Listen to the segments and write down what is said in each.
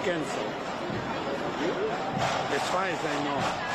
cancelled. As far as I know.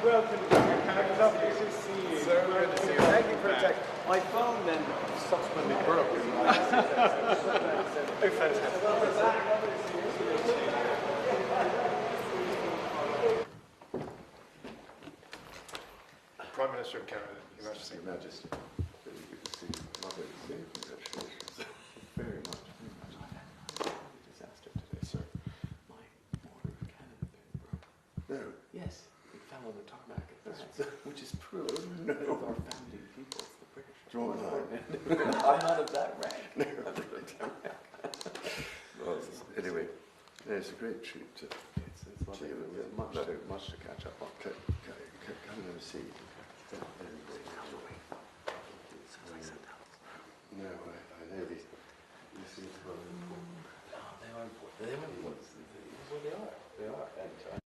Welcome to your lovely to see you. So good to see you. Thank you for a text. My phone then subsequently broke. Oh, fantastic. Prime Minister of Canada, Your Majesty. Your Majesty, very good to see you. Lovely to see you. Congratulations. Very much, very much. I've had a really disaster today, sir. My border of Canada been broke. No. Yes, it fell on the tarmac at France, which is proof of our founding peoples, the British. Draw a line. I'm not of that rank. No. Well, anyway, it's a great treat to It's lovely. we have much to catch up on. Come and have a seat. No, I know these things are important. No, they are important. They are important. Well, they are. They are. And,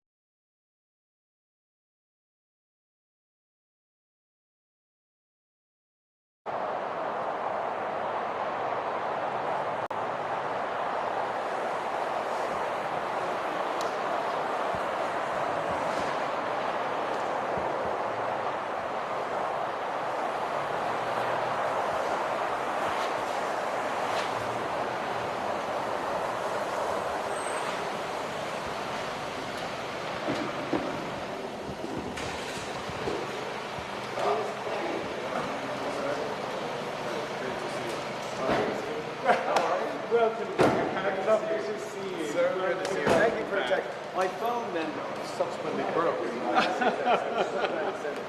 Welcome to your lovely to see you. So good to see you. Thank you for a text. My phone then subsequently broke. Oh,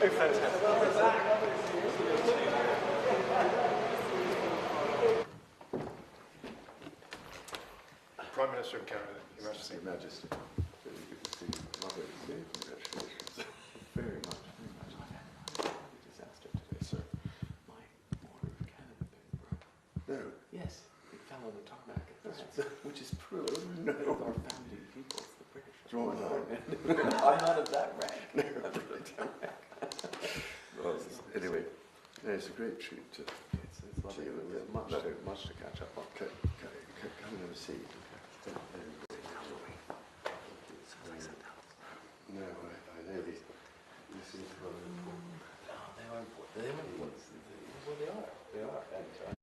fantastic. Prime Minister of Canada, Your Majesty. Your Majesty, very good to see you. Lovely to see you. Congratulations. Very much, very much. I've had a really disaster today, sir. My border of Canada been broke. No. Yes, it fell on the tarmac at France, which is proof of our founding peoples, the British. Draw a line. I'm not of that rank. No. Well, anyway, it's a great treat to It's lovely. we have much to catch up on. Come and have a seat. No, I know these things are important. No, they are important. They are important. Well, they are. They are. And,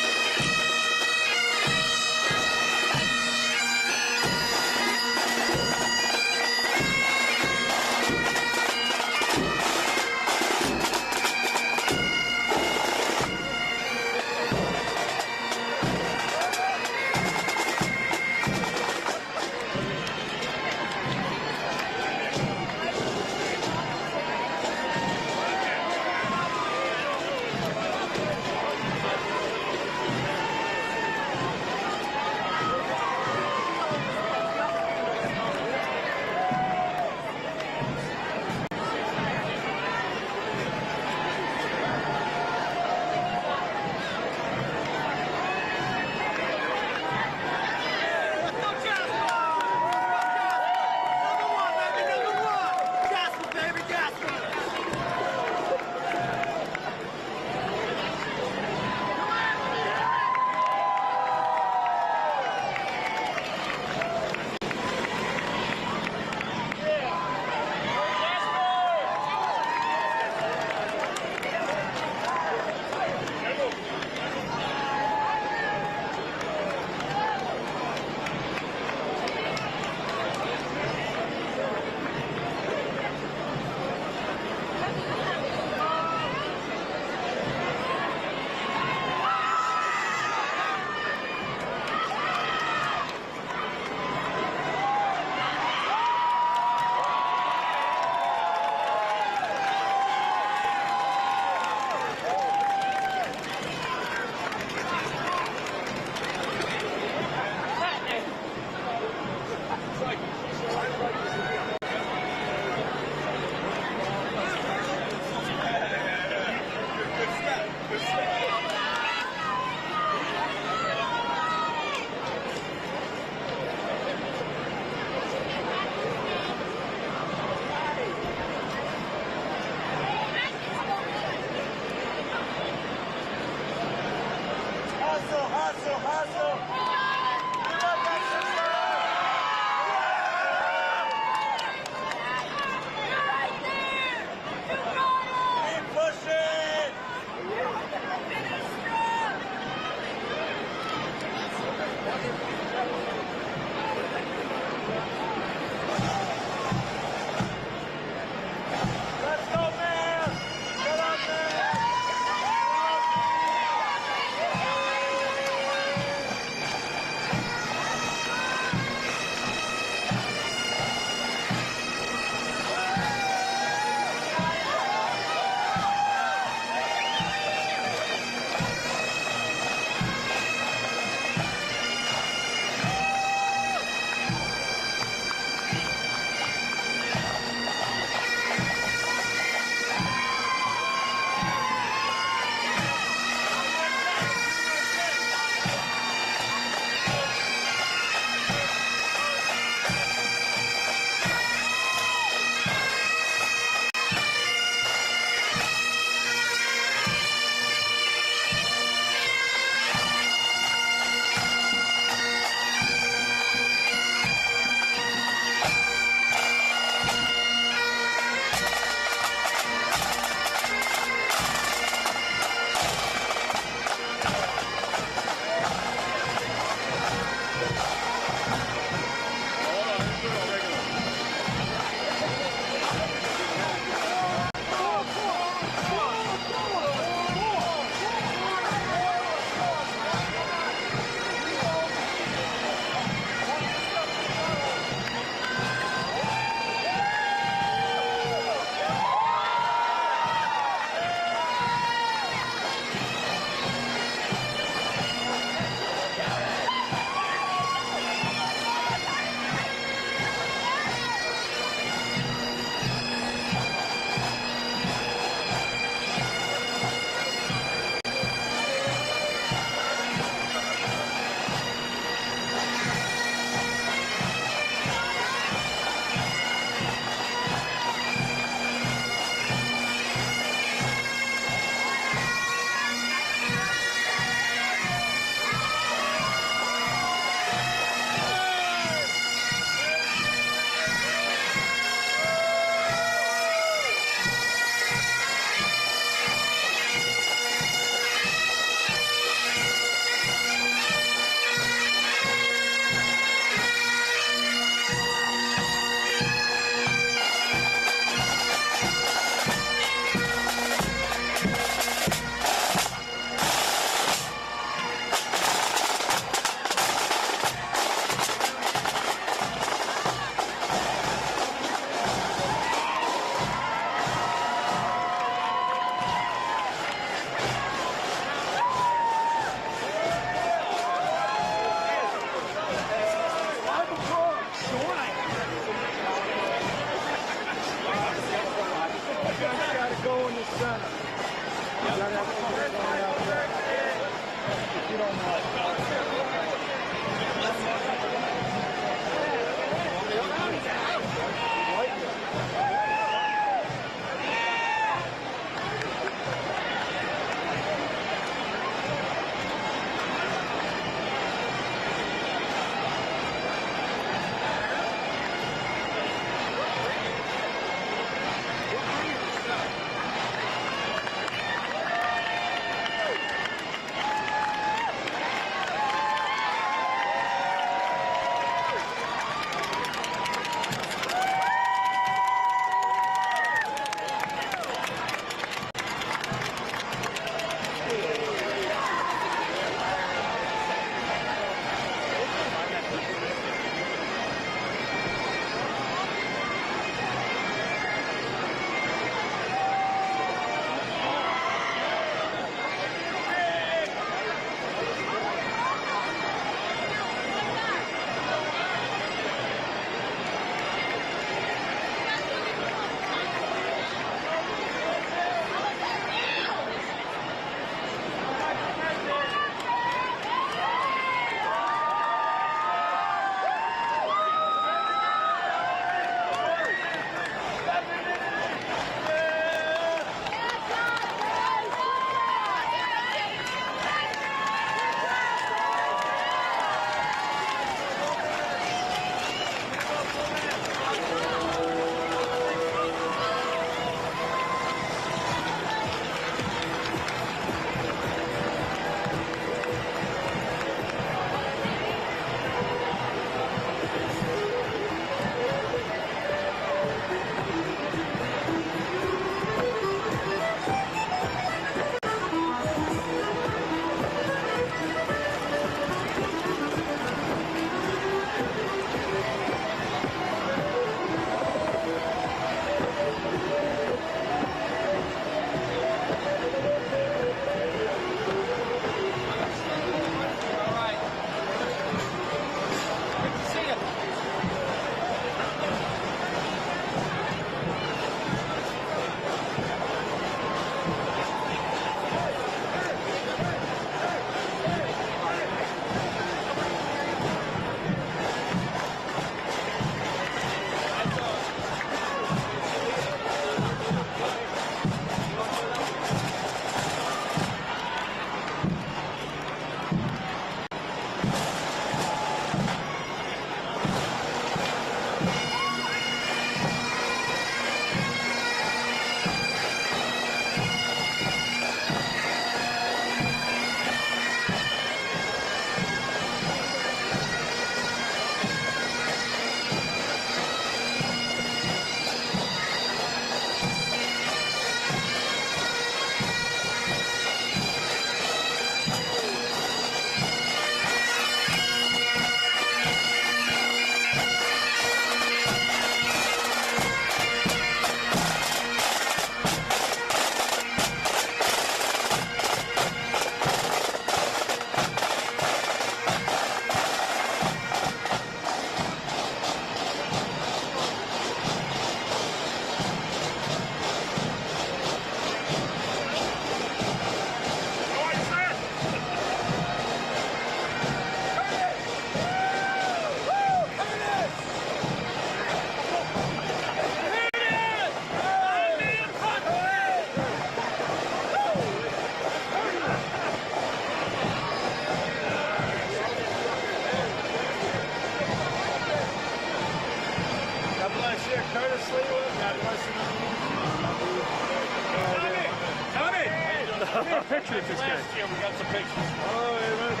Picture with this guy. Last year we got some pictures. Oh, wait a minute.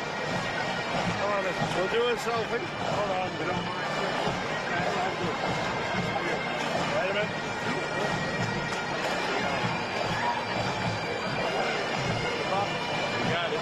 Come on, we'll do a selfie. Hold on, we don't mind. Wait a minute. Got it.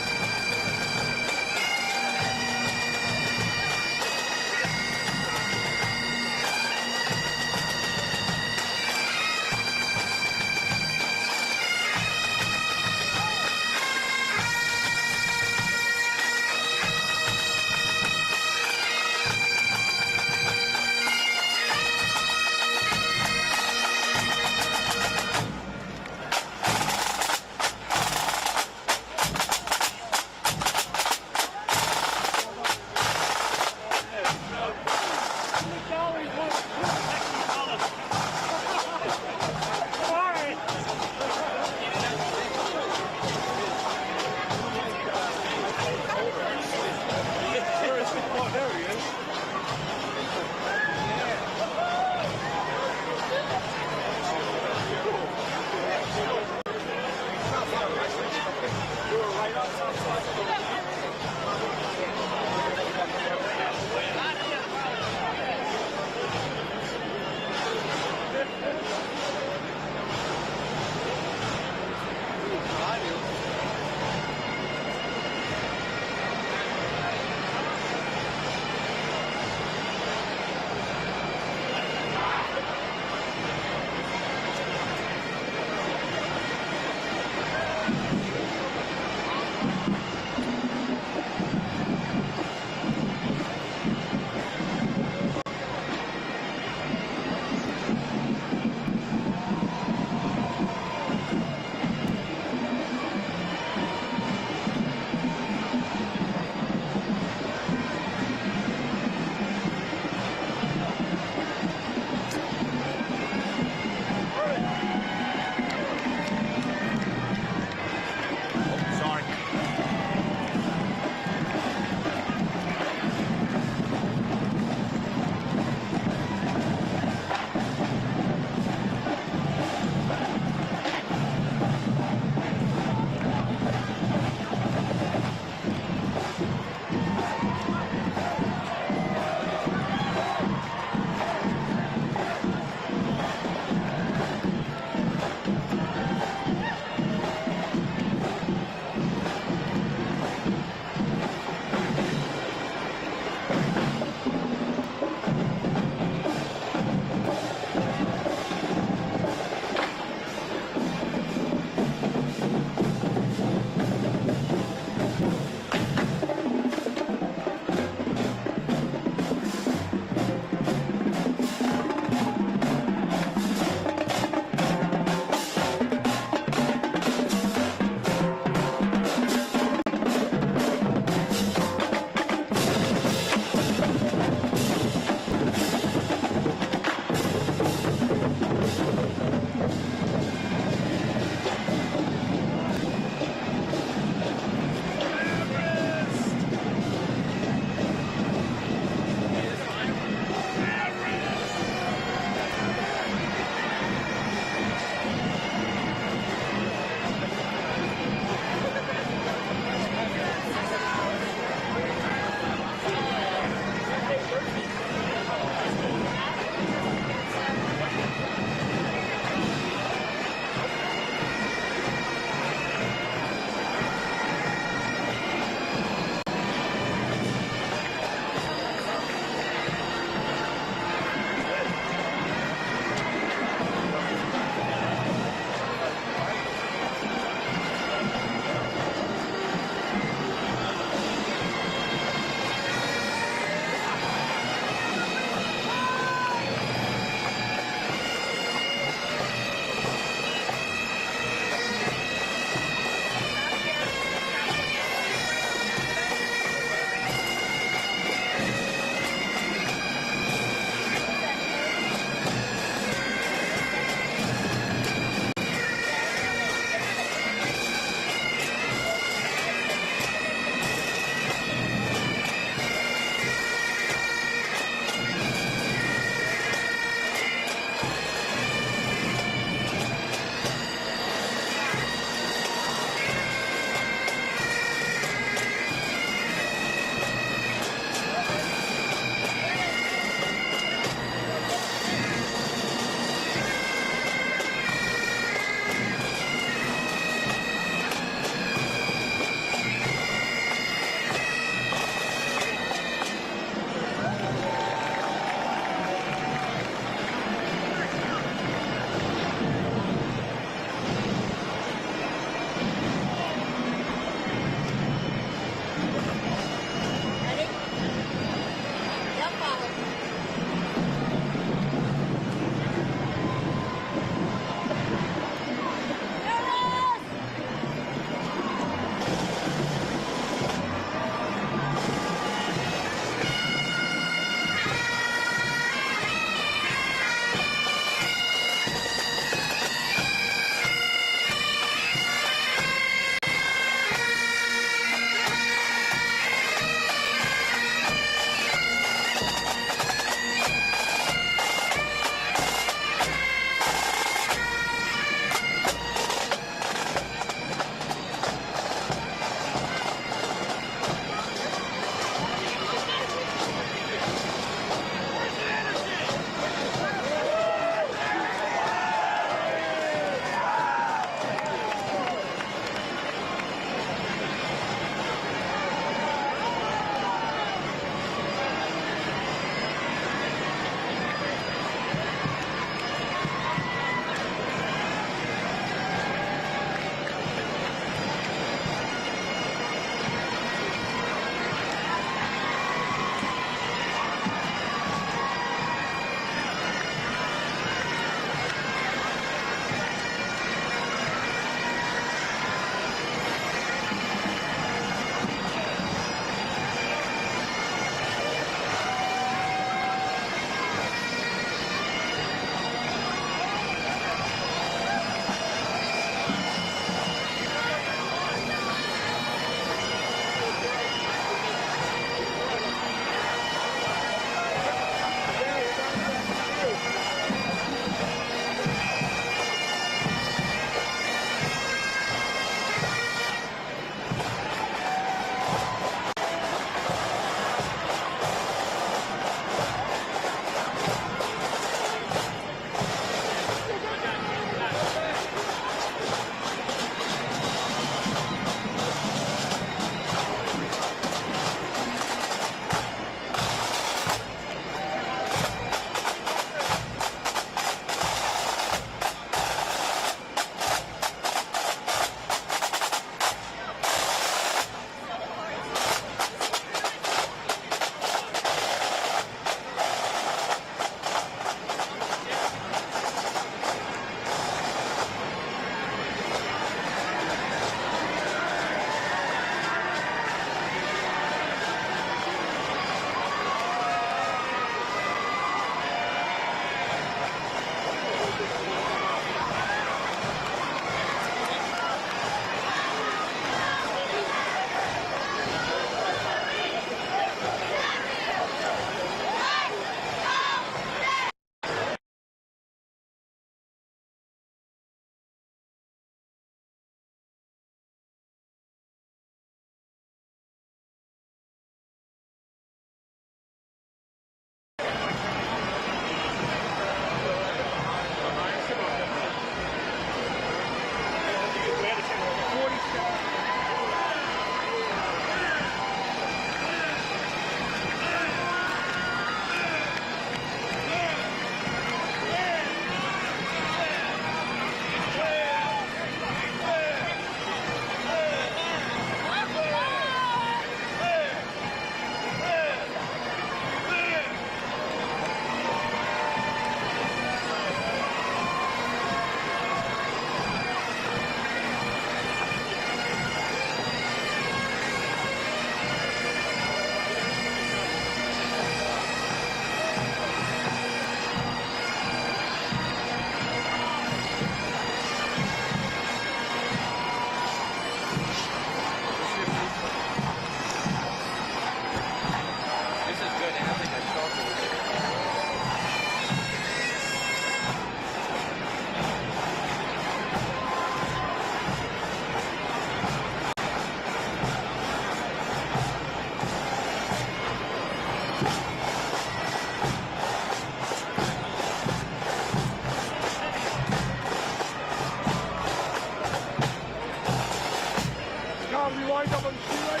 we wind up on the freeway.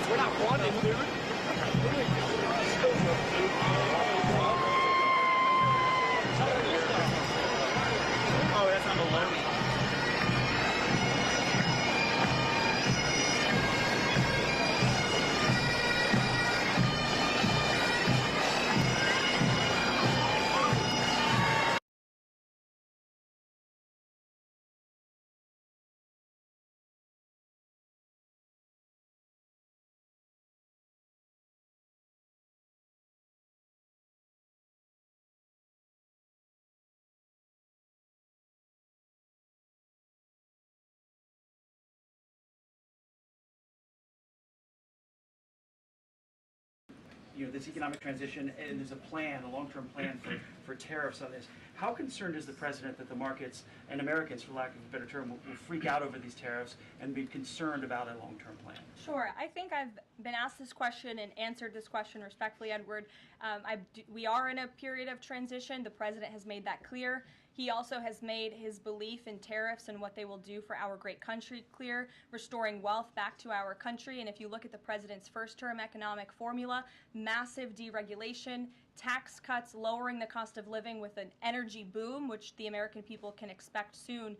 We're not wanting to. Oh, that's on the loan. This economic transition, and there's a plan, a long-term plan for tariffs on this. How concerned is the president that the markets and Americans, for lack of a better term, will freak out over these tariffs and be concerned about a long-term plan? Sure. I think I've been asked this question and answered this question respectfully, Edward. We are in a period of transition. The president has made that clear. He also has made his belief in tariffs and what they will do for our great country clear, restoring wealth back to our country. And if you look at the president's first-term economic formula, massive deregulation, tax cuts, lowering the cost of living with an energy boom, which the American people can expect soon.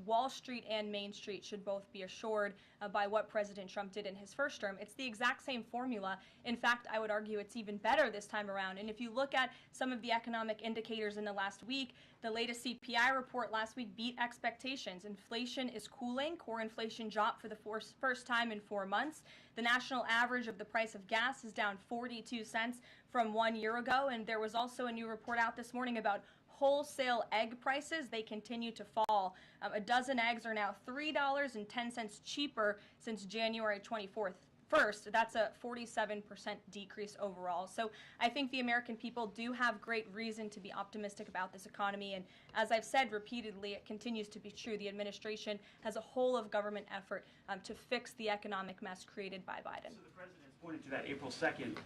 Wall Street and Main Street should both be assured by what President Trump did in his first term. It's the exact same formula. In fact, I would argue it's even better this time around. And if you look at some of the economic indicators in the last week, the latest CPI report last week beat expectations. Inflation is cooling. Core inflation dropped for the first time in 4 months. The national average of the price of gas is down 42 cents from 1 year ago. And there was also a new report out this morning about wholesale egg prices. They continue to fall. A dozen eggs are now $3.10 cheaper since January 24th. First, that's a 47% decrease overall. So I think the American people do have great reason to be optimistic about this economy. And as I've said repeatedly, it continues to be true. The administration has a whole of government effort to fix the economic mess created by Biden. So the president has pointed to that April 2nd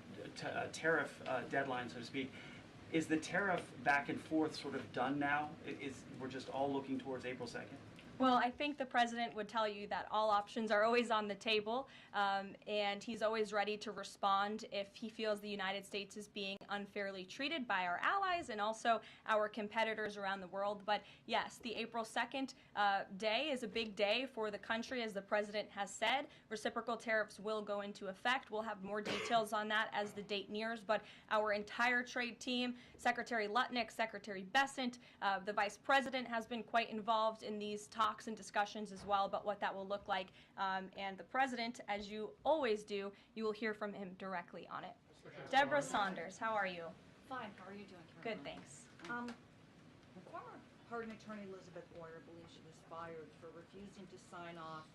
tariff deadline, so to speak. Is the tariff back and forth sort of done now? We're just all looking towards April 2nd? Well, I think the president would tell you that all options are always on the table, and he's always ready to respond if he feels the United States is being unfairly treated by our allies and also our competitors around the world. But yes, the April 2nd day is a big day for the country, as the president has said. Reciprocal tariffs will go into effect. We'll have more details on that as the date nears, but our entire trade team, Secretary Lutnick, Secretary Bessent, the vice president has been quite involved in these talks and discussions as well about what that will look like. And the president, as you always do, you will hear from him directly on it. Deborah Saunders, how are you? Fine. How are you doing, Carolina? Good, thanks. Former pardon attorney Elizabeth Boyer believes she was fired for refusing to sign off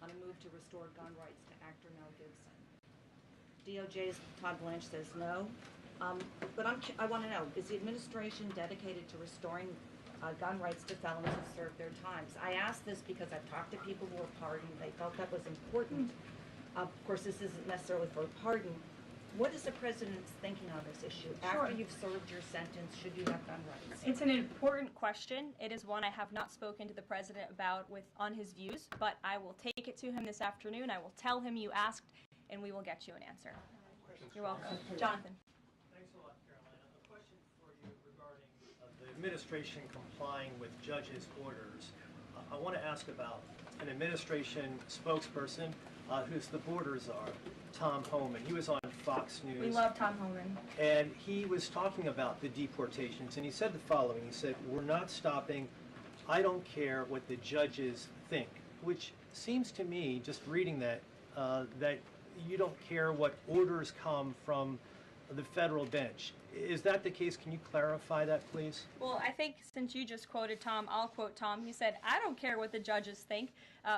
on a move to restore gun rights to actor Mel Gibson. DOJ's Todd Blanche says no. But I want to know, is the administration dedicated to restoring gun rights to felons who served their times? I ask this because I've talked to people who were pardoned. They felt that was important. Of course, this isn't necessarily for a pardon. What is the president's thinking on this issue? Sure. After you've served your sentence, should you have gun rights? It's an important question. It is one I have not spoken to the president about on his views, but I will take it to him this afternoon. I will tell him you asked, and we will get you an answer. You're welcome. Jonathan. Thanks a lot, Carolina. A question for you regarding the administration complying with judges' orders, I want to ask about an administration spokesperson who's the border czar, Tom Homan. He was on Fox News. We love Tom Homan. And he was talking about the deportations, and he said the following. He said, "We're not stopping. I don't care what the judges think," which seems to me, just reading that, that you don't care what orders come from the federal bench. Is that the case? Can you clarify that, please? Well, I think since you just quoted Tom, I'll quote Tom. He said, "I don't care what the judges think,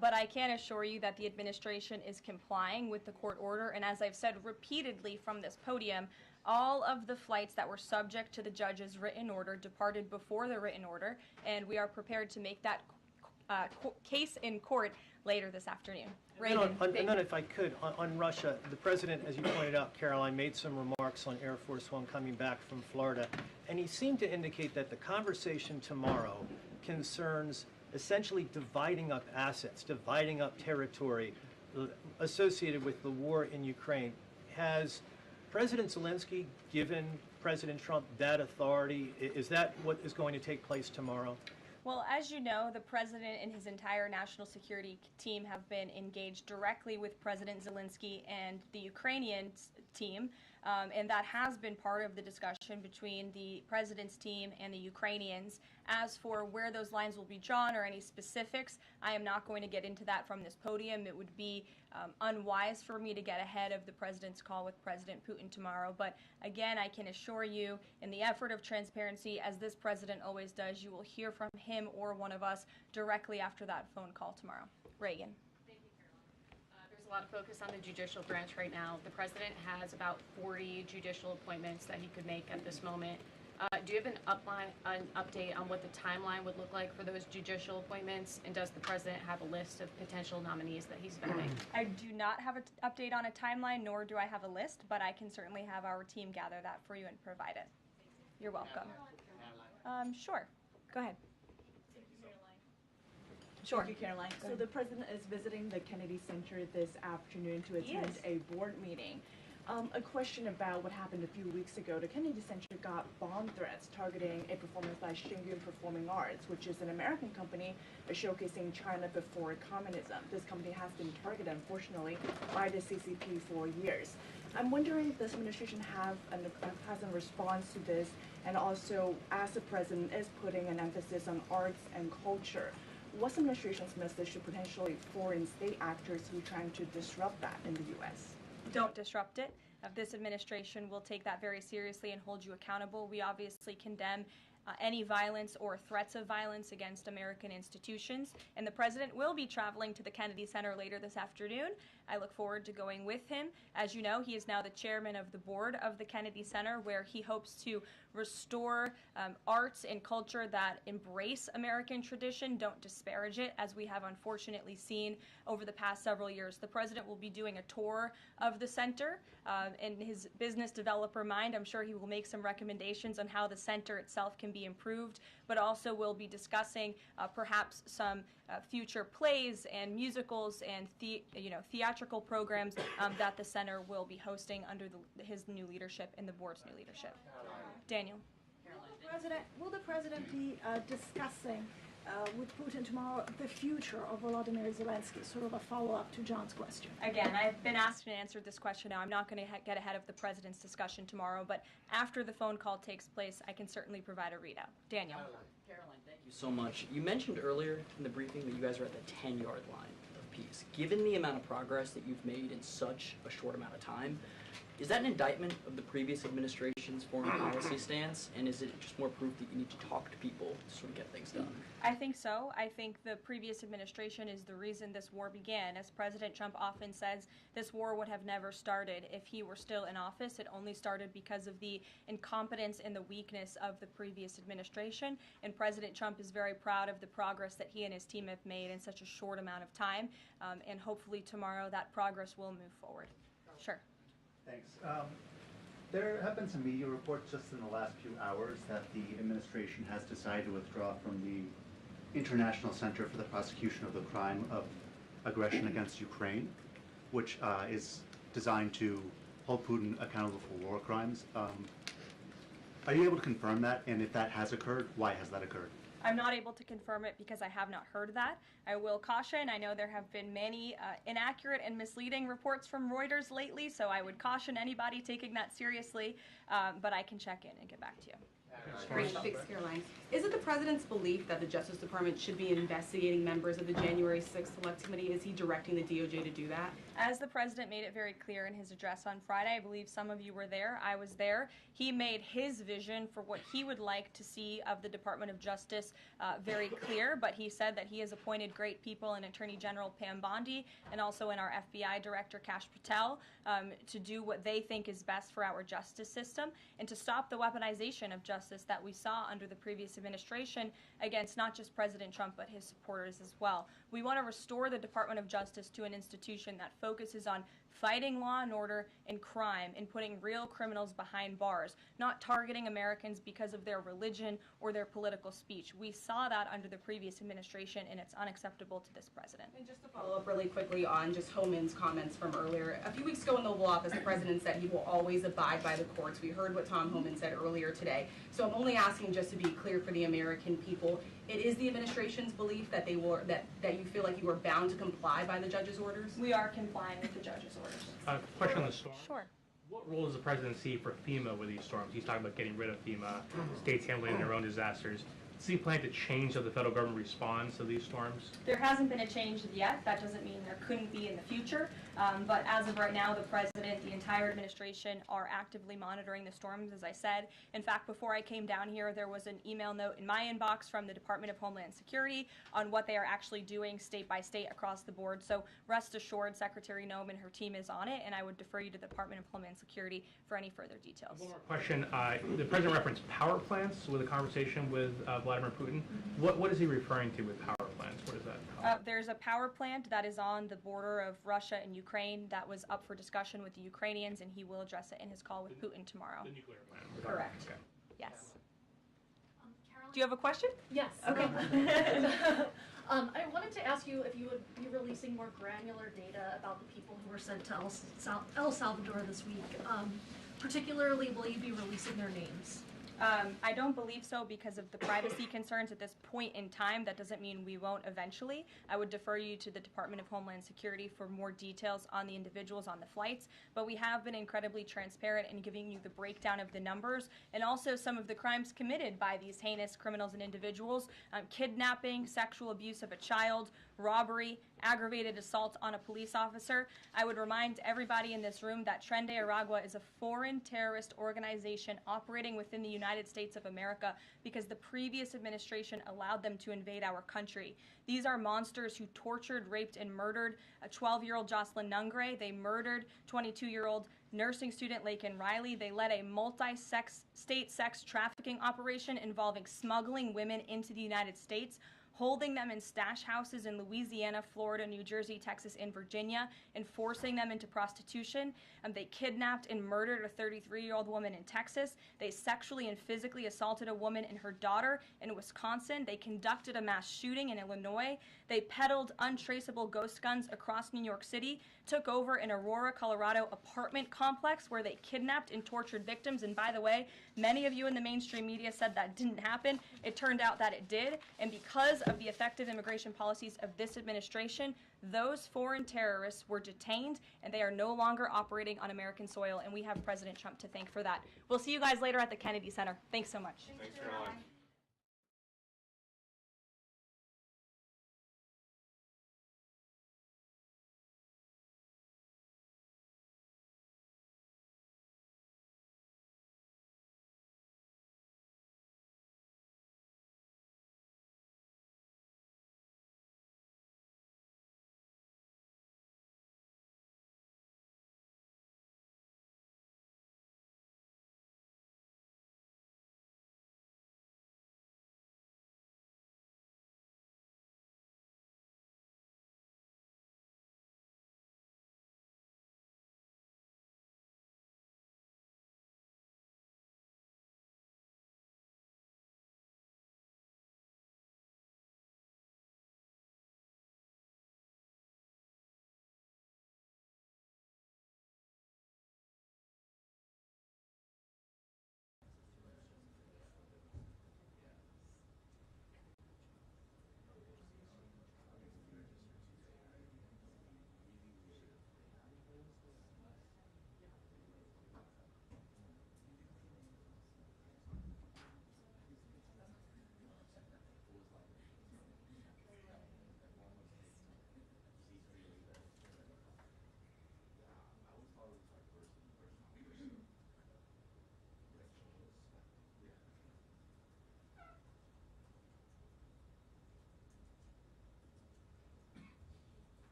but I can assure you that the administration is complying with the court order. And as I've said repeatedly from this podium, all of the flights that were subject to the judge's written order departed before the written order, and we are prepared to make that case in court later this afternoon." Reagan, and then if I could, on Russia, the president, as you pointed out, Caroline, made some remarks on Air Force One coming back from Florida, and he seemed to indicate that the conversation tomorrow concerns essentially dividing up assets, dividing up territory associated with the war in Ukraine. Has President Zelensky given President Trump that authority? Is that what is going to take place tomorrow? Well, as you know, the president and his entire national security team have been engaged directly with President Zelensky and the Ukrainian team, and that has been part of the discussion between the president's team and the Ukrainians. As for where those lines will be drawn or any specifics, I am not going to get into that from this podium. It would be unwise for me to get ahead of the president's call with President Putin tomorrow. But again, I can assure you, in the effort of transparency, as this president always does, you will hear from him or one of us directly after that phone call tomorrow. Reagan. Thank you, Caroline. There's a lot of focus on the judicial branch right now. The president has about 40 judicial appointments that he could make at this moment. Do you have an update on what the timeline would look like for those judicial appointments? And does the president have a list of potential nominees that he's vetting? I do not have an update on a timeline, nor do I have a list, but I can certainly have our team gather that for you and provide it. You're welcome. Sure. Go ahead. Sure. Thank you, Caroline. So the president is visiting the Kennedy Center this afternoon to attend a board meeting. A question about what happened a few weeks ago. The Kennedy Center got bomb threats targeting a performance by Shingun Performing Arts, which is an American company showcasing China before communism. This company has been targeted, unfortunately, by the CCP for years. I'm wondering if this administration has a response to this, and also as the president is putting an emphasis on arts and culture, what's the administration's message to potentially foreign state actors who are trying to disrupt that in the U.S.? Don't disrupt it. This administration will take that very seriously and hold you accountable. We obviously condemn any violence or threats of violence against American institutions, and the president will be traveling to the Kennedy Center later this afternoon. I look forward to going with him. As you know, he is now the chairman of the board of the Kennedy Center, where he hopes to restore arts and culture that embrace American tradition, don't disparage it, as we have unfortunately seen over the past several years. The president will be doing a tour of the center. In his business developer mind, I'm sure he will make some recommendations on how the center itself can be improved, but also will be discussing perhaps some future plays and musicals and theatrical programs that the center will be hosting under his new leadership and the board's new leadership. Daniel. Will the president be discussing with Putin tomorrow the future of Volodymyr Zelensky? Sort of a follow-up to John's question. Again, I've been asked and answered this question now. I'm not going to get ahead of the president's discussion tomorrow, but after the phone call takes place, I can certainly provide a readout. Daniel. Caroline, thank you so much. You mentioned earlier in the briefing that you guys are at the 10-yard line of peace. Given the amount of progress that you've made in such a short amount of time, is that an indictment of the previous administration's foreign policy stance, and is it just more proof that you need to talk to people to sort of get things done? I think so. I think the previous administration is the reason this war began. As President Trump often says, this war would have never started if he were still in office. It only started because of the incompetence and the weakness of the previous administration. And President Trump is very proud of the progress that he and his team have made in such a short amount of time. And hopefully tomorrow that progress will move forward. Sure. Thanks. There have been some media reports just in the last few hours that the administration has decided to withdraw from the International Center for the Prosecution of the Crime of Aggression against Ukraine, which is designed to hold Putin accountable for war crimes. Are you able to confirm that? And if that has occurred, why has that occurred? I'm not able to confirm it because I have not heard that. I will caution, I know there have been many inaccurate and misleading reports from Reuters lately, so I would caution anybody taking that seriously, but I can check in and get back to you. Great, thanks, Caroline. Is it the President's belief that the Justice Department should be investigating members of the January 6th Select Committee? Is he directing the DOJ to do that? As the President made it very clear in his address on Friday, I believe some of you were there, I was there, he made his vision for what he would like to see of the Department of Justice very clear, but he said that he has appointed great people in Attorney General Pam Bondi and also in our FBI Director Kash Patel to do what they think is best for our justice system and to stop the weaponization of justice that we saw under the previous administration against not just President Trump but his supporters as well. We want to restore the Department of Justice to an institution that focuses on fighting law and order and crime and putting real criminals behind bars, not targeting Americans because of their religion or their political speech. We saw that under the previous administration, and it's unacceptable to this president. And just to follow up really quickly on just Homan's comments from earlier, a few weeks ago in the Oval Office, the president said he will always abide by the courts. We heard what Tom Homan said earlier today. So I'm only asking just to be clear for the American people. It is the administration's belief that they will that you feel like you are bound to comply by the judge's orders? We are complying with the judge's orders. Question on the storm. Sure. What role does the president see for FEMA with these storms? He's talking about getting rid of FEMA, states handling their own disasters. Does he plan to change how the federal government responds to these storms? There hasn't been a change yet. That doesn't mean there couldn't be in the future. But as of right now, the president, the entire administration are actively monitoring the storms, as I said. In fact, before I came down here, there was an email note in my inbox from the Department of Homeland Security on what they are actually doing state by state across the board. So rest assured, Secretary Noem and her team is on it, and I would defer you to the Department of Homeland Security for any further details. One more question. The president referenced power plants with a conversation with Vladimir Putin. What is he referring to with power plants? What is that? There's a power plant that is on the border of Russia and Ukraine that was up for discussion with the Ukrainians, and he will address it in his call with Putin tomorrow. The nuclear plant. Correct. Okay. Yes. Do you have a question? Yes. Okay. I wanted to ask you if you would be releasing more granular data about the people who were sent to El Salvador this week. Particularly, will you be releasing their names? I don't believe so because of the privacy concerns at this point in time. That doesn't mean we won't eventually. I would defer you to the Department of Homeland Security for more details on the individuals on the flights, but we have been incredibly transparent in giving you the breakdown of the numbers and also some of the crimes committed by these heinous criminals and individuals: kidnapping, sexual abuse of a child, robbery, aggravated assault on a police officer. I would remind everybody in this room that Tren de Aragua is a foreign terrorist organization operating within the United States of America because the previous administration allowed them to invade our country. These are monsters who tortured, raped, and murdered a 12-year-old Jocelyn Nungre. They murdered 22-year-old nursing student Laken Riley. They led a multi-state sex trafficking operation involving smuggling women into the United States, holding them in stash houses in Louisiana, Florida, New Jersey, Texas, and Virginia, and forcing them into prostitution. They kidnapped and murdered a 33-year-old woman in Texas. They sexually and physically assaulted a woman and her daughter in Wisconsin. They conducted a mass shooting in Illinois. They peddled untraceable ghost guns across New York City, took over an Aurora, Colorado apartment complex where they kidnapped and tortured victims. And by the way, many of you in the mainstream media said that didn't happen. It turned out that it did. And because of the effective immigration policies of this administration, those foreign terrorists were detained and they are no longer operating on American soil, and we have President Trump to thank for that. We'll see you guys later at the Kennedy Center. Thanks so much. Thanks, Caroline.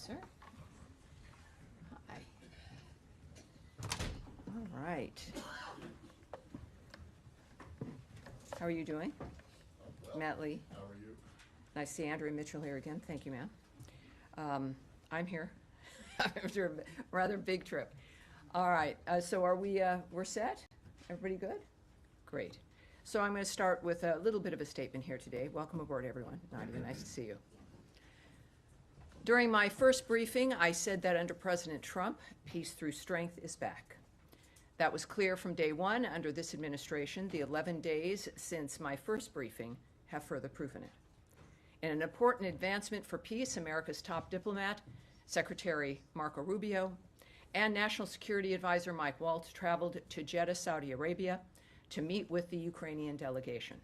sir. Hi. All right. How are you doing? Well. Matt Lee. How are you? Nice to see Andrea Mitchell here again. Thank you, ma'am. I'm here after a rather big trip. All right, so are we, we're set? Everybody good? Great. So I'm going to start with a little bit of a statement here today. Welcome aboard, everyone. Nadia, nice to see you. During my first briefing, I said that under President Trump, peace through strength is back. That was clear from day one under this administration. The 11 days since my first briefing have further proven it. In an important advancement for peace, America's top diplomat, Secretary Marco Rubio, and National Security Advisor Mike Waltz traveled to Jeddah, Saudi Arabia, to meet with the Ukrainian delegation.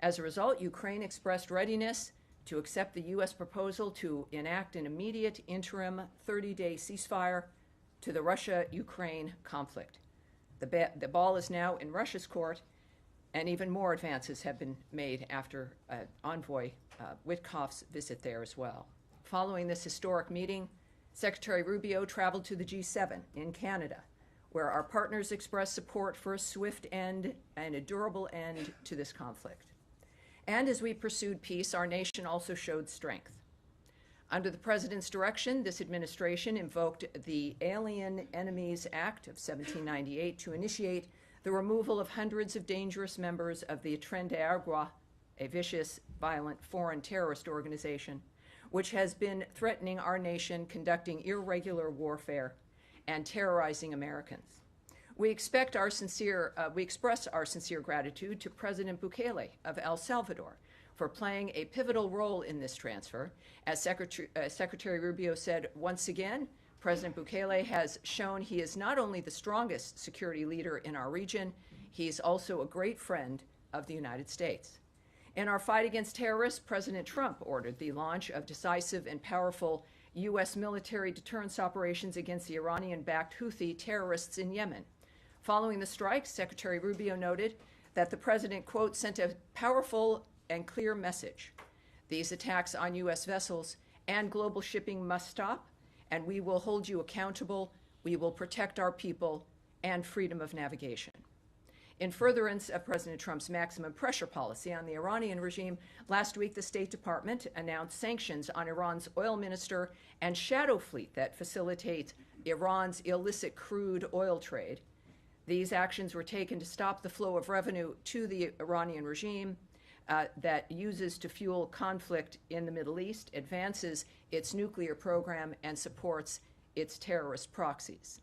As a result, Ukraine expressed readiness to accept the U.S. proposal to enact an immediate interim 30-day ceasefire to the Russia-Ukraine conflict. The ball is now in Russia's court, and even more advances have been made after Envoy Witkoff's visit there as well. Following this historic meeting, Secretary Rubio traveled to the G7 in Canada, where our partners expressed support for a swift end and a durable end to this conflict. And as we pursued peace, our nation also showed strength. Under the President's direction, this administration invoked the Alien Enemies Act of 1798 to initiate the removal of hundreds of dangerous members of the Tren de Aragua, a vicious, violent foreign terrorist organization, which has been threatening our nation, conducting irregular warfare, and terrorizing Americans. We express our sincere gratitude to President Bukele of El Salvador for playing a pivotal role in this transfer. As Secretary Rubio said, once again, President Bukele has shown he is not only the strongest security leader in our region, he is also a great friend of the United States. In our fight against terrorists, President Trump ordered the launch of decisive and powerful U.S. military deterrence operations against the Iranian-backed Houthi terrorists in Yemen. Following the strikes, Secretary Rubio noted that the president, quote, sent a powerful and clear message. These attacks on U.S. vessels and global shipping must stop, and we will hold you accountable. We will protect our people and freedom of navigation. In furtherance of President Trump's maximum pressure policy on the Iranian regime, last week the State Department announced sanctions on Iran's oil minister and shadow fleet that facilitates Iran's illicit crude oil trade. These actions were taken to stop the flow of revenue to the Iranian regime that uses to fuel conflict in the Middle East, advances its nuclear program, and supports its terrorist proxies.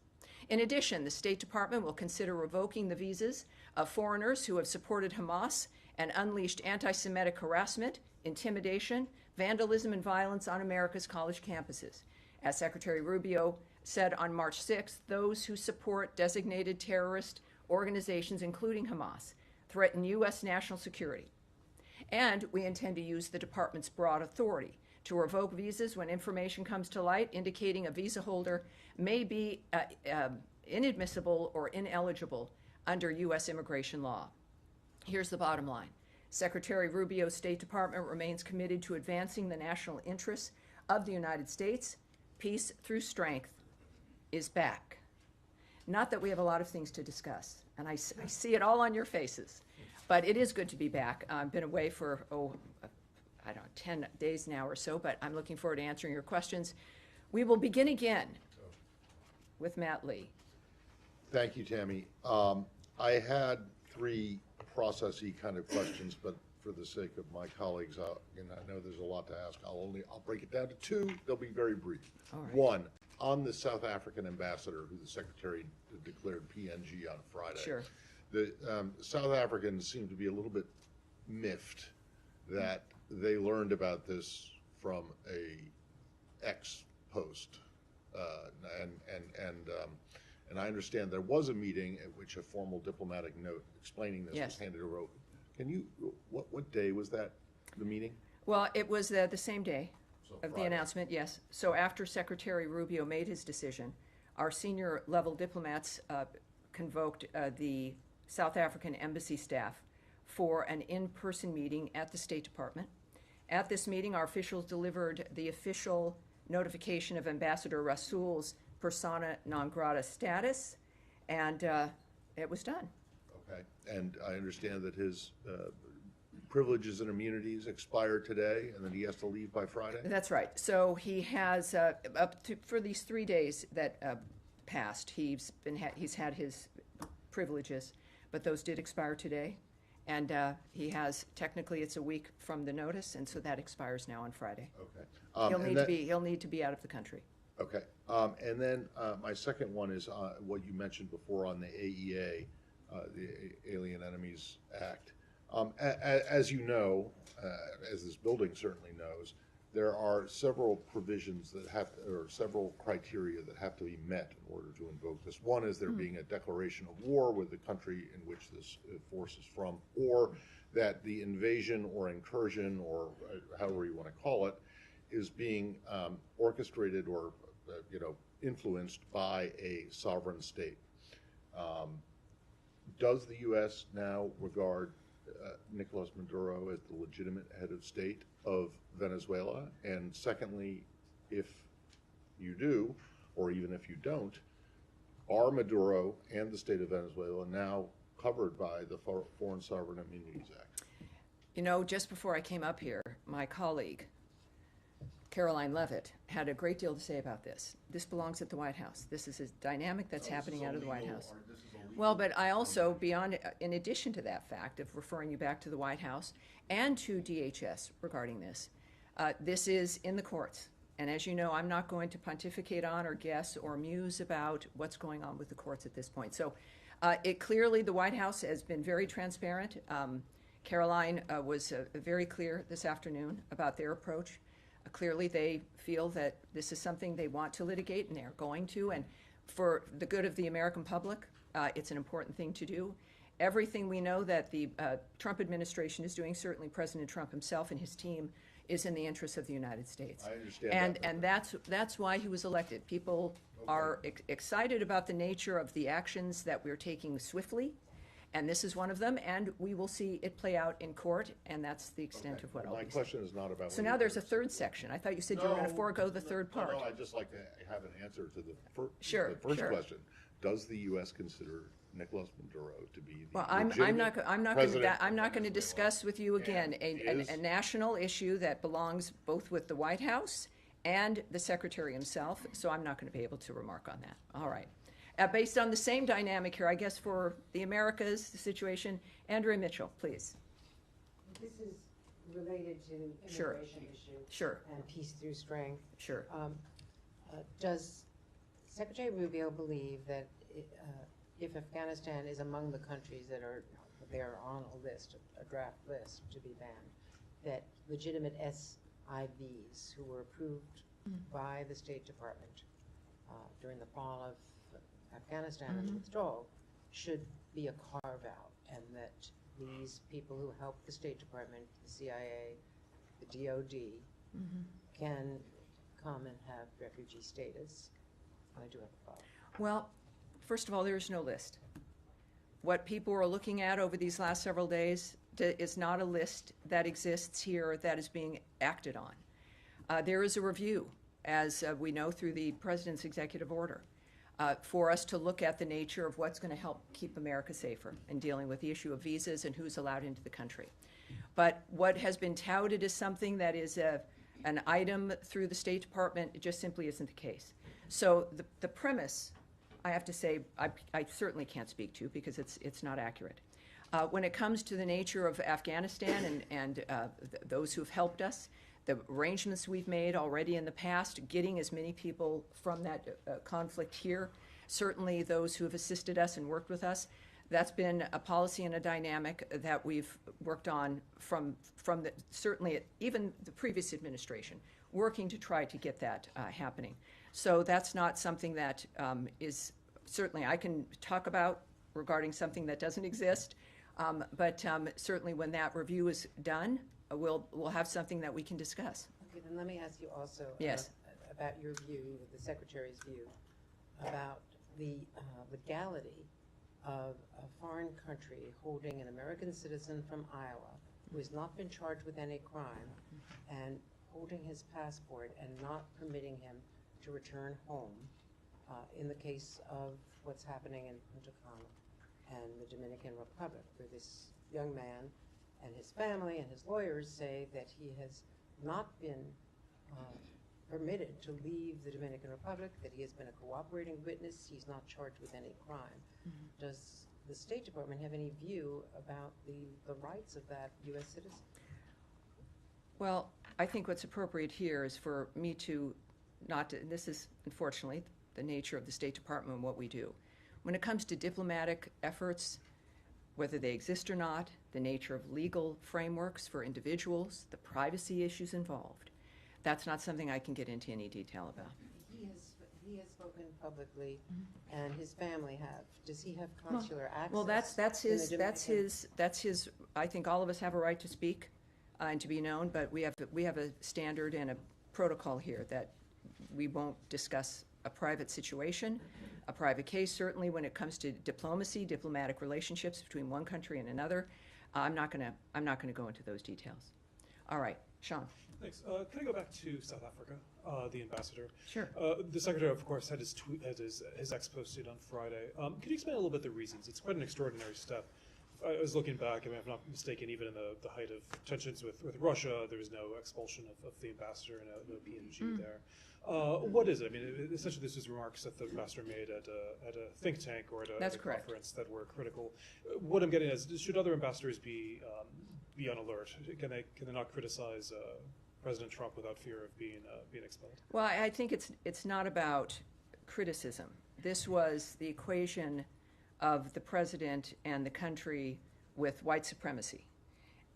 In addition, the State Department will consider revoking the visas of foreigners who have supported Hamas and unleashed anti-Semitic harassment, intimidation, vandalism, and violence on America's college campuses. As Secretary Rubio said on March 6th, those who support designated terrorist organizations, including Hamas, threaten U.S. national security. And we intend to use the department's broad authority to revoke visas when information comes to light indicating a visa holder may be inadmissible or ineligible under U.S. immigration law. Here's the bottom line. Secretary Rubio's State Department remains committed to advancing the national interests of the United States. Peace through strength is back. Not that we have a lot of things to discuss, and I see it all on your faces, but it is good to be back. I've been away for, I don't know, 10 days now or so, but I'm looking forward to answering your questions. We will begin again with Matt Lee. Thank you, Tammy. I had three processy kind of questions, but for the sake of my colleagues, and I know there's a lot to ask, I'll break it down to two. They'll be very brief. All right. One, on the South African ambassador, who the Secretary declared PNG on Friday. Sure. The South Africans seem to be a little bit miffed that they learned about this from a ex post, and I understand there was a meeting at which a formal diplomatic note explaining this was handed over. Can you, what day was that, the meeting? Well, it was the same day of Friday. the announcement, yes. So after Secretary Rubio made his decision, our senior level diplomats convoked the South African embassy staff for an in-person meeting at the State Department. At this meeting, our officials delivered the official notification of Ambassador Rasul's persona non grata status, and it was done. Okay, and I understand that his privileges and immunities expire today, and then he has to leave by Friday? That's right. So he has, for these 3 days that passed, he's had his privileges, but those did expire today. And he has, technically it's a week from the notice, and so that expires now on Friday. Okay. He'll need to be out of the country. Okay. And then my second one is what you mentioned before on the AEA, the Alien Enemies Act. As you know, as this building certainly knows, there are several provisions that or several criteria that have to be met in order to invoke this. One is there being a declaration of war with the country in which this force is from, or that the invasion or incursion, or however you want to call it, is being orchestrated or influenced by a sovereign state. Does the U.S. now regard Nicolas Maduro as the legitimate head of state of Venezuela? And secondly, if you do, or even if you don't, are Maduro and the state of Venezuela now covered by the Foreign Sovereign Immunities Act? You know, just before I came up here, my colleague, Caroline Levitt, had a great deal to say about this. This belongs at the White House. This is a dynamic that's happening out of the White House. Well, but I also, in addition to that fact of referring you back to the White House and to DHS regarding this, this is in the courts. And as you know, I'm not going to pontificate on or guess or muse about what's going on with the courts at this point. So clearly the White House has been very transparent. Caroline was very clear this afternoon about their approach. Clearly they feel that this is something they want to litigate, and they're going to. And for the good of the American public, it's an important thing to do. Everything we know that the Trump administration is doing, certainly President Trump himself and his team, is in the interest of the United States. I understand and that's why he was elected. People are excited about the nature of the actions that we're taking swiftly, and this is one of them, and we will see it play out in court, and that's the extent of what I'll be saying. My question is not about... So now there's a third section. I thought you said you were going to forego the third part. No, I'd just like to have an answer to the first Sure. question. Does the U.S. consider Nicolas Maduro to be the Well, I'm not going to discuss with you again a national issue that belongs both with the White House and the Secretary himself, so I'm not going to be able to remark on that. All right. Based on the same dynamic here, I guess for the Americas, the situation, Andrea Mitchell, please. This is related to Sure. immigration issue Sure. and peace through strength. Sure. Does Secretary Rubio believe that if Afghanistan is among the countries that are on a list, a draft list to be banned, that legitimate SIVs who were approved by the State Department during the fall of Afghanistan and the withdrawal should be a carve-out, and that these people who help the State Department, the CIA, the DOD, can come and have refugee status? I do have a follow-up. Well, first of all, there is no list. What people are looking at over these last several days is not a list that exists here that is being acted on. There is a review, as we know through the President's executive order, for us to look at the nature of what's going to help keep America safer in dealing with the issue of visas and who's allowed into the country. But what has been touted as something that is an item through the State Department, it just simply isn't the case. So the premise, I have to say, I certainly can't speak to because it's not accurate. When it comes to the nature of Afghanistan and those who've helped us, the arrangements we've made already in the past, getting as many people from that conflict here, certainly those who have assisted us and worked with us, that's been a policy and a dynamic that we've worked on from certainly even the previous administration, working to try to get that happening. So that's not something that is certainly I can talk about regarding something that doesn't exist, but certainly when that review is done, we'll have something that we can discuss. Okay, then let me ask you also about your view, the Secretary's view, about the legality of a foreign country holding an American citizen from Iowa who has not been charged with any crime and holding his passport and not permitting him to return home in the case of what's happening in Punta Cana and the Dominican Republic, where this young man and his family and his lawyers say that he has not been permitted to leave the Dominican Republic, that he has been a cooperating witness, he's not charged with any crime. Does the State Department have any view about the rights of that U.S. citizen? Well, I think what's appropriate here is for me to not to, this is unfortunately the nature of the State Department and what we do. When it comes to diplomatic efforts, whether they exist or not, the nature of legal frameworks for individuals, the privacy issues involved, that's not something I can get into any detail about. He has spoken publicly, and his family have. Does he have consular access? Well, that's his. I think all of us have a right to speak and to be known, but we have a standard and a protocol here that we won't discuss a private situation, a private case. Certainly, when it comes to diplomacy, diplomatic relationships between one country and another, I'm not going to go into those details. All right, Sean. Thanks. Can I go back to South Africa, the ambassador? Sure. The secretary, of course, had his ex posted on Friday. Can you explain a little bit the reasons? It's quite an extraordinary step. I was looking back, I mean, if I'm not mistaken, even in the height of tensions with Russia, there was no expulsion of the ambassador and no PNG there. What is it? I mean, essentially this was remarks that the ambassador made at a think tank or at a conference that were critical. What I'm getting at is, should other ambassadors be on alert? Can they not criticize President Trump without fear of being expelled? Well, I think it's not about criticism. This was the equation of the president and the country with white supremacy.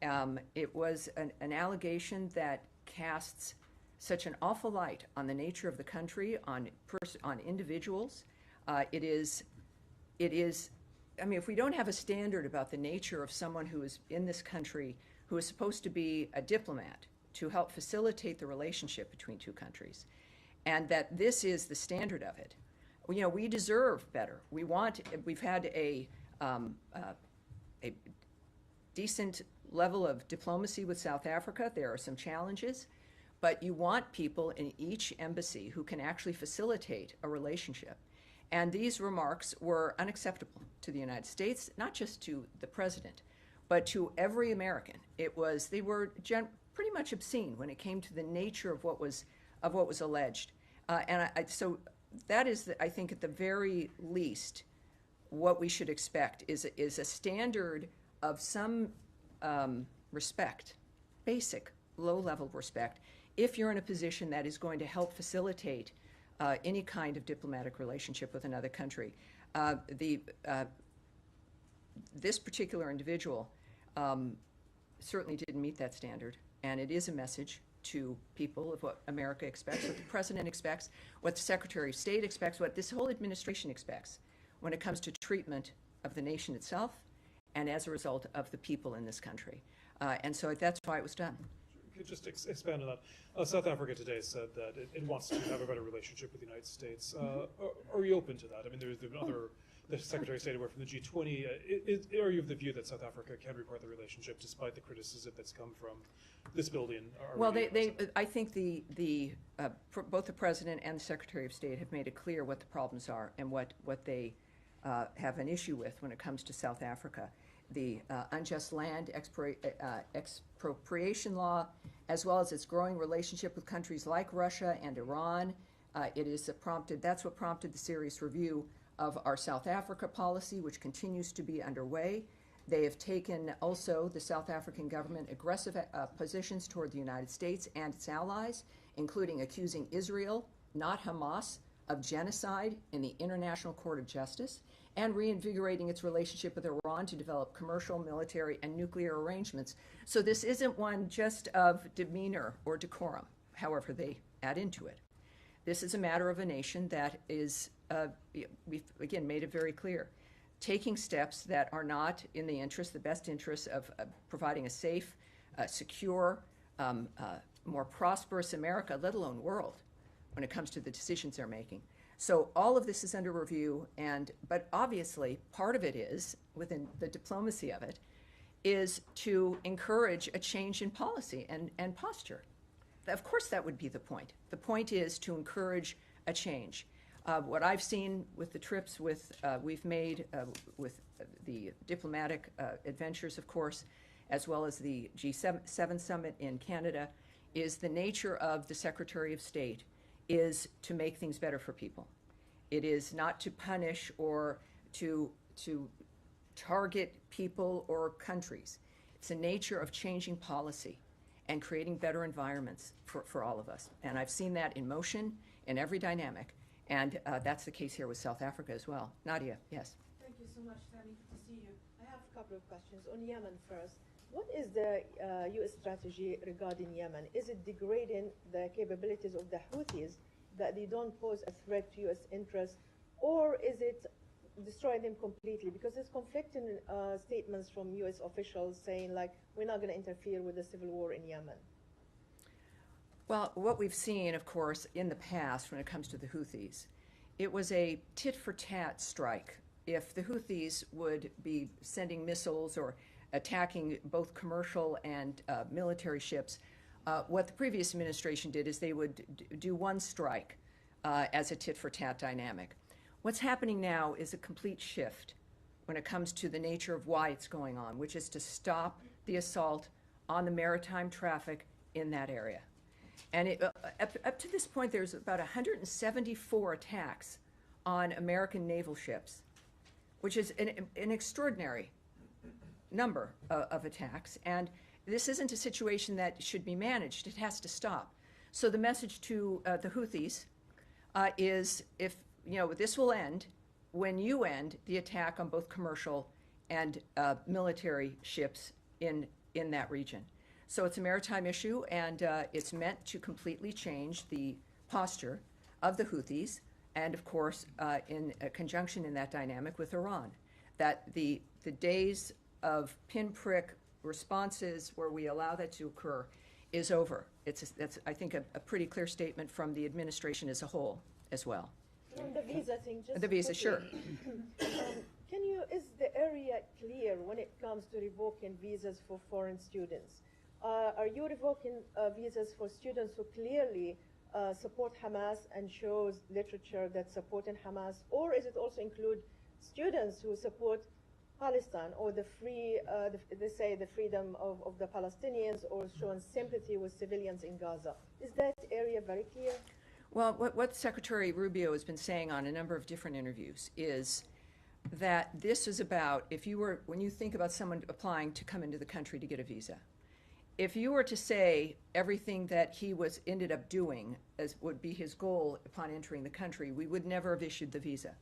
It was an allegation that casts such an awful light on the nature of the country, on individuals. It is. I mean, if we don't have a standard about the nature of someone who is in this country, who is supposed to be a diplomat to help facilitate the relationship between two countries, and that this is the standard of it, you know, we deserve better. We've had a decent level of diplomacy with South Africa. There are some challenges, but you want people in each embassy who can actually facilitate a relationship. And these remarks were unacceptable to the United States, not just to the president, but to every American. They were pretty much obscene when it came to the nature of what was alleged. So that is, I think, at the very least, what we should expect is a standard of some respect, basic, low-level respect, if you're in a position that is going to help facilitate any kind of diplomatic relationship with another country. This particular individual certainly didn't meet that standard, and it is a message to people of what America expects, what the president expects, what the Secretary of State expects, what this whole administration expects when it comes to treatment of the nation itself and as a result of the people in this country. And so that's why it was done. Could just expand on that. South Africa today said that it wants to have a better relationship with the United States. Are you open to that? I mean, there's been other, the Secretary of State away from the G20. Are you of the view that South Africa can repair the relationship despite the criticism that's come from this building? Well, I think both the President and the Secretary of State have made it clear what the problems are and what they have an issue with when it comes to South Africa. The unjust land expropriation law, as well as its growing relationship with countries like Russia and Iran. That's what prompted the serious review of our South Africa policy, which continues to be underway. They have taken also, the South African government, aggressive positions toward the United States and its allies, including accusing Israel, not Hamas, of genocide in the International Court of Justice, and reinvigorating its relationship with Iran to develop commercial, military, and nuclear arrangements. So this isn't one just of demeanor or decorum, however they add into it. This is a matter of a nation that is, we've again made it very clear, taking steps that are not in the best interest of providing a safe, secure, more prosperous America, let alone world, when it comes to the decisions they're making. So all of this is under review, but obviously part of it is, within the diplomacy of it, is to encourage a change in policy and posture. of course that would be the point. The point is to encourage a change. What I've seen with the trips we've made with the diplomatic adventures, of course, as well as the G7 summit in Canada, is the nature of the Secretary of State is to make things better for people. It is not to punish or to target people or countries. It's the nature of changing policy and creating better environments for all of us. And I've seen that in motion in every dynamic. And that's the case here with South Africa as well. Nadia, yes. Thank you so much, Tammy. Good to see you. I have a couple of questions. On Yemen first, what is the U.S. strategy regarding Yemen? Is it degrading the capabilities of the Houthis that they don't pose a threat to U.S. interests, or is it destroying them completely? Because there's conflicting statements from U.S. officials saying, like, we're not going to interfere with the civil war in Yemen. Well, what we've seen, of course, in the past when it comes to the Houthis, it was a tit-for-tat strike. If the Houthis would be sending missiles or attacking both commercial and military ships, what the previous administration did is they would do one strike as a tit-for-tat dynamic. What's happening now is a complete shift when it comes to the nature of why it's going on, which is to stop the assault on the maritime traffic in that area. And up to this point, there's about 174 attacks on American naval ships, which is an extraordinary number of attacks. And this isn't a situation that should be managed. It has to stop. So the message to the Houthis is, if this will end when you end the attack on both commercial and military ships in that region. So it's a maritime issue, and it's meant to completely change the posture of the Houthis, and of course, in conjunction in that dynamic with Iran. That the days of pinprick responses where we allow that to occur is over. That's, I think, a pretty clear statement from the administration as a whole as well. On the visa thing, just the visa, sure. Is the area clear when it comes to revoking visas for foreign students? Are you revoking visas for students who clearly support Hamas and shows literature that's supporting Hamas, or is it also include students who support Palestine or the free, they say the freedom of the Palestinians, or showing sympathy with civilians in Gaza? Is that area very clear? Well, what Secretary Rubio has been saying on a number of different interviews is that this is about, when you think about someone applying to come into the country to get a visa, if you were to say everything that he ended up doing as would be his goal upon entering the country, we would never have issued the visa.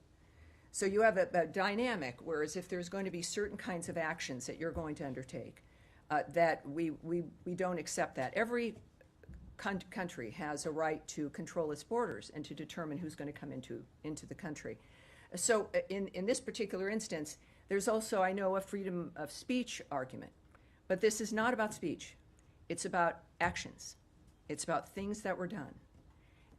So you have a dynamic, whereas if there's going to be certain kinds of actions that you're going to undertake, that we don't accept that. Every country has a right to control its borders and to determine who's going to come into the country. So in this particular instance, there's also, I know, a freedom of speech argument. But this is not about speech. It's about actions. It's about things that were done.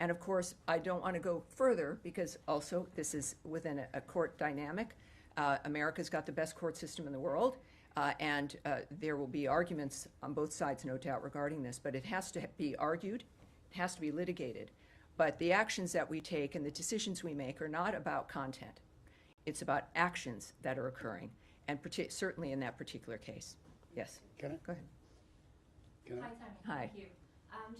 And of course, I don't want to go further because also this is within a court dynamic. America's got the best court system in the world, and there will be arguments on both sides, no doubt, regarding this. But it has to be argued. It has to be litigated. But the actions that we take and the decisions we make are not about content. It's about actions that are occurring, and certainly in that particular case. Yes. Can I? Go ahead. Can I? Hi, Tammy. Hi. Thank you.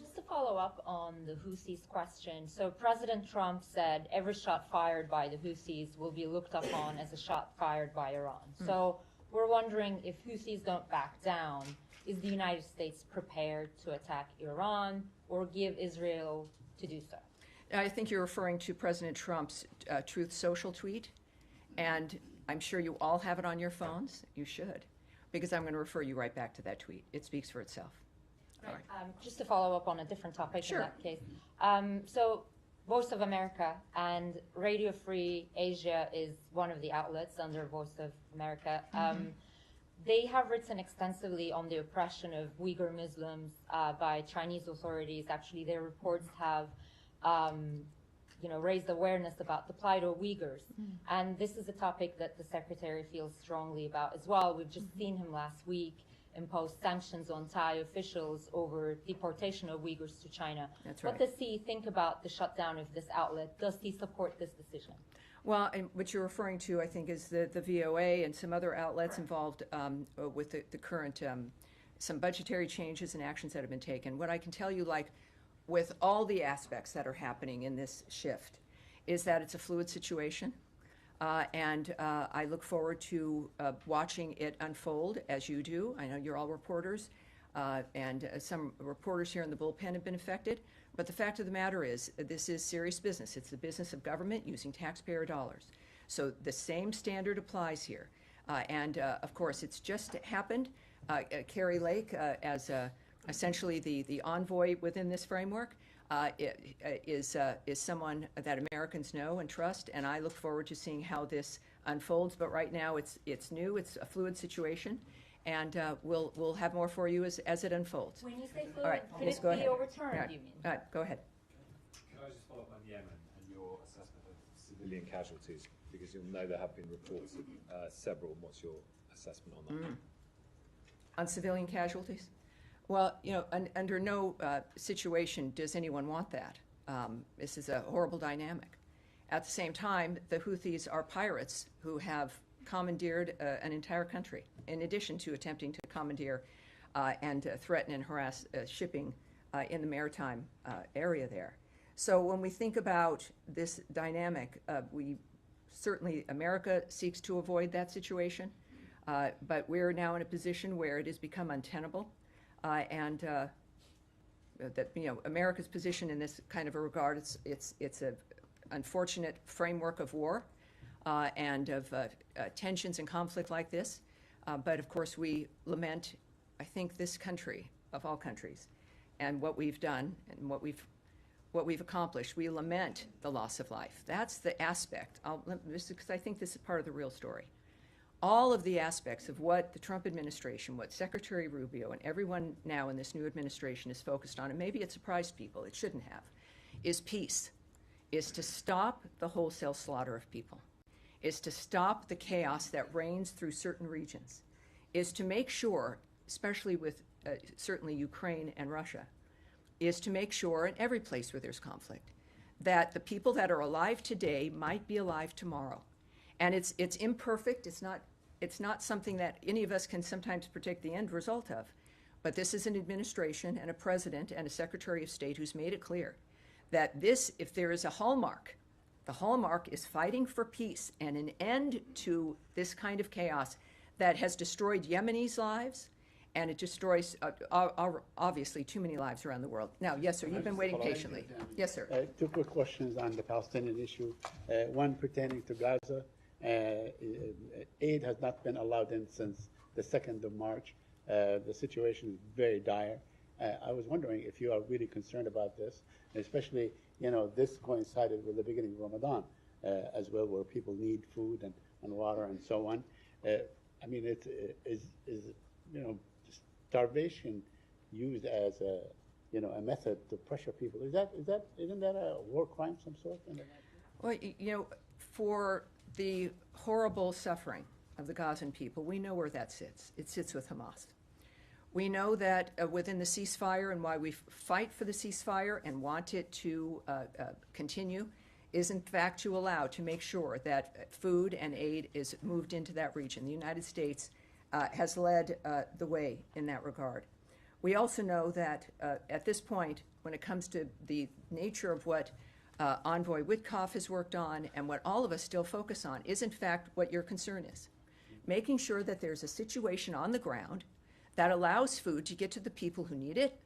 Just to follow up on the Houthis question, so President Trump said every shot fired by the Houthis will be looked upon as a shot fired by Iran. So we're wondering, if Houthis don't back down, is the United States prepared to attack Iran or give Israel to do so? I think you're referring to President Trump's Truth Social tweet, and I'm sure you all have it on your phones. You should, because I'm going to refer you right back to that tweet. It speaks for itself. All right. Just to follow up on a different topic Sure. in that case. So Voice of America and Radio Free Asia is one of the outlets under Voice of America. They have written extensively on the oppression of Uyghur Muslims by Chinese authorities. Actually, their reports have raised awareness about the plight of Uyghurs. And this is a topic that the Secretary feels strongly about as well. We've just seen him last week imposed sanctions on Thai officials over deportation of Uyghurs to China. That's What right. does he think about the shutdown of this outlet? Does he support this decision? Well, and what you're referring to, I think, is the VOA and some other outlets involved with the current, some budgetary changes and actions that have been taken. What I can tell you, like with all the aspects that are happening in this shift, is that it's a fluid situation. And I look forward to watching it unfold as you do. I know you're all reporters, and some reporters here in the bullpen have been affected. But the fact of the matter is, this is serious business. It's the business of government using taxpayer dollars. So the same standard applies here. And of course, it's just happened. Carrie Lake, as essentially the envoy within this framework, is someone that Americans know and trust, and I look forward to seeing how this unfolds. But right now, it's new. It's a fluid situation, and we'll have more for you as it unfolds. When you say fluid, All right, could Ms. it go be ahead. overturned, All right. you mean? All right, go ahead. Can I just follow up on Yemen and your assessment of civilian casualties? Because you'll know there have been reports of several. What's your assessment on that? On civilian casualties? Well, you know, under no situation does anyone want that. This is a horrible dynamic. At the same time, the Houthis are pirates who have commandeered an entire country, in addition to attempting to commandeer and threaten and harass shipping in the maritime area there. So when we think about this dynamic, certainly America seeks to avoid that situation, but we're now in a position where it has become untenable. And that, you know, America's position in this kind of a regard, it's a unfortunate framework of war and of tensions and conflict like this. But of course, we lament, I think, this country of all countries, and what we've done and what we've accomplished. We lament the loss of life. That's the aspect. Because I think this is part of the real story. All of the aspects of what the Trump administration, what Secretary Rubio and everyone now in this new administration is focused on, and maybe it surprised people, it shouldn't have, is peace, is to stop the wholesale slaughter of people, is to stop the chaos that reigns through certain regions, is to make sure, especially with certainly Ukraine and Russia, is to make sure in every place where there's conflict, that the people that are alive today might be alive tomorrow. And it's imperfect, it's not something that any of us can sometimes predict the end result of. But this is an administration and a president and a Secretary of State who's made it clear that this, if there is a hallmark, the hallmark is fighting for peace and an end to this kind of chaos that has destroyed Yemenis' lives, and it destroys, obviously, too many lives around the world. Now, yes, sir, you've been waiting patiently. Yes, sir. Two quick questions on the Palestinian issue. One pertaining to Gaza. Aid has not been allowed in since the 2nd of March. The situation is very dire. I was wondering if you are really concerned about this, especially, you know, this coincided with the beginning of Ramadan as well, where people need food and water and so on. I mean, is you know, starvation used as a method to pressure people? Isn't that a war crime of some sort? Well, you know, for the horrible suffering of the Gazan people, we know where that sits. It sits with Hamas. We know that within the ceasefire, and why we fight for the ceasefire and want it to continue, is in fact to make sure that food and aid is moved into that region. The United States has led the way in that regard. We also know that at this point, when it comes to the nature of what Envoy Witkoff has worked on and what all of us still focus on is in fact what your concern is. Making sure that there's a situation on the ground that allows food to get to the people who need it,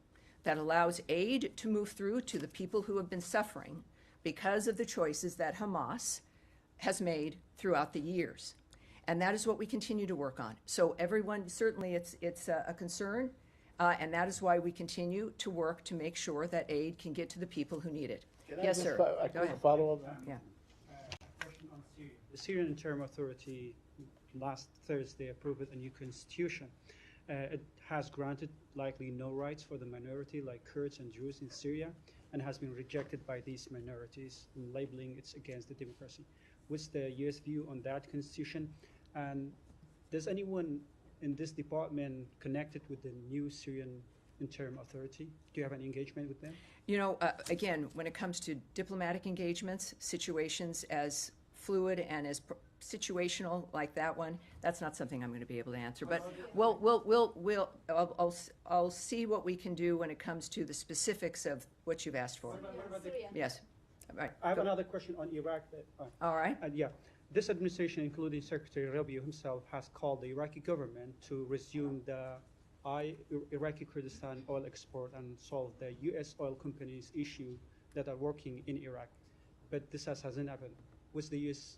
that allows aid to move through to the people who have been suffering because of the choices that Hamas has made throughout the years. And that is what we continue to work on. So everyone, certainly it's a concern, and that is why we continue to work to make sure that aid can get to the people who need it. Yes, sir. Go ahead. Follow-up? Yeah. Question on Syria. The Syrian Interim Authority last Thursday approved a new constitution. It has granted likely no rights for the minority like Kurds and Druze in Syria, and has been rejected by these minorities, labeling it's against the democracy. What's the U.S. view on that constitution? And does anyone in this department connected with the new Syrian interim authority? Do you have an engagement with them? You know, again, when it comes to diplomatic engagements, situations as fluid and as situational like that one, that's not something I'm going to be able to answer. But I'll see what we can do when it comes to the specifics of what you've asked for. Yes. Right. I have another question on Iraq. All right. Yeah. This administration, including Secretary Rubio himself, has called the Iraqi government to resume the Iraqi Kurdistan oil export and solve the U.S. oil companies' issue that are working in Iraq. But this hasn't happened. What's the U.S.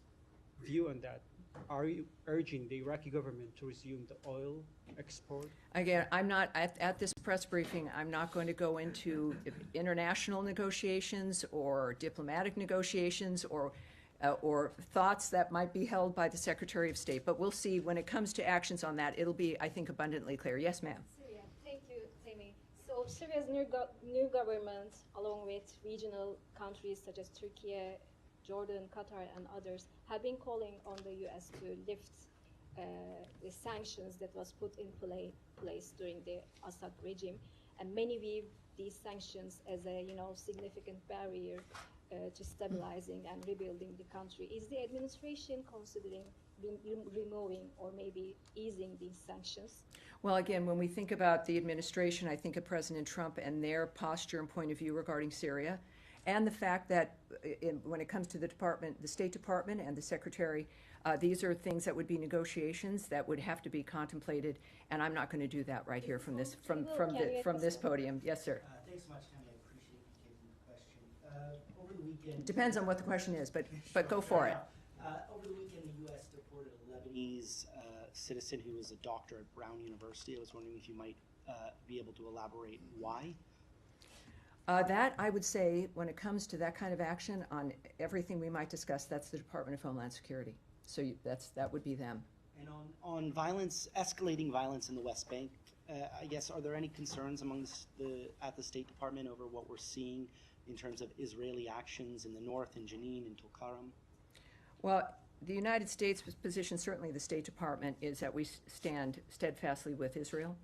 view on that? Are you urging the Iraqi government to resume the oil export? Again, I'm not, at this press briefing, I'm not going to go into international negotiations or diplomatic negotiations or thoughts that might be held by the Secretary of State. But we'll see when it comes to actions on that. It'll be, I think, abundantly clear. Yes, ma'am. Syria. Thank you, Tammy. So Syria's new government, along with regional countries such as Turkey, Jordan, Qatar, and others, have been calling on the U.S. to lift the sanctions that was put in place during the Assad regime, and many view these sanctions as a significant barrier to stabilizing and rebuilding the country. Is the administration considering removing or maybe easing these sanctions? Well, again, when we think about the administration, I think of President Trump and their posture and point of view regarding Syria, and the fact that when it comes to the State Department and the Secretary, these are things that would be negotiations that would have to be contemplated, and I'm not going to do that right here from this podium. Yes, sir. Thanks so much, Tammy. I appreciate you taking the question. Over the weekend, It depends on what the question is, but go for it. Over the weekend, the U.S. deported a Lebanese citizen who was a doctor at Brown University. I was wondering if you might be able to elaborate why. That, I would say, when it comes to that kind of action on everything we might discuss, that's the Department of Homeland Security. So that would be them. And on violence, escalating violence in the West Bank, I guess, are there any concerns at the State Department over what we're seeing in terms of Israeli actions in the north, in Jenin, in Tulkarm? Well, the United States' position, certainly the State Department, is that we stand steadfastly with Israel.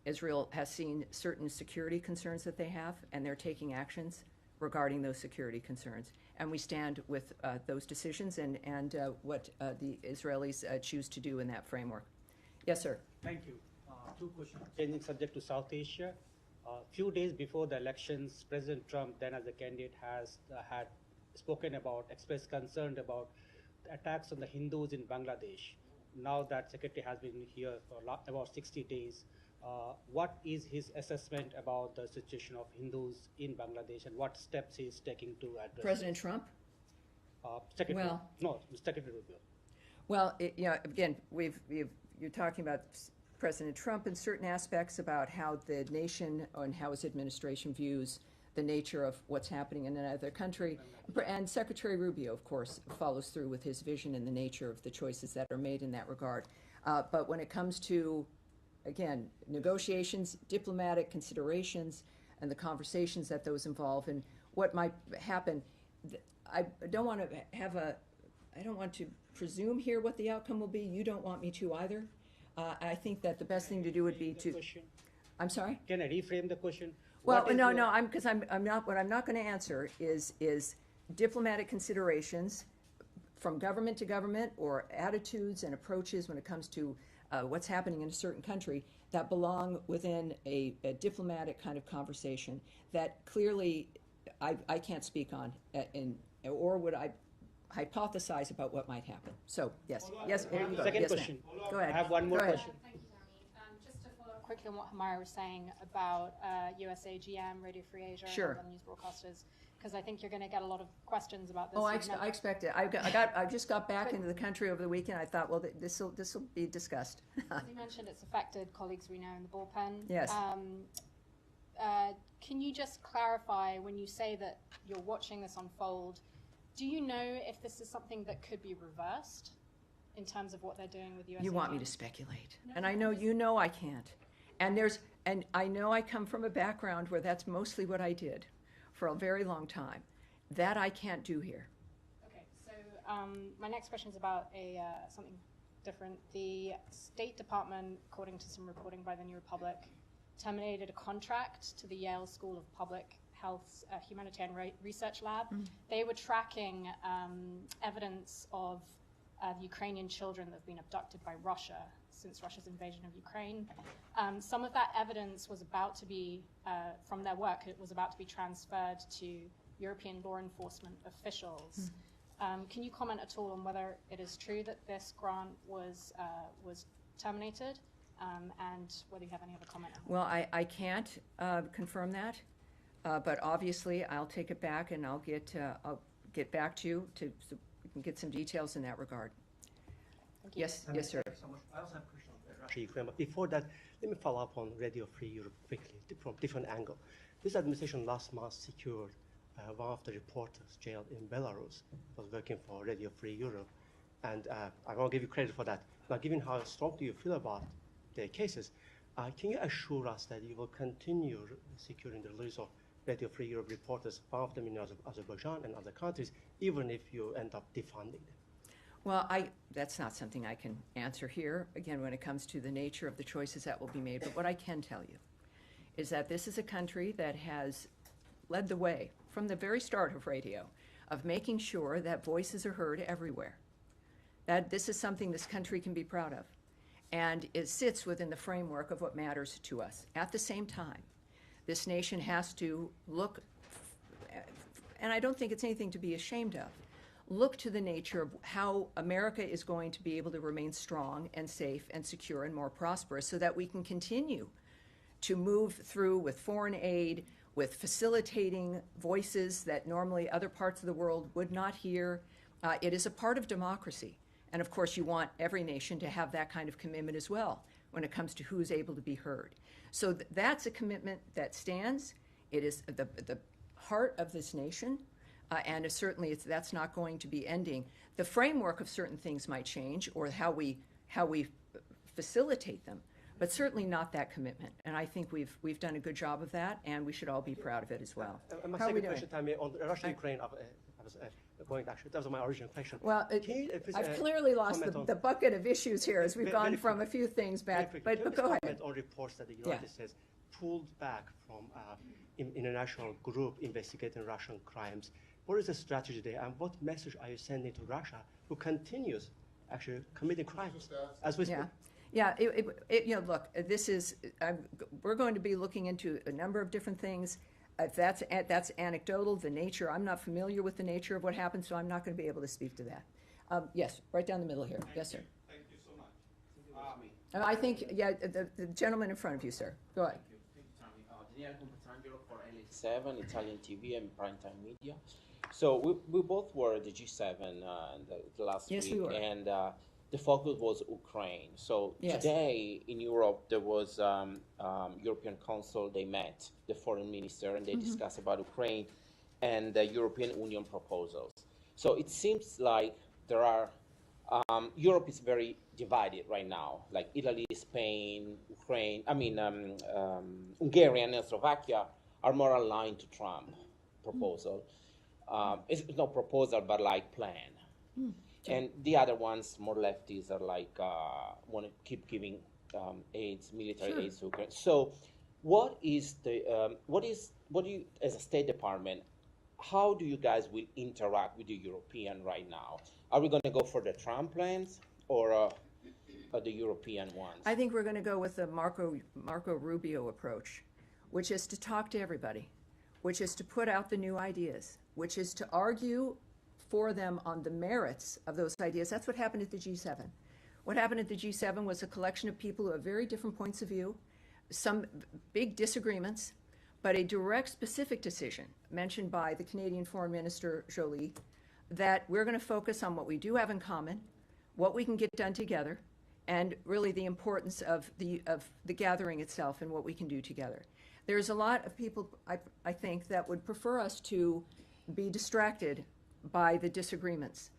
Israel has seen certain security concerns that they have, and they're taking actions regarding those security concerns. And we stand with those decisions and what the Israelis choose to do in that framework. Yes, sir. Thank you. Two questions. Changing subject to South Asia. A few days before the elections, President Trump, then as a candidate, had spoken about, expressed concern about attacks on the Hindus in Bangladesh. Now that Secretary has been here for about 60 days, what is his assessment about the situation of Hindus in Bangladesh and what steps he is taking to address President Trump? Secretary Rubio. Well, again, you're talking about President Trump in certain aspects about how the nation and how his administration views the nature of what's happening in another country. And Secretary Rubio, of course, follows through with his vision and the nature of the choices that are made in that regard. But when it comes to, again, negotiations, diplomatic considerations, and the conversations that those involve and what might happen, I don't want to presume here what the outcome will be. You don't want me to either. I think that the best thing to do would be to. I'm sorry? Can I reframe the question? Well, no, because I'm not. What I'm not going to answer is diplomatic considerations from government to government or attitudes and approaches when it comes to what's happening in a certain country that belong within a diplomatic kind of conversation that clearly I can't speak on, or would I hypothesize about what might happen. So, yes. Yes, here you go. Second Yes, question. Go ahead. I have one more Go ahead. question. Thank you, Jeremy. Just to follow up quickly on what Hamara was saying about USA, GM, Radio Free Asia, Sure. and other news broadcasters, because I think you're going to get a lot of questions about this. Oh, I expect it. I just got back into the country over the weekend. I thought, well, this will be discussed. As you mentioned, it's affected colleagues we know in the bullpen. Yes. Can you just clarify, when you say that you're watching this unfold, do you know if this is something that could be reversed in terms of what they're doing with USA? You want me to speculate, and I know I can't. And I know I come from a background where that's mostly what I did for a very long time. That I can't do here. Okay, so my next question is about something different. The State Department, according to some reporting by the New Republic, terminated a contract to the Yale School of Public Health's Humanitarian Research Lab. They were tracking evidence of Ukrainian children that have been abducted by Russia since Russia's invasion of Ukraine. Some of that evidence was about to be, from their work, it was about to be transferred to European law enforcement officials. Can you comment at all on whether it is true that this grant was terminated, and whether you have any other comment on that? Well, I can't confirm that, but obviously I'll take it back and I'll get back to you so we can get some details in that regard. Yes, yes, sir. Thank you so much. I also have a question on Russia, Ukraine, but before that, let me follow up on Radio Free Europe quickly from a different angle. This administration last month secured one of the reporters jailed in Belarus, was working for Radio Free Europe, and I want to give you credit for that. Now, given how strongly you feel about the cases, can you assure us that you will continue securing the release of Radio Free Europe reporters, one of them in Azerbaijan and other countries, even if you end up defunding them? Well, that's not something I can answer here, again, when it comes to the nature of the choices that will be made. But what I can tell you is that this is a country that has led the way from the very start of radio, of making sure that voices are heard everywhere. That this is something this country can be proud of. And it sits within the framework of what matters to us. At the same time, this nation has to look, and I don't think it's anything to be ashamed of, look to the nature of how America is going to be able to remain strong and safe and secure and more prosperous so that we can continue to move through with foreign aid, with facilitating voices that normally other parts of the world would not hear. It is a part of democracy. And of course, you want every nation to have that kind of commitment as well when it comes to who's able to be heard. So that's a commitment that stands. It is the heart of this nation. And certainly that's not going to be ending. The framework of certain things might change, or how we facilitate them, but certainly not that commitment. And I think we've done a good job of that, and we should all be proud of it as well. My How are we second doing? question, on Russia-Ukraine, I was going actually, that was my original question. Well, I've clearly lost the bucket of issues here as we've gone from a few things back. But go ahead. Comment on reports that the United States pulled back from international group investigating Russian crimes. What is the strategy there, and what message are you sending to Russia, who continues actually committing crimes as we speak? Yeah. Look, this is we're going to be looking into a number of different things. That's anecdotal. The nature, I'm not familiar with the nature of what happened, so I'm not going to be able to speak to that. Yes, right down the middle here. Yes, sir. Thank you so much. I think, the gentleman in front of you, sir. Go ahead. Daniele Compatangelo for LA7, Italian TV and Primetime Media. So we both were at the G7 the last week, we were. And the focus was Ukraine. So Yes. today in Europe there was European Council. They met the foreign minister and they discussed about Ukraine and the European Union proposals. So it seems like there are Europe is very divided right now. Like Italy, Spain, Ukraine. Hungary and Slovakia are more aligned to Trump proposal. It's not proposal, but like plan. And the other ones, more lefties, are like want to keep giving military aid to Ukraine. So, what do you, as a State Department, how do you guys will interact with the European right now? Are we going to go for the Trump plans or the European ones? I think we're going to go with the Marco Rubio approach, which is to talk to everybody, which is to put out the new ideas, which is to argue for them on the merits of those ideas. That's what happened at the G7. What happened at the G7 was a collection of people who have very different points of view, some big disagreements, but a direct, specific decision mentioned by the Canadian Foreign Minister Joly that we're going to focus on what we do have in common, what we can get done together, and really the importance of the gathering itself and what we can do together. There's a lot of people, I think, that would prefer us to be distracted by the disagreements.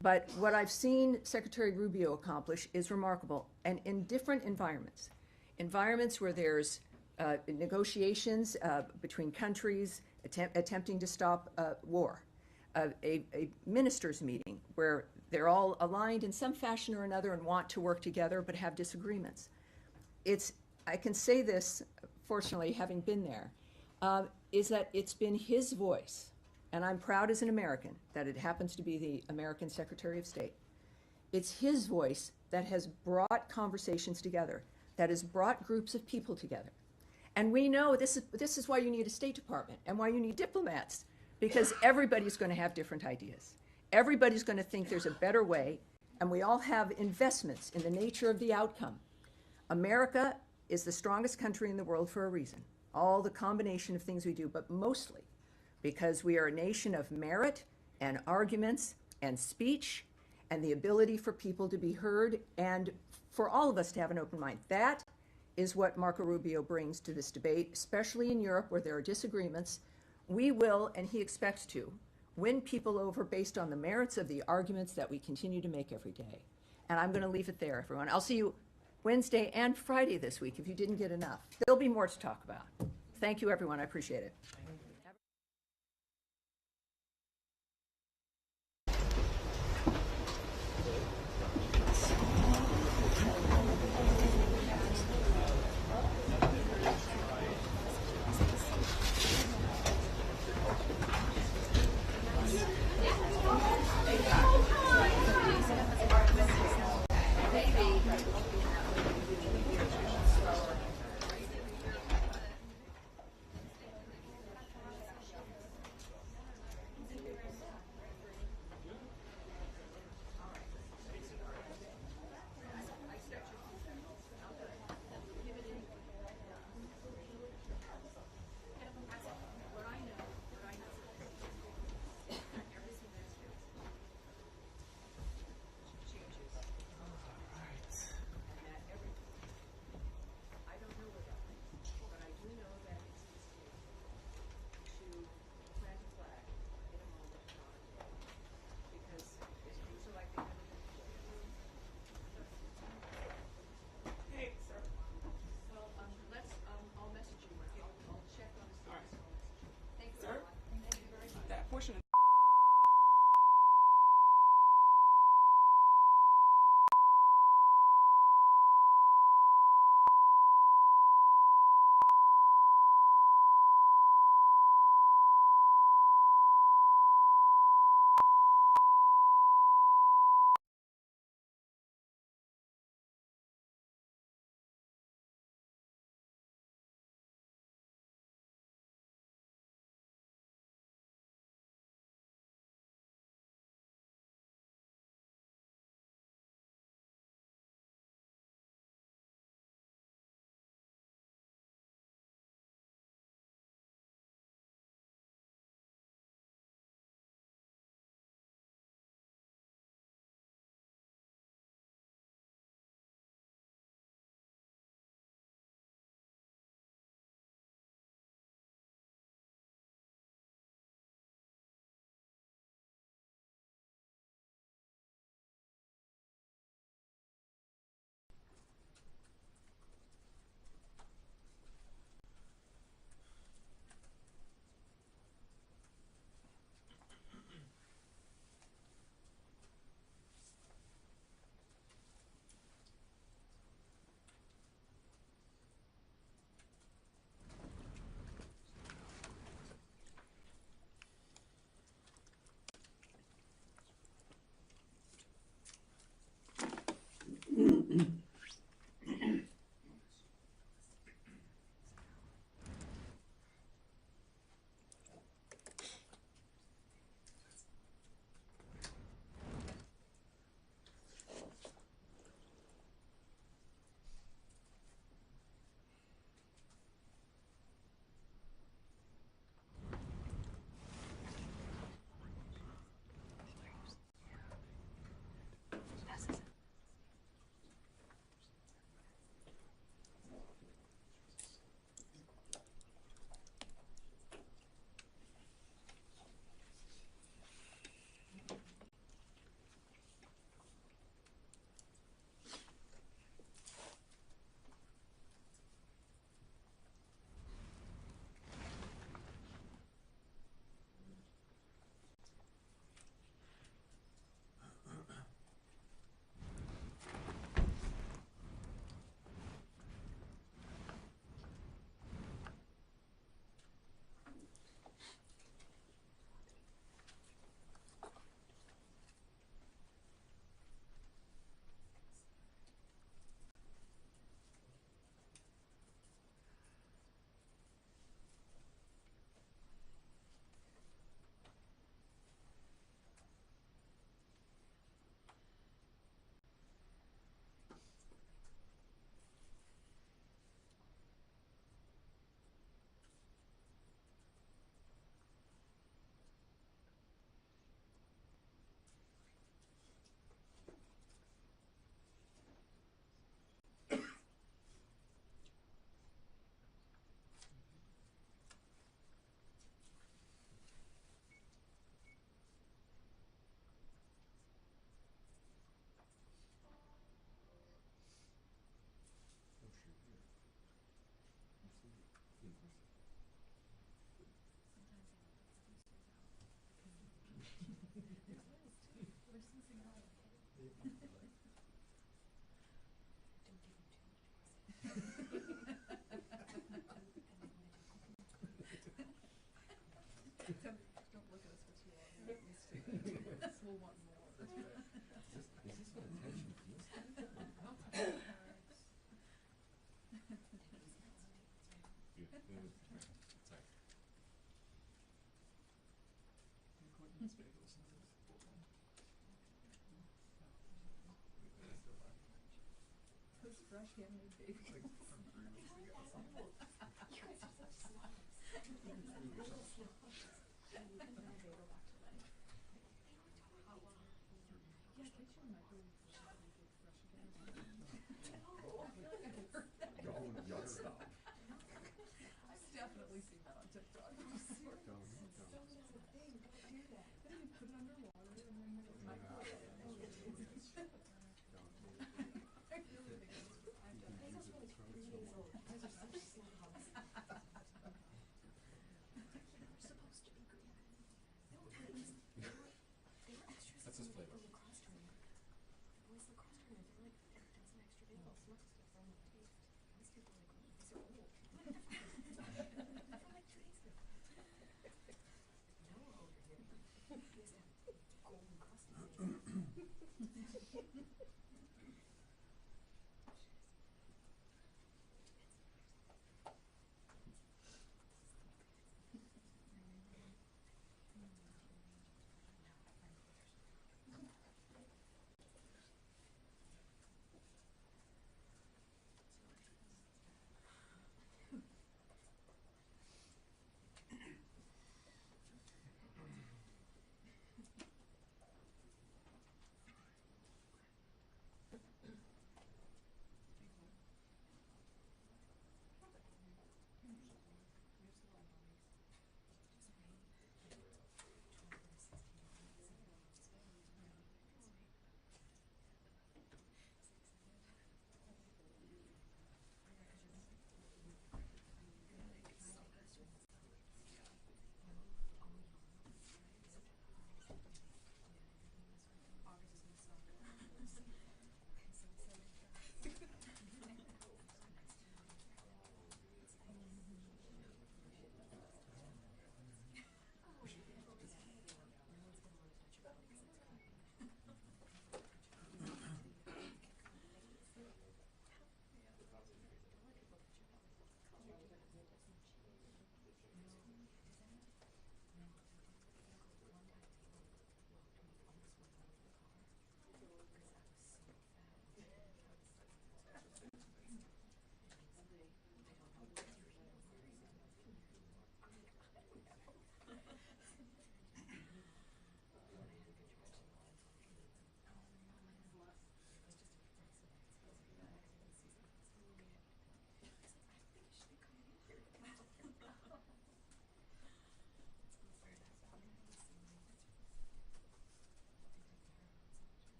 But what I've seen Secretary Rubio accomplish is remarkable, and in different environments where there's negotiations between countries attempting to stop war, a ministers' meeting where They're all aligned in some fashion or another and want to work together but have disagreements. I can say this, fortunately, having been there, is that it's been his voice, and I'm proud as an American that it happens to be the American Secretary of State. It's his voice that has brought conversations together, that has brought groups of people together. And we know this is why you need a State Department and why you need diplomats, because everybody's going to have different ideas. Everybody's going to think there's a better way, and we all have investments in the nature of the outcome. America is the strongest country in the world for a reason. All the combination of things we do, but mostly because we are a nation of merit and arguments and speech and the ability for people to be heard and for all of us to have an open mind. That is what Marco Rubio brings to this debate, especially in Europe where there are disagreements. We will, and he expects to, win people over based on the merits of the arguments that we continue to make every day. And I'm going to leave it there, everyone. I'll see you Wednesday and Friday this week if you didn't get enough. There'll be more to talk about. Thank you, everyone. I appreciate it. Definitely seen that on TikTok.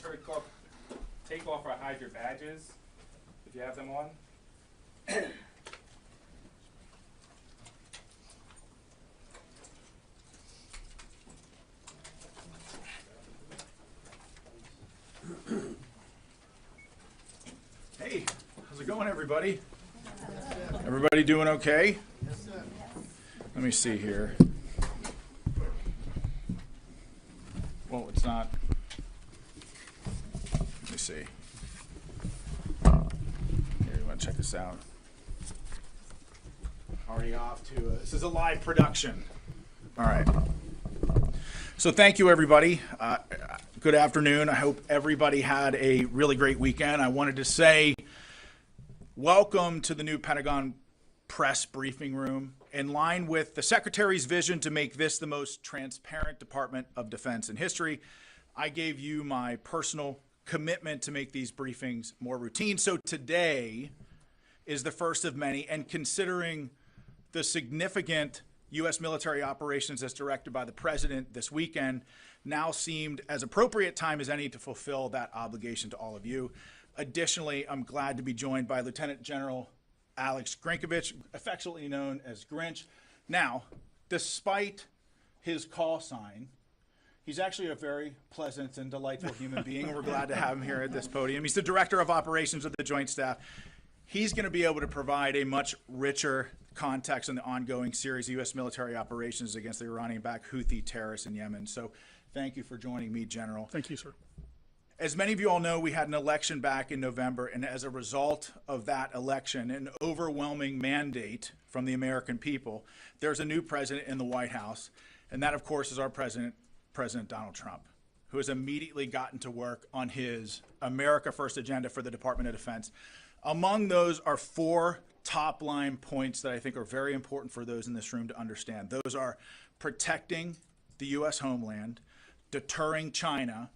military corp, take off or hide your badges if you have them on. Hey, how's it going, everybody? Everybody doing okay? Let me see here. Well, it's not. Let me see. Here, you want to check this out? Already off to, this is a live production. All right. So thank you, everybody. Good afternoon. I hope everybody had a really great weekend. I wanted to say welcome to the new Pentagon press briefing room. In line with the Secretary's vision to make this the most transparent Department of Defense in history, I gave you my personal commitment to make these briefings more routine. So today is the first of many, and considering the significant U.S. military operations as directed by the President this weekend, now seemed as appropriate time as any to fulfill that obligation to all of you. Additionally, I'm glad to be joined by Lieutenant General Alex Grinkovich, affectionately known as Grinch. Now, despite his call sign, he's actually a very pleasant and delightful human being, and we're glad to have him here at this podium. He's the Director of Operations of the Joint Staff. He's going to be able to provide a much richer context in the ongoing series of U.S. military operations against the Iranian-backed Houthi terrorists in Yemen. So thank you for joining me, General. Thank you, sir. As many of you all know, we had an election back in November, and as a result of that election, an overwhelming mandate from the American people, there's a new president in the White House, and that, of course, is our president, President Donald Trump, who has immediately gotten to work on his America First agenda for the Department of Defense. Among those are four top-line points that I think are very important for those in this room to understand. Those are protecting the U.S. homeland, deterring China,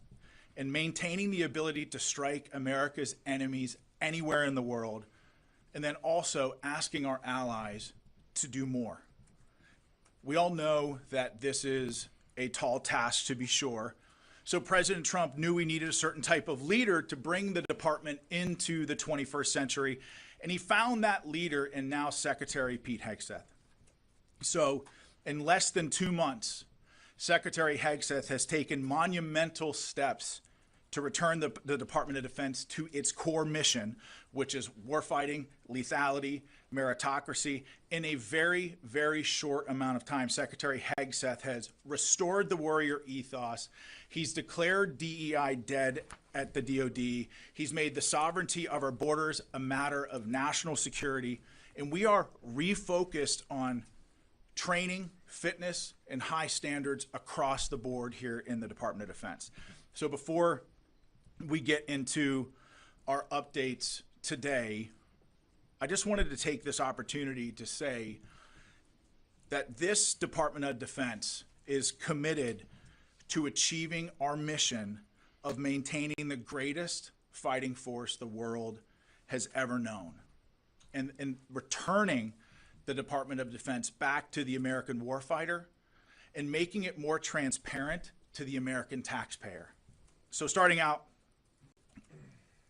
and maintaining the ability to strike America's enemies anywhere in the world, and then also asking our allies to do more. We all know that this is a tall task, to be sure. So President Trump knew we needed a certain type of leader to bring the department into the 21st century, and he found that leader in now Secretary Pete Hegseth. So in less than 2 months, Secretary Hegseth has taken monumental steps to return the Department of Defense to its core mission, which is warfighting, lethality, meritocracy. In a very, very short amount of time, Secretary Hegseth has restored the warrior ethos. He's declared DEI dead at the DoD. He's made the sovereignty of our borders a matter of national security. And we are refocused on training, fitness, and high standards across the board here in the Department of Defense. So before we get into our updates today, I just wanted to take this opportunity to say that this Department of Defense is committed to achieving our mission of maintaining the greatest fighting force the world has ever known, and returning the Department of Defense back to the American warfighter and making it more transparent to the American taxpayer. So starting out,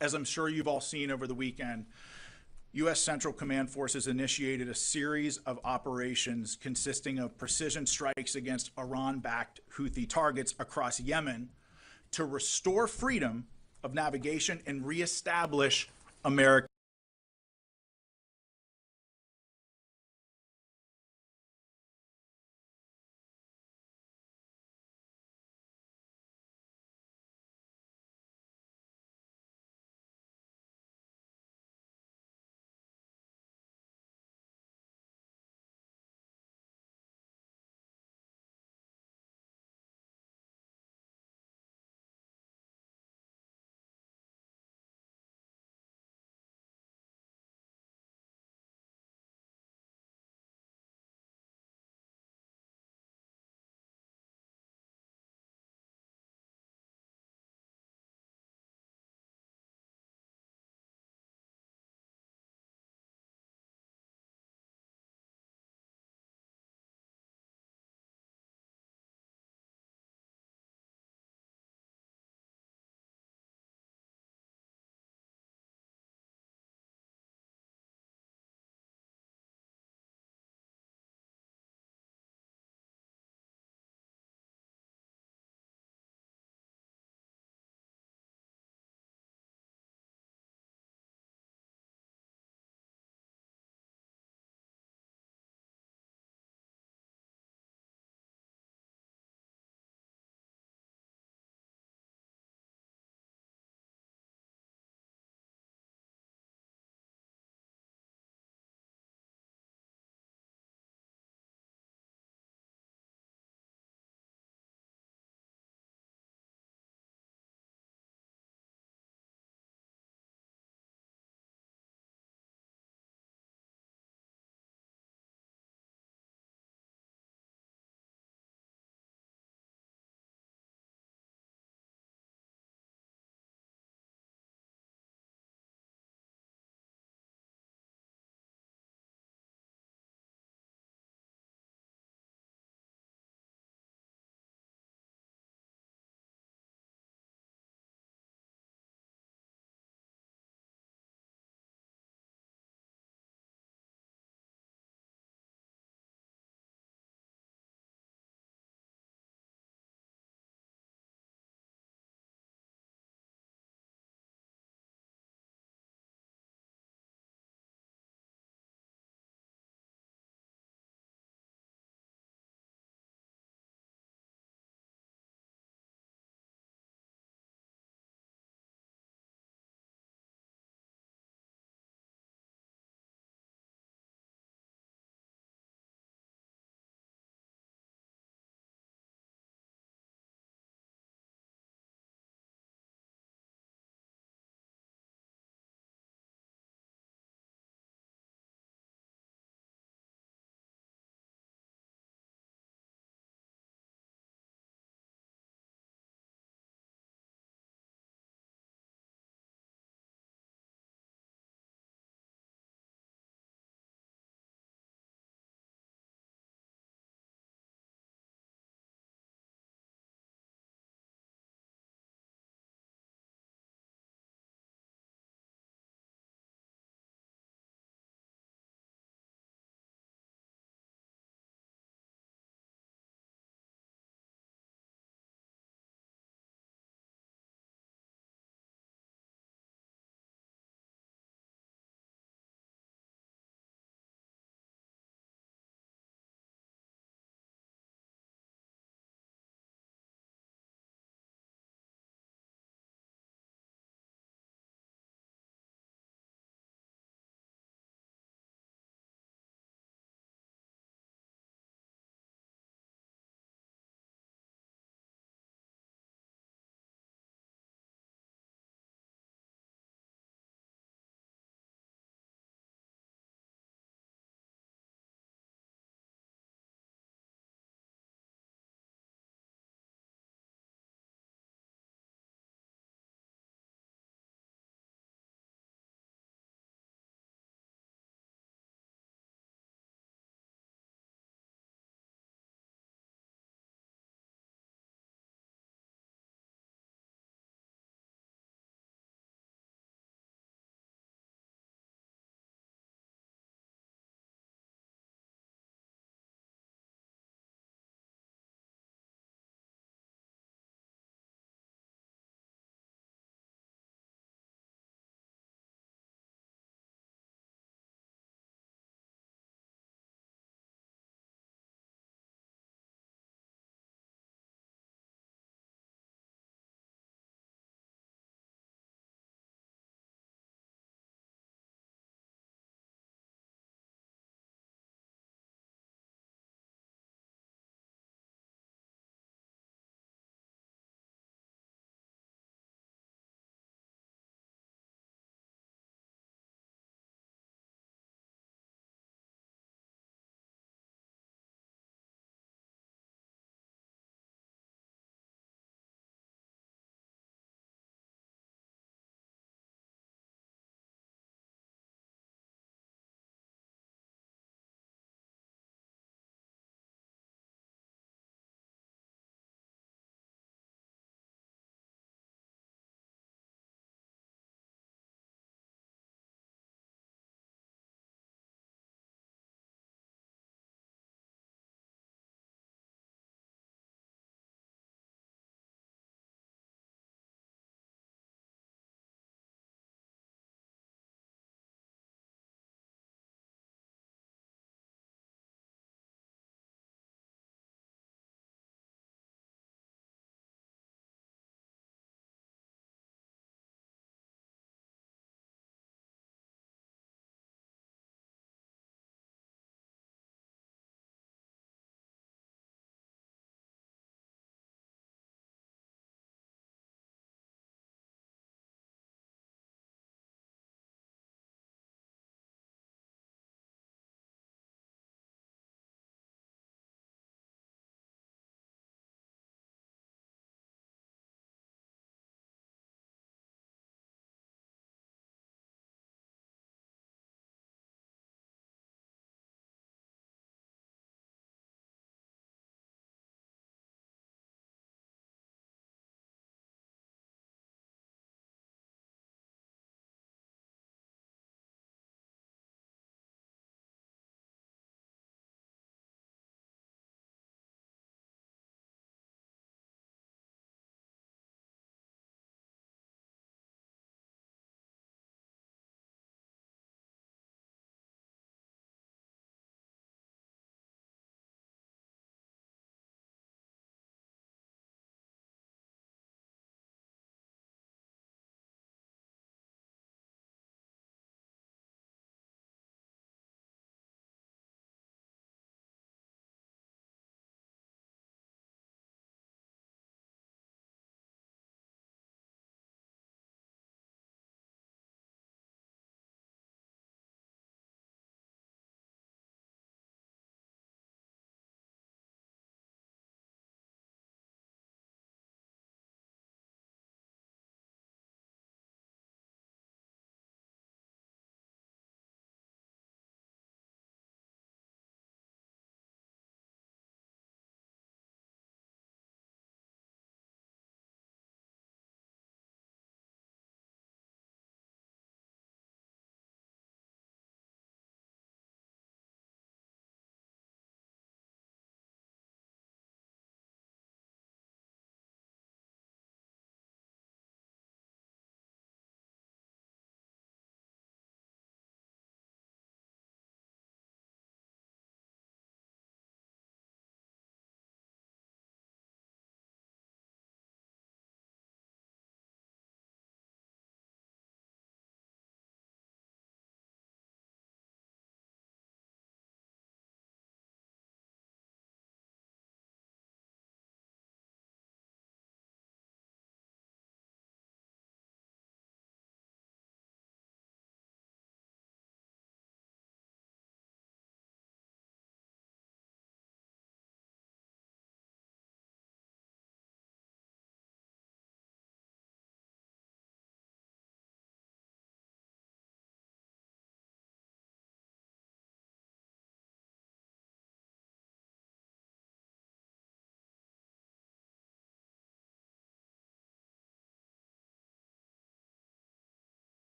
as I'm sure you've all seen over the weekend, U.S. Central Command Forces initiated a series of operations consisting of precision strikes against Iran-backed Houthi targets across Yemen to restore freedom of navigation and reestablish American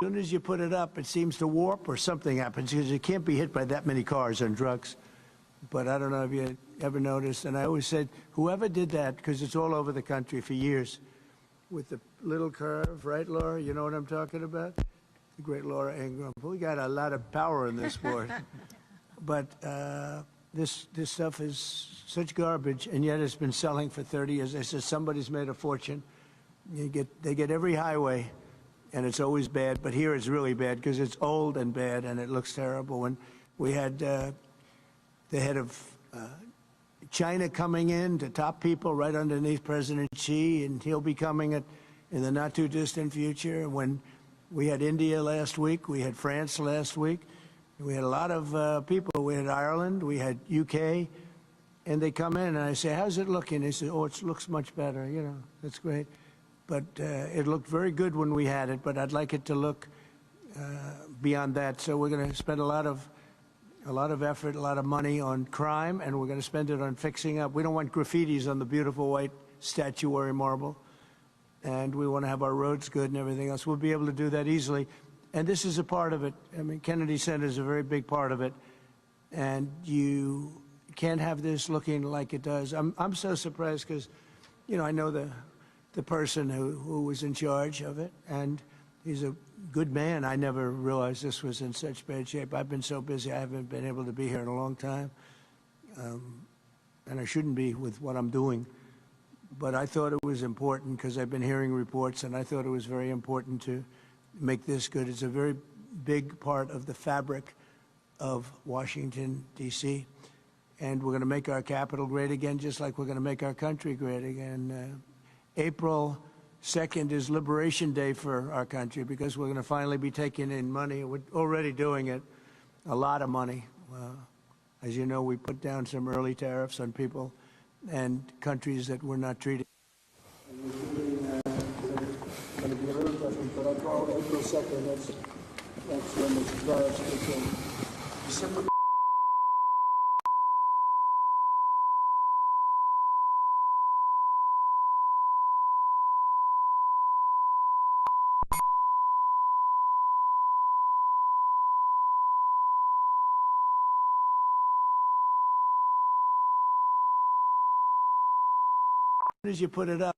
soon as you put it up, it seems to warp or something happens because it can't be hit by that many cars on drugs. But I don't know if you ever noticed, and I always said, whoever did that, because it's all over the country for years, with the little curve, right, Laura? You know what I'm talking about? The great Laura Ingram. We got a lot of power in this sport. But this stuff is such garbage, and yet it's been selling for 30 years. I said, somebody's made a fortune. They get every highway, and it's always bad. But here it's really bad because it's old and bad, and it looks terrible. When we had the head of China coming in to top people right underneath President Xi, and he'll be coming in the not-too-distant future. When we had India last week, we had France last week, we had a lot of people. We had Ireland, we had UK, and they come in, and I say, how's it looking? They say, oh, it looks much better, you know, that's great. But it looked very good when we had it, but I'd like it to look beyond that. So we're going to spend a lot of effort, a lot of money on crime, and we're going to spend it on fixing up. We don't want graffitis on the beautiful white statuary marble, and we want to have our roads good and everything else. We'll be able to do that easily, and this is a part of it. I mean, Kennedy Center is a very big part of it, and you can't have this looking like it does. I'm so surprised because, you know, I know the person who was in charge of it, and he's a good man. I never realized this was in such bad shape. I've been so busy, I haven't been able to be here in a long time. And I shouldn't be with what I'm doing. But I thought it was important because I've been hearing reports, and I thought it was very important to make this good. It's a very big part of the fabric of Washington, D.C. And we're going to make our capital great again, just like we're going to make our country great again. April 2nd is Liberation Day for our country because we're going to finally be taking in money. We're already doing it, a lot of money. As you know, we put down some early tariffs on people and countries that we're not treating. Going to be a little different, but I call April 2nd. That's when the tariffs kick in. December. As you put it up.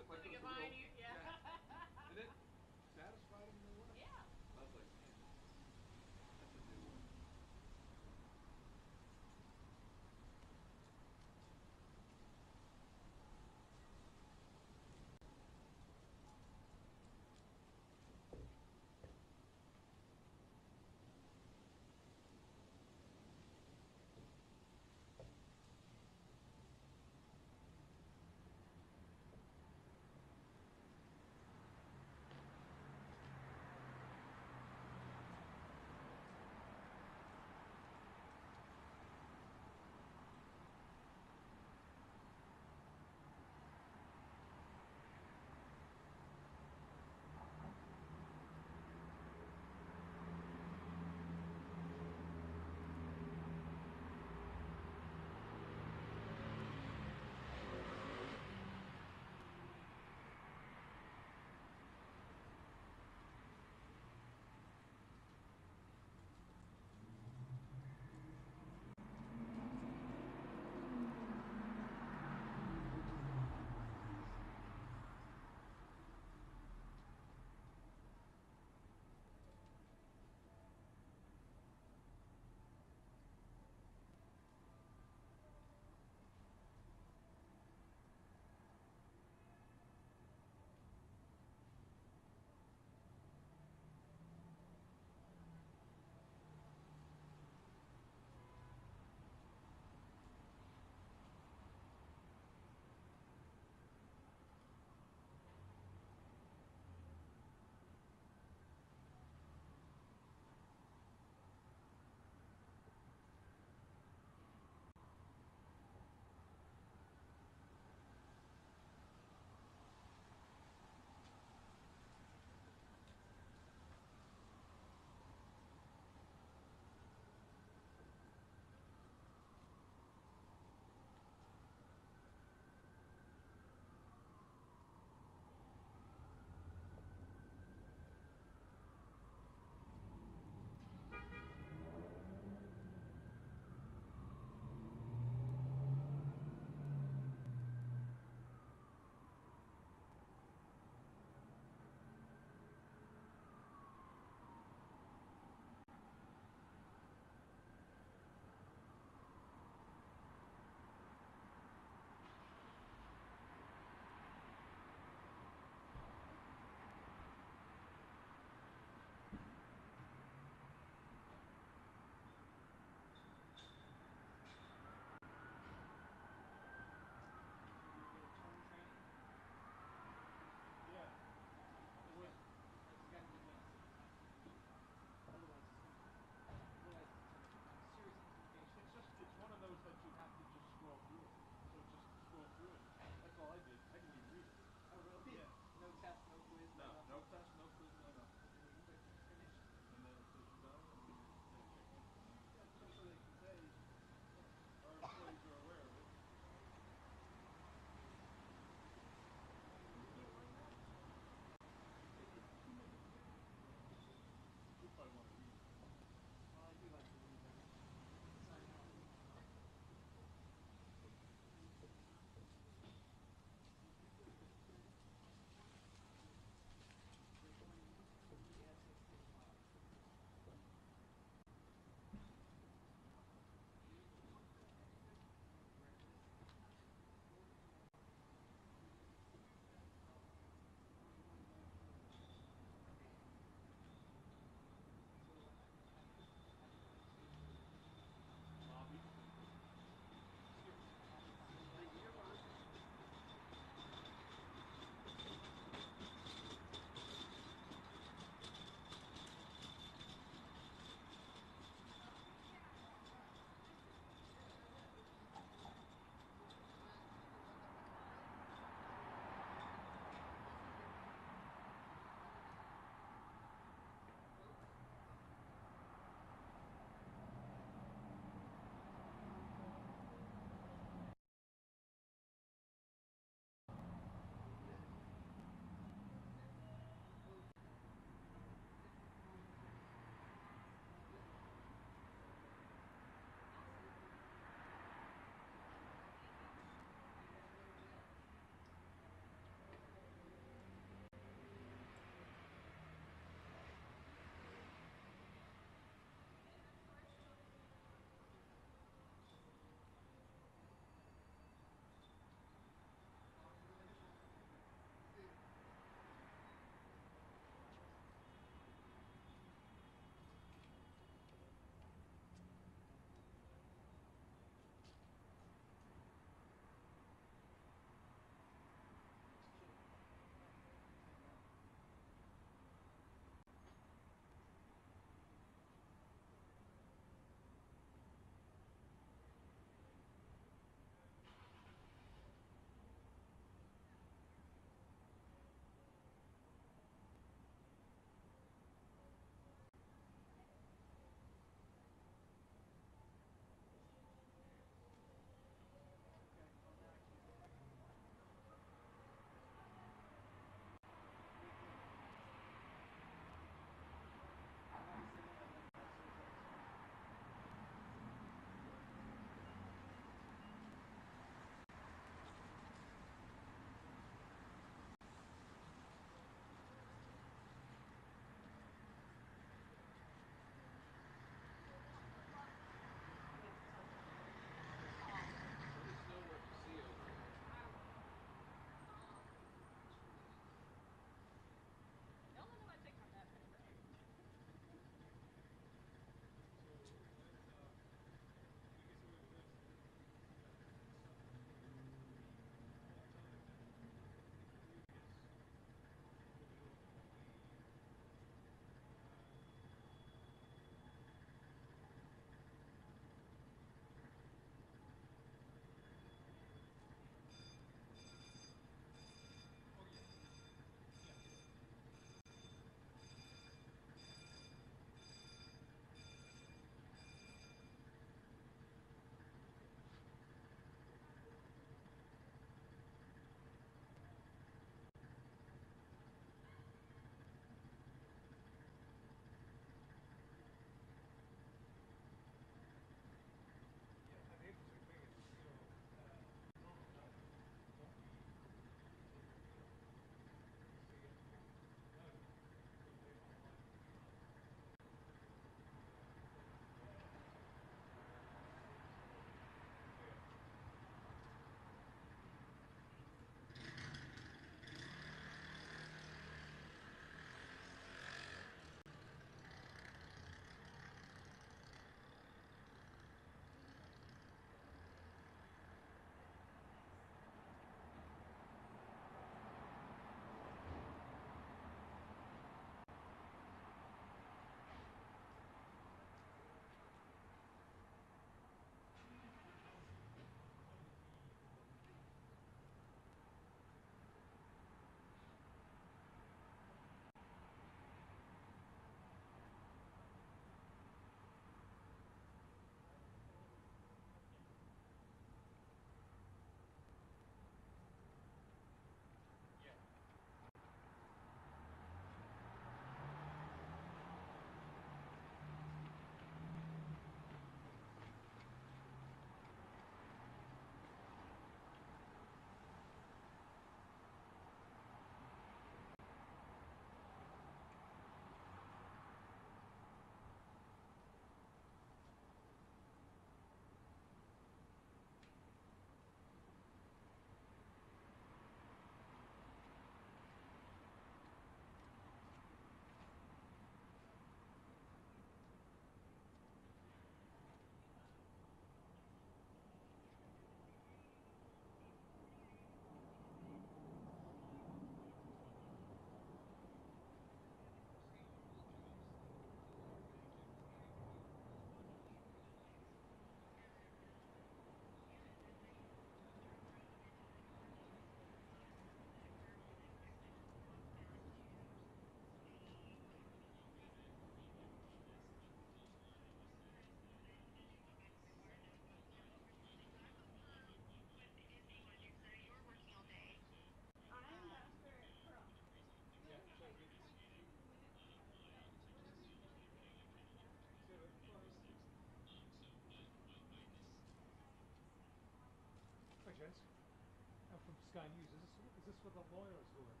Brent. I'm from Sky News. Is this where the lawyers who are?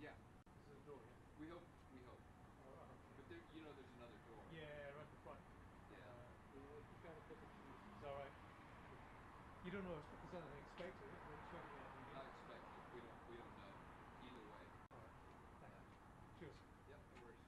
Yeah. This is the door, yeah? We hope. Oh, okay. But there, there's another door. Yeah, right in front. Yeah. We'll kind of put the keys. It's all right. You don't know if there's anything expected. We're expecting anything. Not expected. We don't know. Either way. All right. Thank you. Cheers. Yep. No worries.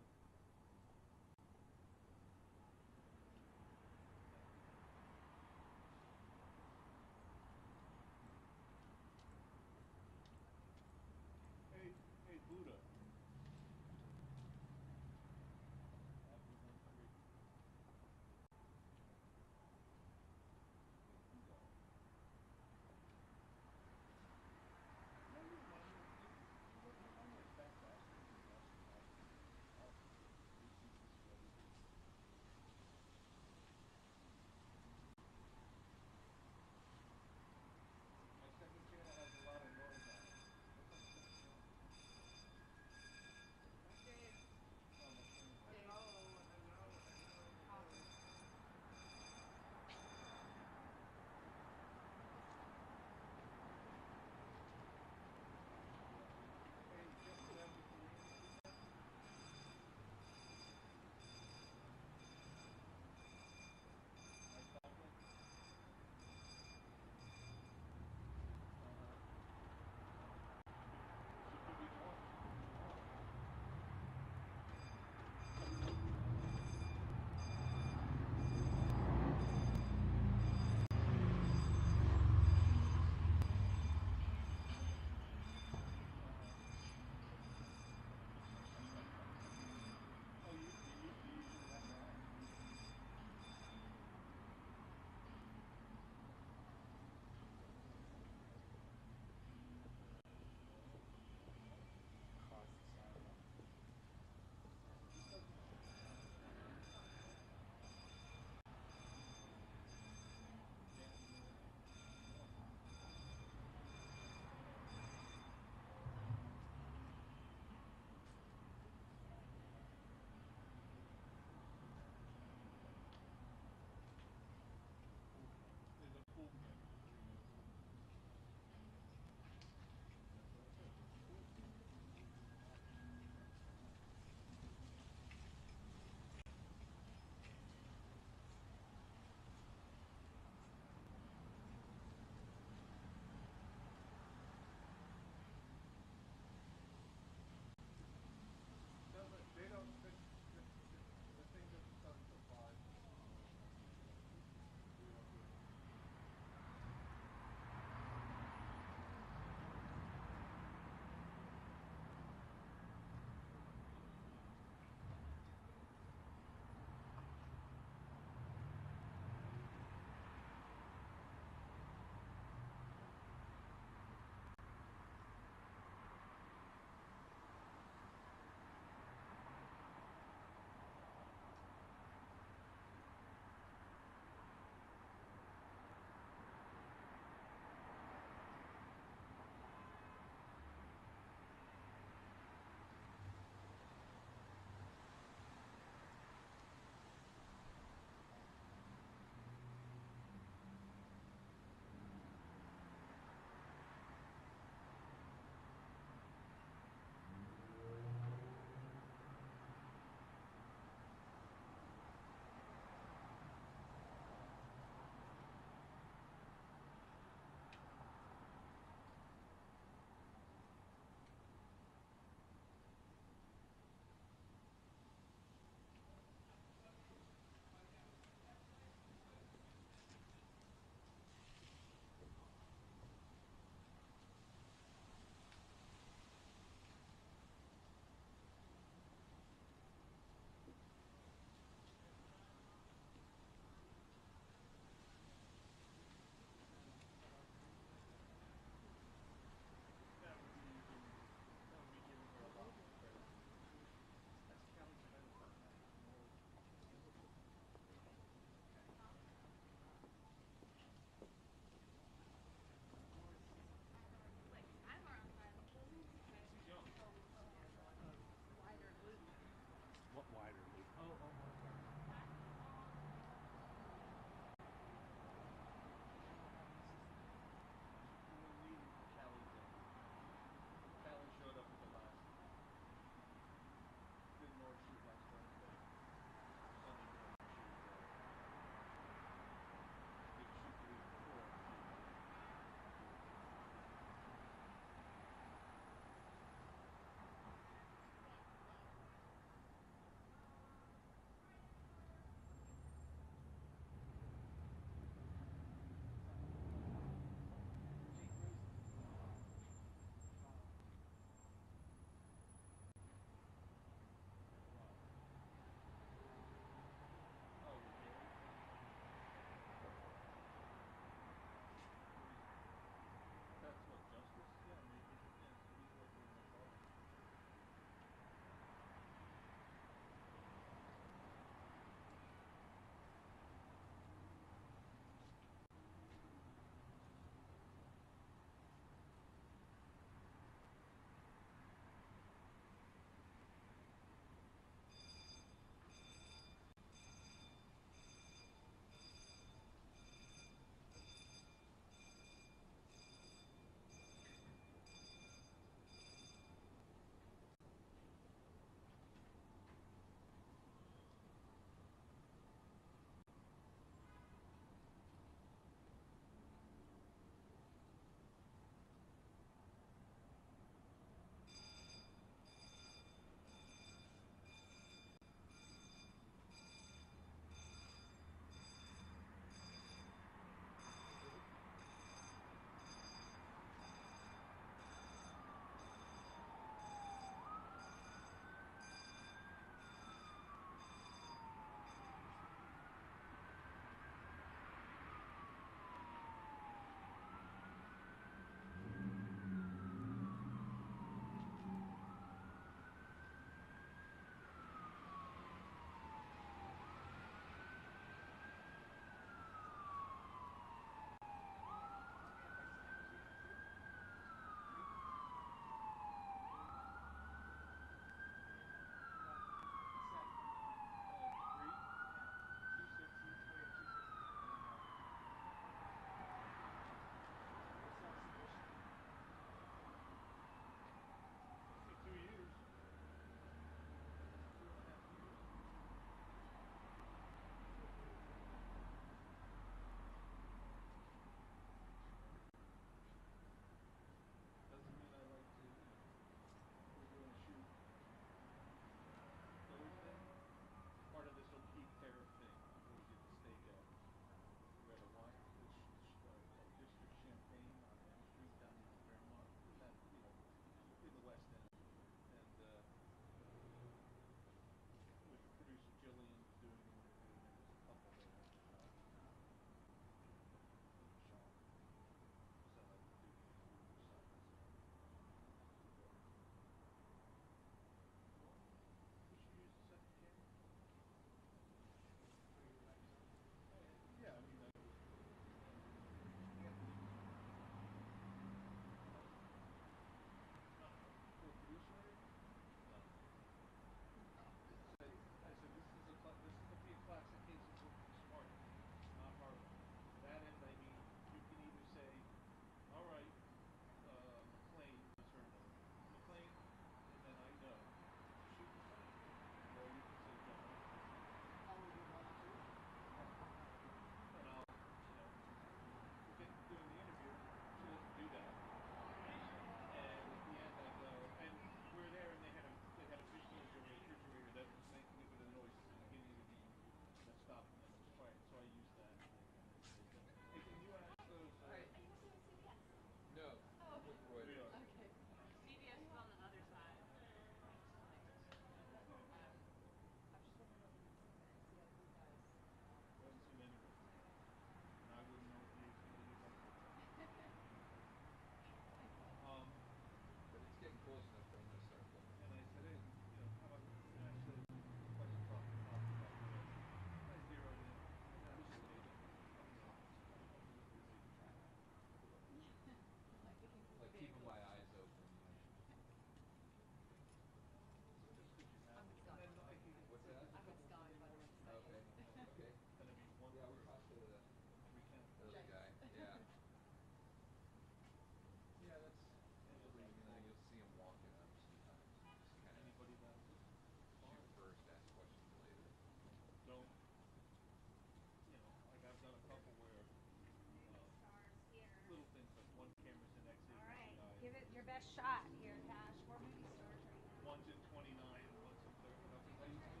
best shot here, Cash. We're movie stars right now. One's in 29 and one's in 30. You know, 'cause I used to,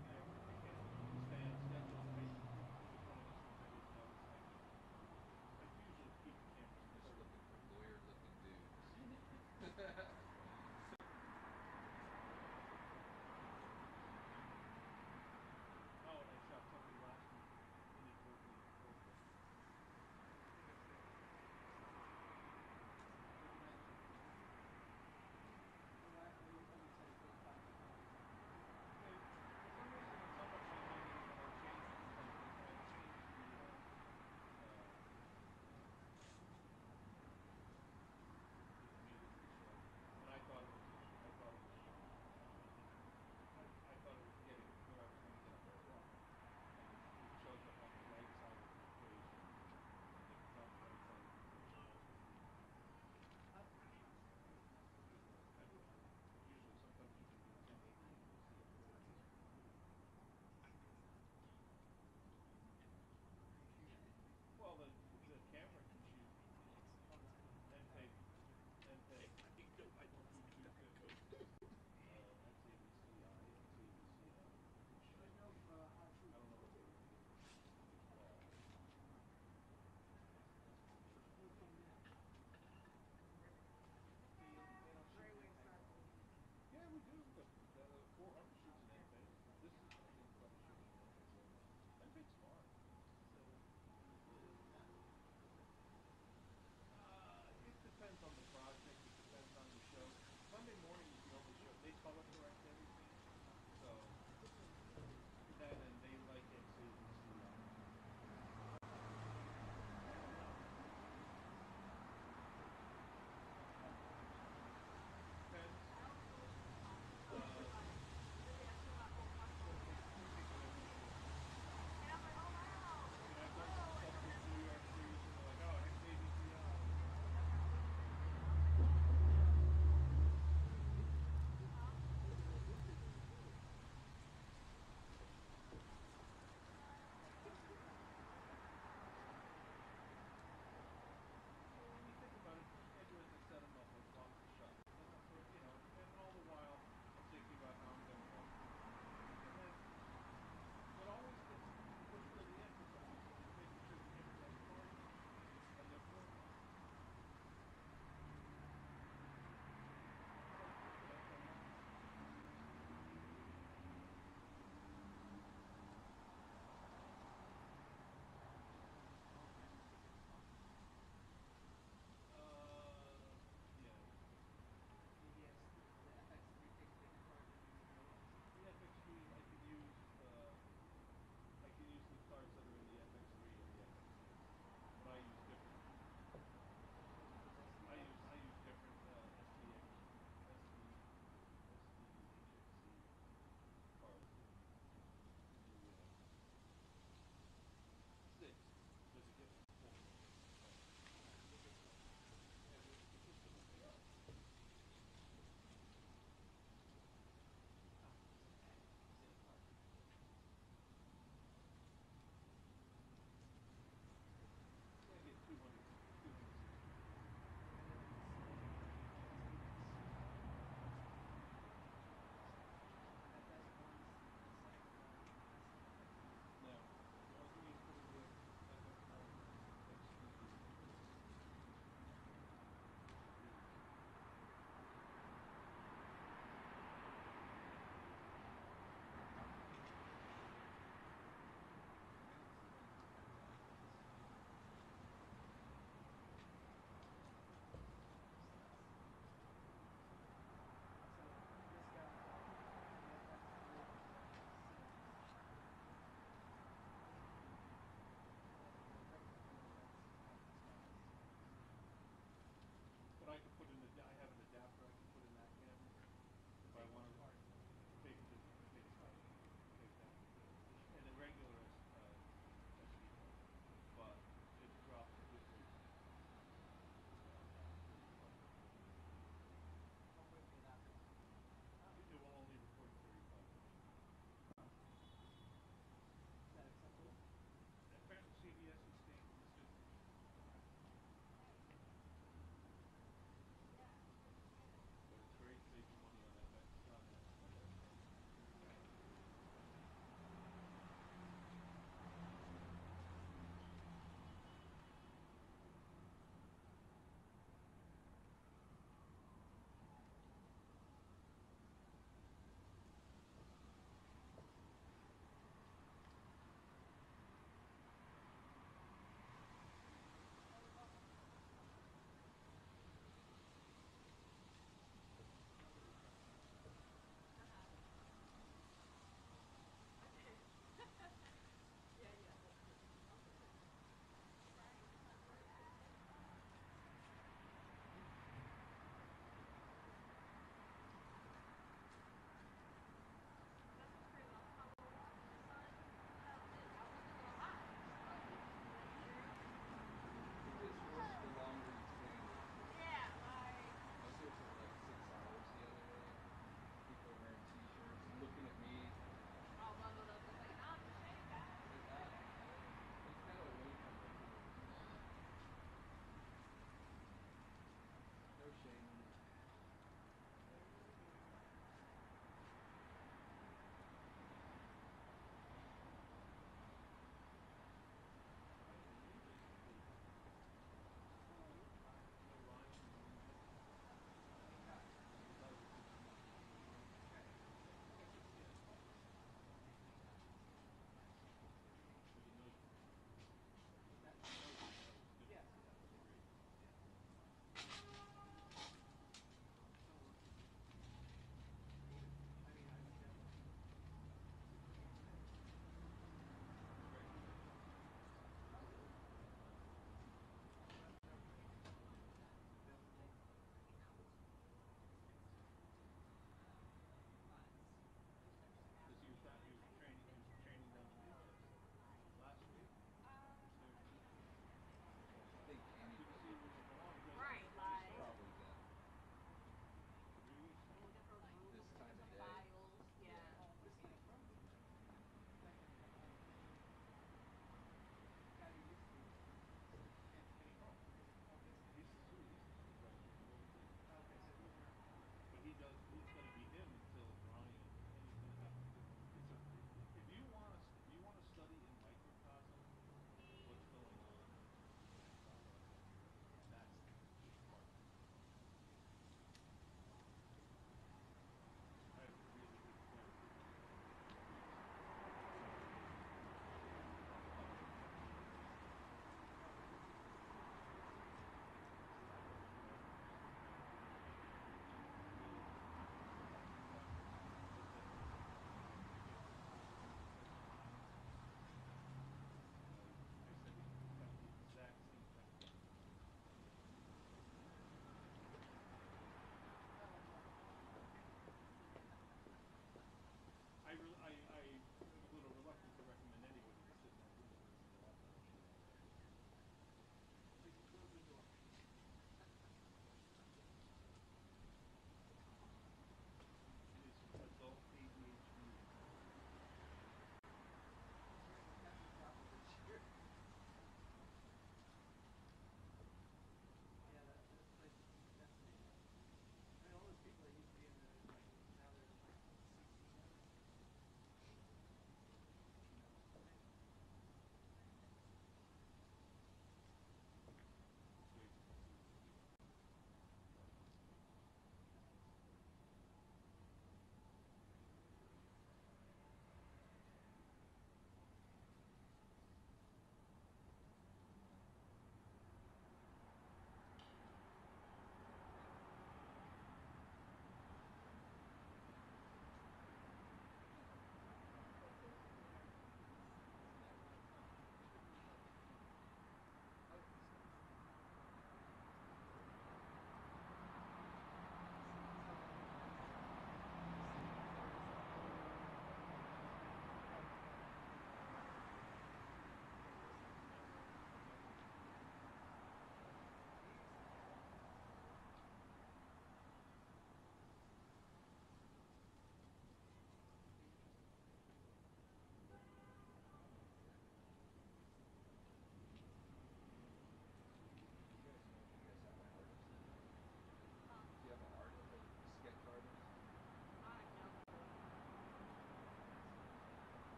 you know, stand schedule. I used to, with one of those things I didn't notice. I usually keep the cameras this They're way. looking for lawyer-looking dudes. Oh, and I shot somebody last week inadvertently in Portland. Well, the camera can shoot and take Yeah, we do, but the 400 shoots an NFA. This is, I think, probably shooting an NFA. NFA's smart. It depends on the project. It depends on the show. Sunday morning is the only show. They color correct everything, so that and they like XABCI. Depends.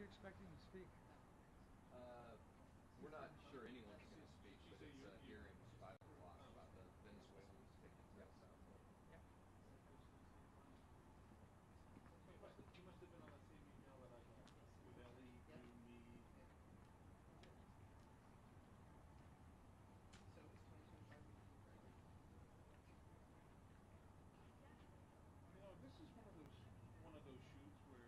expecting to speak? We're not sure anyone's going to speak, but it's a hearing 5 o'clock about the Venezuelans taking to El Salvador. You must have been on the same email that I got with Ellie, you, me. So is 2025 right? You know, this is one of those shoots where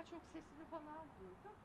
kadar çok sesini falan duydum.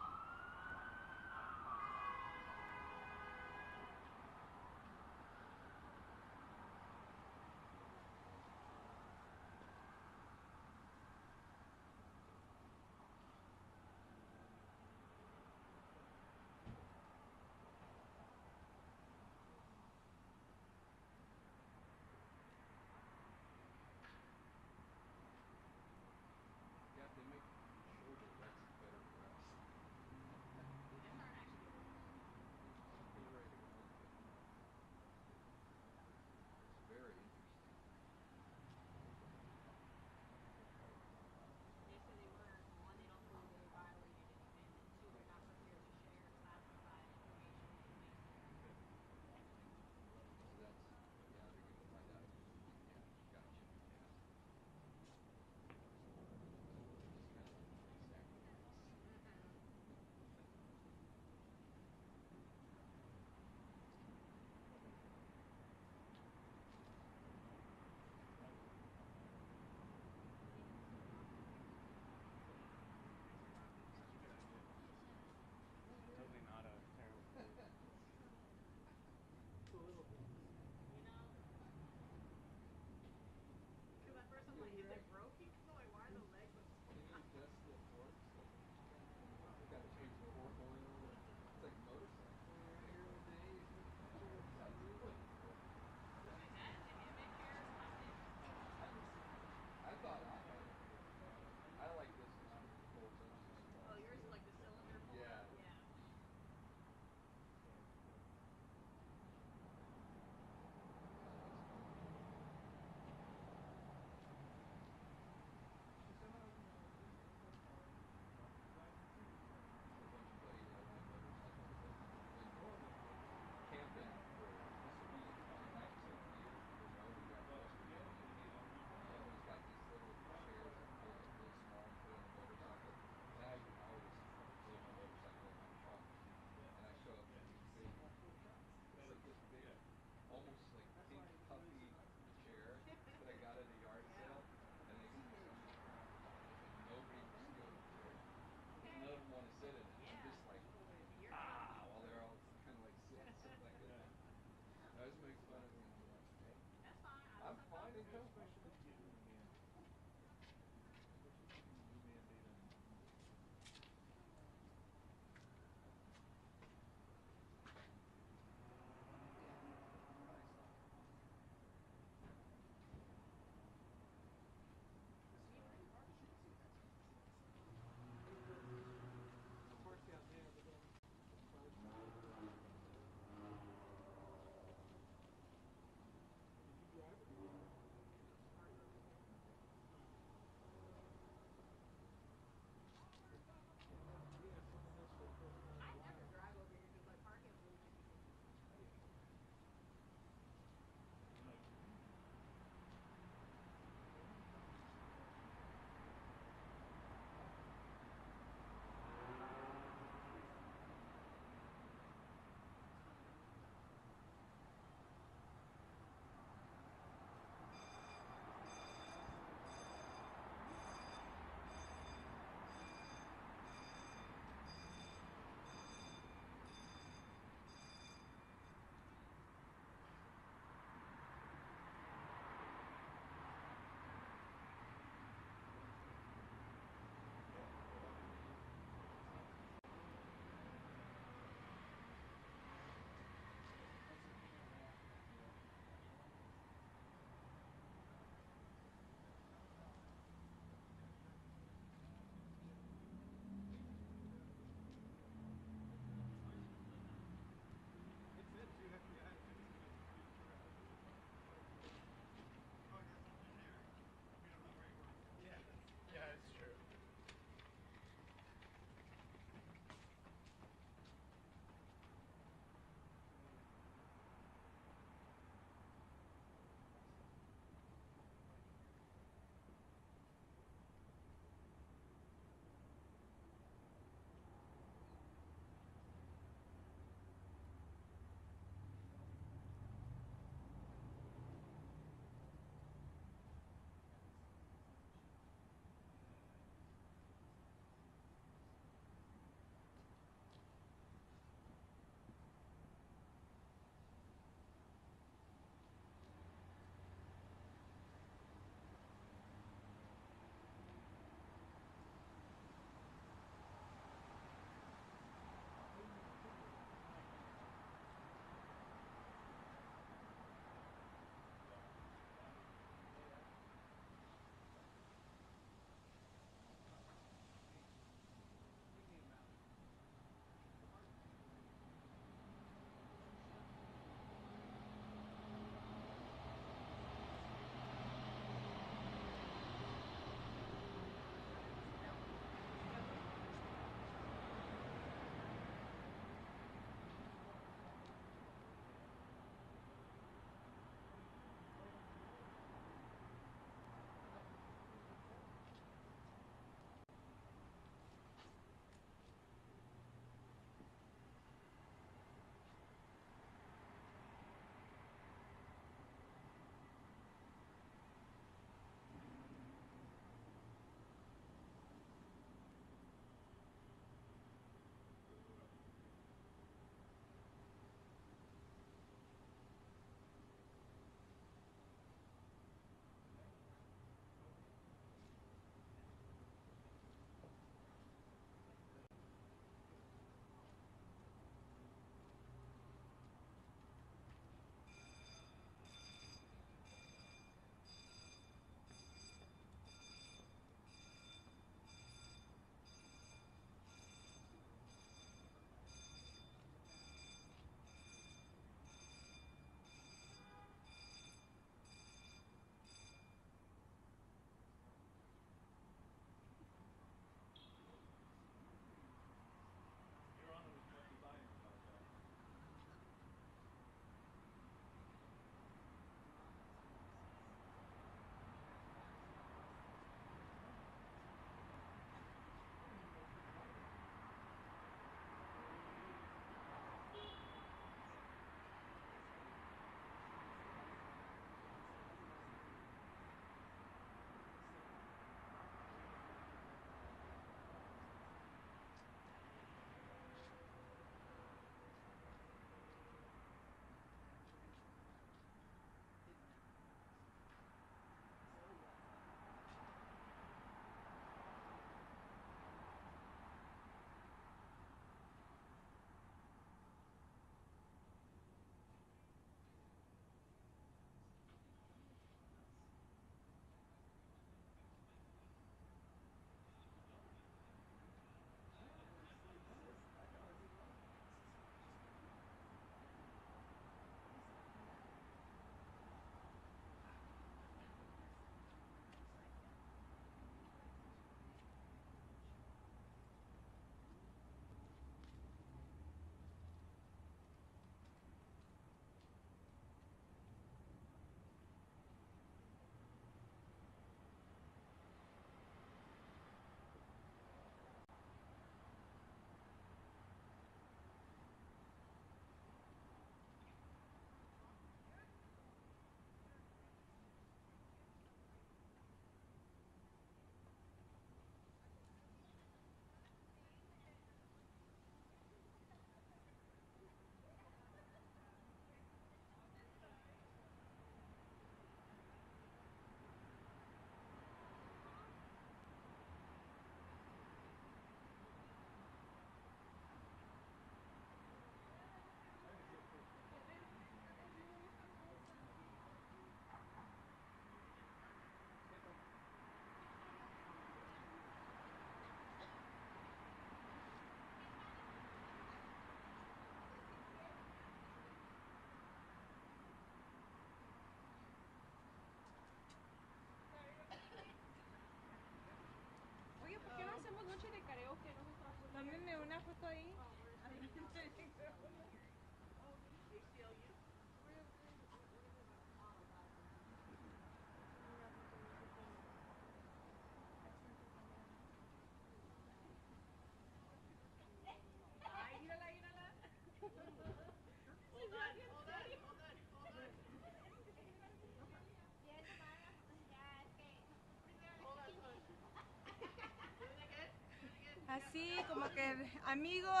como que amigos,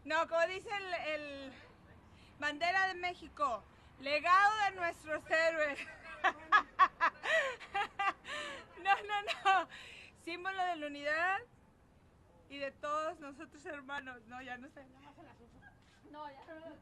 no, como dice el bandera de México, legado de nuestros héroes. No, símbolo de la unidad y de todos nosotros hermanos. No, ya no sé. No, ya no lo sé.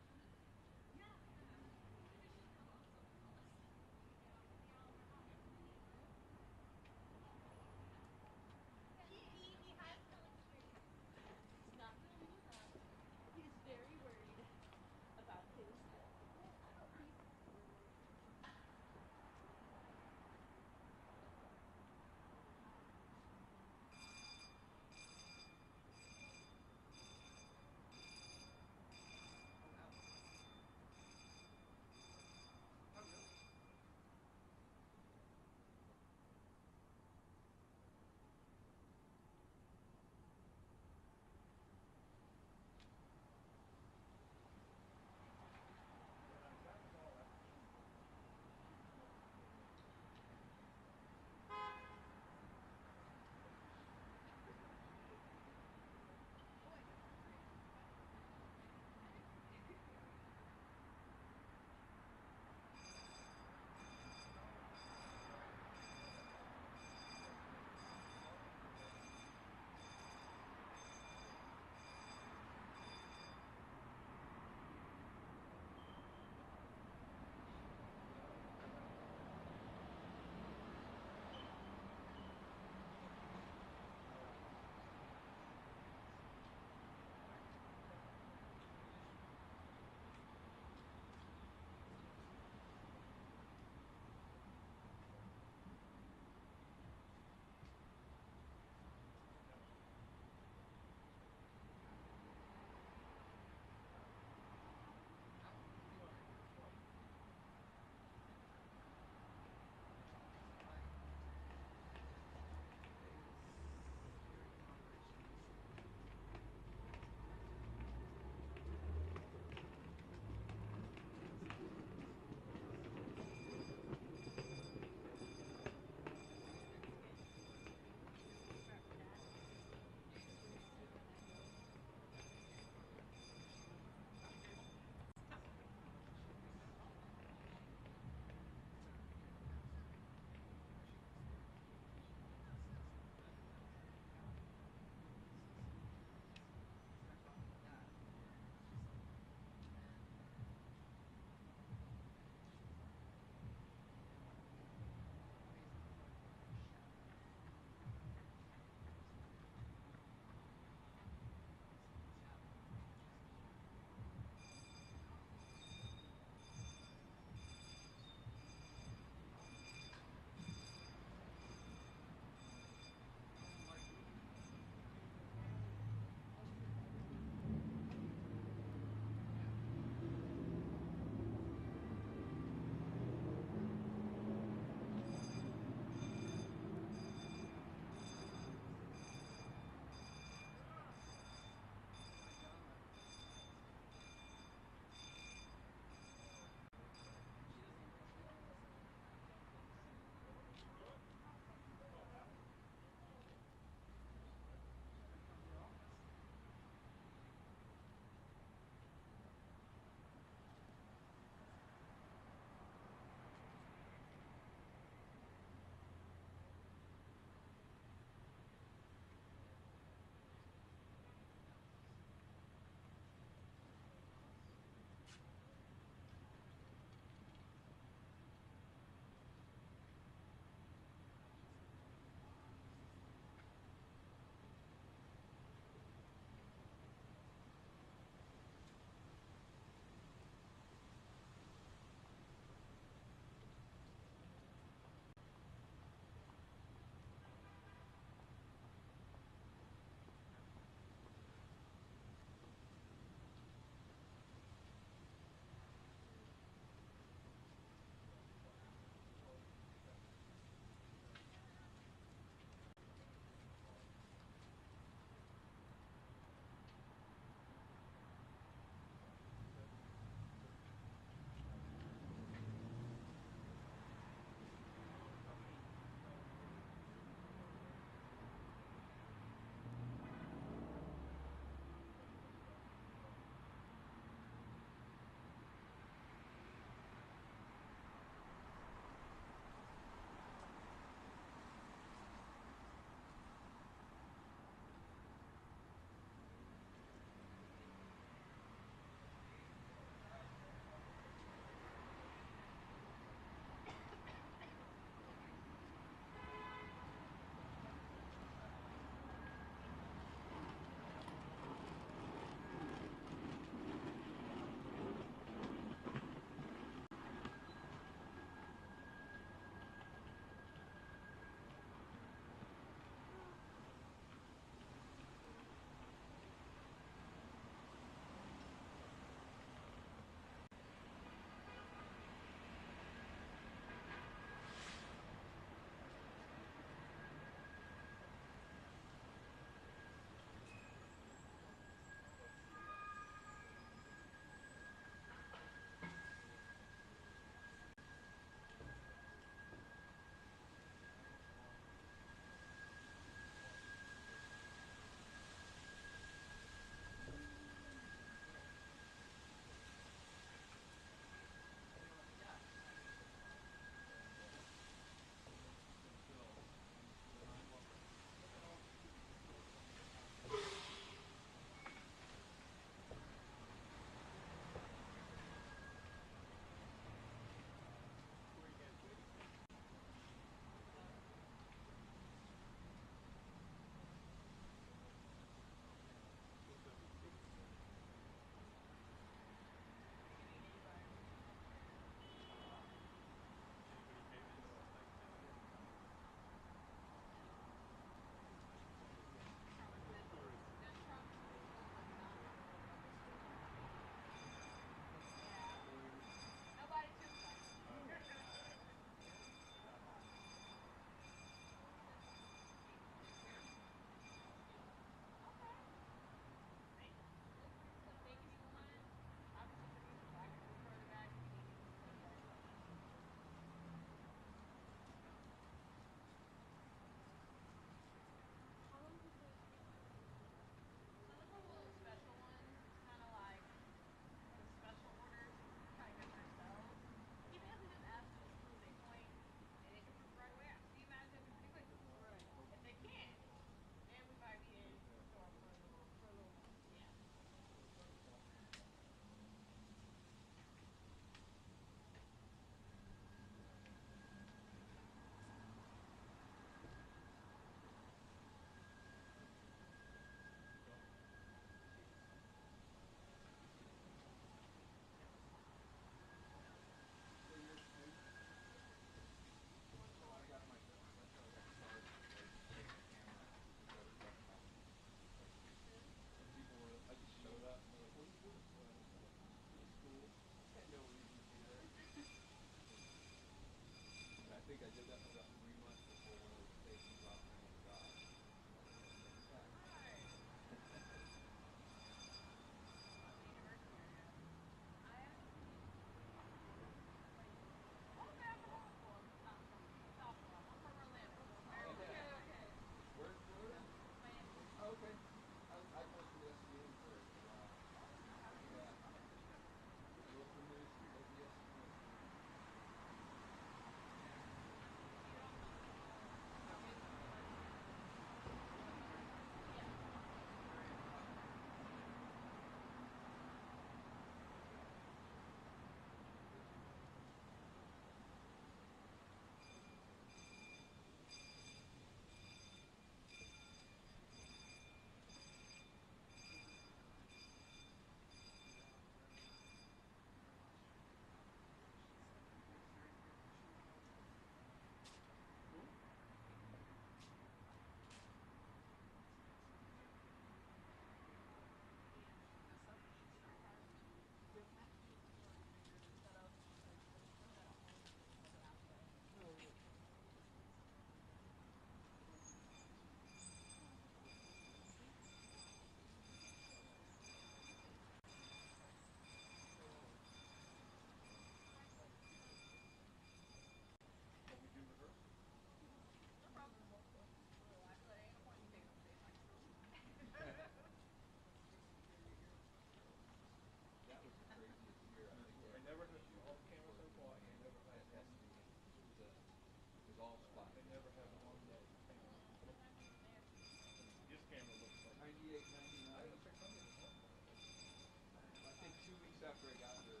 weeks after I got there,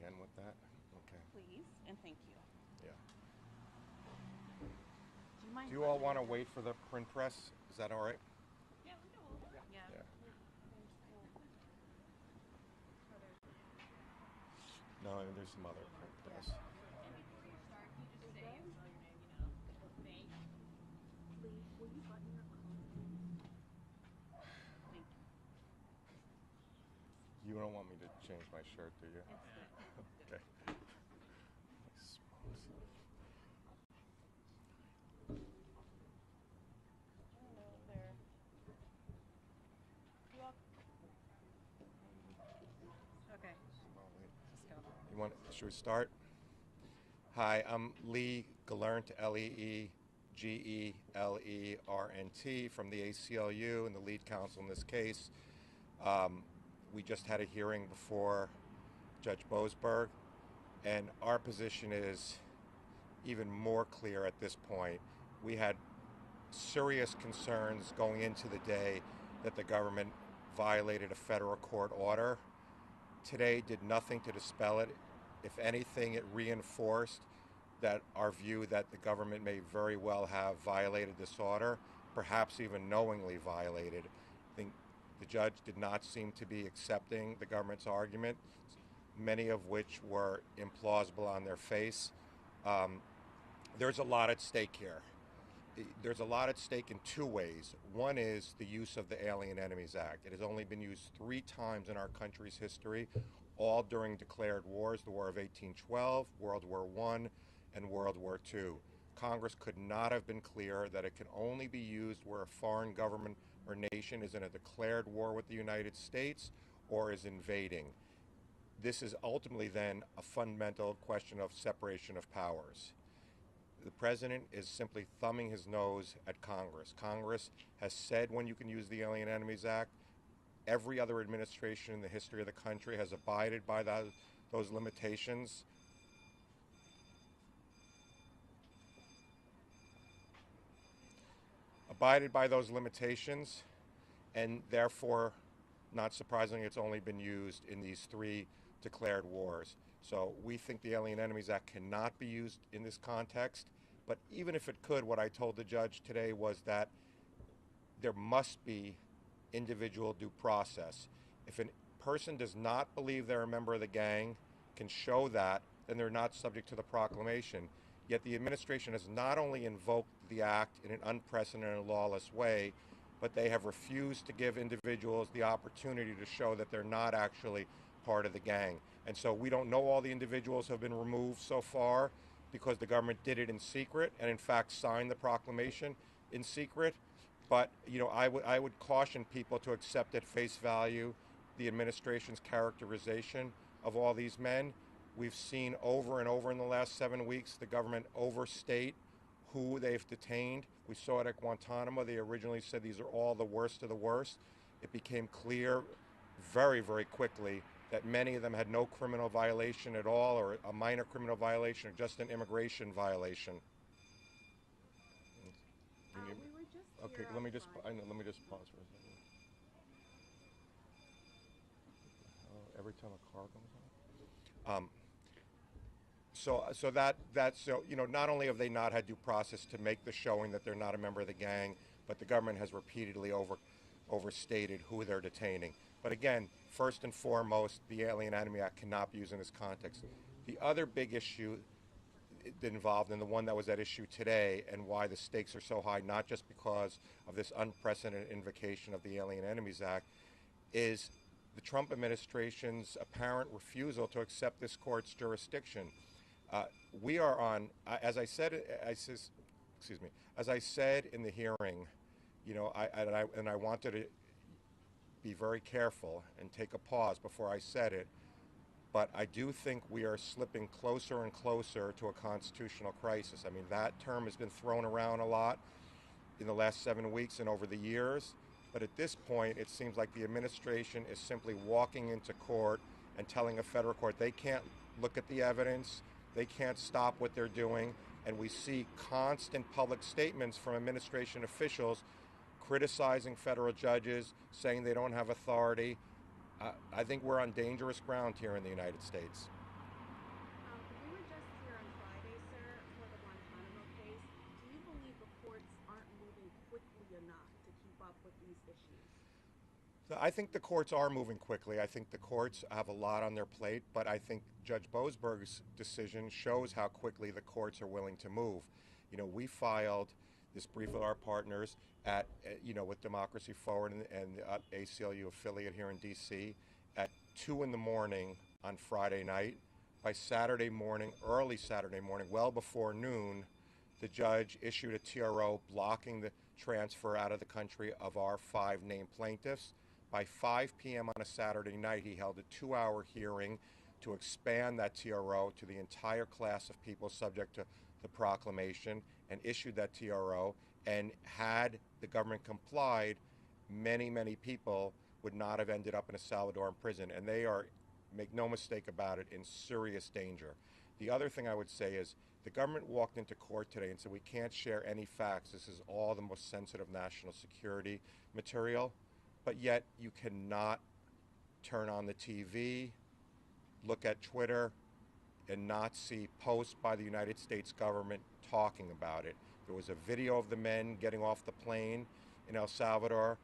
again with that? Okay. Please, and thank you. Yeah. Do you mind? Do you all want to wait for the print press? Is that all right? Yeah, we can hold it. Yeah. No, I mean, there's some other print press. You don't want me to change my shirt, do you? Okay. Okay. You want? Should we start? Hi, I'm Lee Gelernt, Legelernt from the ACLU and the lead counsel in this case. We just had a hearing before Judge Boasberg, and our position is even more clear at this point. We had serious concerns going into the day that the government violated a federal court order. Today did nothing to dispel it. If anything, it reinforced that our view that the government may very well have violated this order, perhaps even knowingly violated. I think the judge did not seem to be accepting the government's argument, many of which were implausible on their face. There's a lot at stake here. There's a lot at stake in two ways. One is the use of the Alien Enemies Act. It has only been used 3 times in our country's history, all during declared wars, the War of 1812, World War I, and World War II. Congress could not have been clearer that it can only be used where a foreign government or nation is in a declared war with the United States or is invading. This is ultimately then a fundamental question of separation of powers. The president is simply thumbing his nose at Congress. Congress has said when you can use the Alien Enemies Act. Every other administration in the history of the country has abided by those limitations. Abided by those limitations, and therefore, not surprisingly, it's only been used in these 3 declared wars. So we think the Alien Enemies Act cannot be used in this context, but even if it could, what I told the judge today was that there must be individual due process. If a person does not believe they're a member of the gang, can show that, then they're not subject to the proclamation. Yet the administration has not only invoked the act in an unprecedented and lawless way, but they have refused to give individuals the opportunity to show that they're not actually part of the gang. And so we don't know all the individuals who have been removed so far because the government did it in secret and in fact signed the proclamation in secret. But I would caution people to accept at face value the administration's characterization of all these men. We've seen over and over in the last 7 weeks the government overstate who they've detained. We saw it at Guantanamo. They originally said these are all the worst of the worst. It became clear very, very quickly that many of them had no criminal violation at all, or a minor criminal violation, or just an immigration violation. Okay, let me just pause for a second. Every time a car goes on. So not only have they not had due process to make the showing that they're not a member of the gang, but the government has repeatedly overstated who they're detaining. But again, first and foremost, the Alien Enemy Act cannot be used in this context. The other big issue involved, and the one that was at issue today, and why the stakes are so high, not just because of this unprecedented invocation of the Alien Enemies Act, is the Trump administration's apparent refusal to accept this court's jurisdiction. We are on, as I said in the hearing, and I wanted to be very careful and take a pause before I said it, but I do think we are slipping closer and closer to a constitutional crisis. I mean, that term has been thrown around a lot in the last 7 weeks and over the years, but at this point, it seems like the administration is simply walking into court and telling a federal court they can't look at the evidence, they can't stop what they're doing, and we see constant public statements from administration officials criticizing federal judges, saying they don't have authority. I think we're on dangerous ground here in the United States. issues? So I think the courts are moving quickly. I think the courts have a lot on their plate, but I think Judge Boasberg's decision shows how quickly the courts are willing to move. You know, we filed this brief with our partners at, with Democracy Forward and the ACLU affiliate here in D.C. at 2 in the morning on Friday night. By Saturday morning, early Saturday morning, well before noon, the judge issued a TRO blocking the transfer out of the country of our 5 named plaintiffs. By 5 p.m. on a Saturday night, he held a 2-hour hearing to expand that TRO to the entire class of people subject to the proclamation and issued that TRO. And had the government complied, many, many people would not have ended up in a Salvadoran prison. And they are, make no mistake about it, in serious danger. The other thing I would say is the government walked into court today and said we can't share any facts. This is all the most sensitive national security material. But yet you cannot turn on the TV, look at Twitter, and not see posts by the United States government talking about it. There was a video of the men getting off the plane in El Salvador.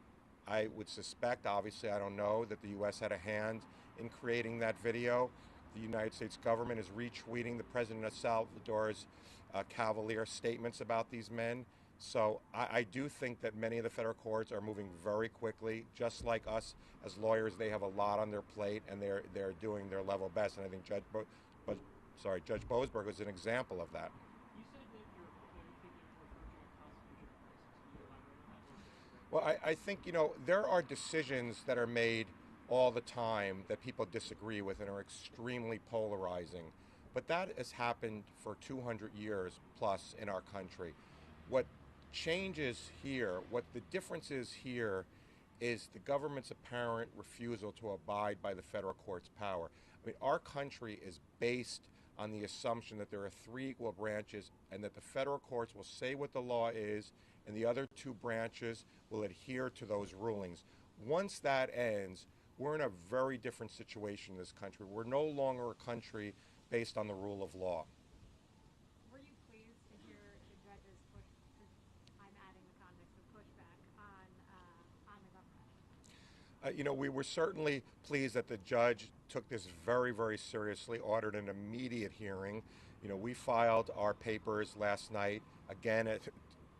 I would suspect, obviously I don't know, that the U.S. had a hand in creating that video. The United States government is retweeting the president of Salvador's cavalier statements about these men. So I do think that many of the federal courts are moving very quickly. Just like us as lawyers, they have a lot on their plate, and they're doing their level best. And I think Judge Boasberg was an example of that. You said that you're thinking of approaching a constitutional crisis. Can you elaborate on that? Well, I think, there are decisions that are made all the time that people disagree with and are extremely polarizing. But that has happened for 200 years plus in our country. What changes here, what the difference is here, is the government's apparent refusal to abide by the federal court's power. I mean, our country is based on the assumption that there are 3 equal branches and that the federal courts will say what the law is and the other 2 branches will adhere to those rulings. Once that ends, we're in a very different situation in this country. We're no longer a country based on the rule of law. Were you pleased to hear the judge's push, I'm adding the context of pushback on the government? We were certainly pleased that the judge took this very, very seriously, ordered an immediate hearing. We filed our papers last night, again at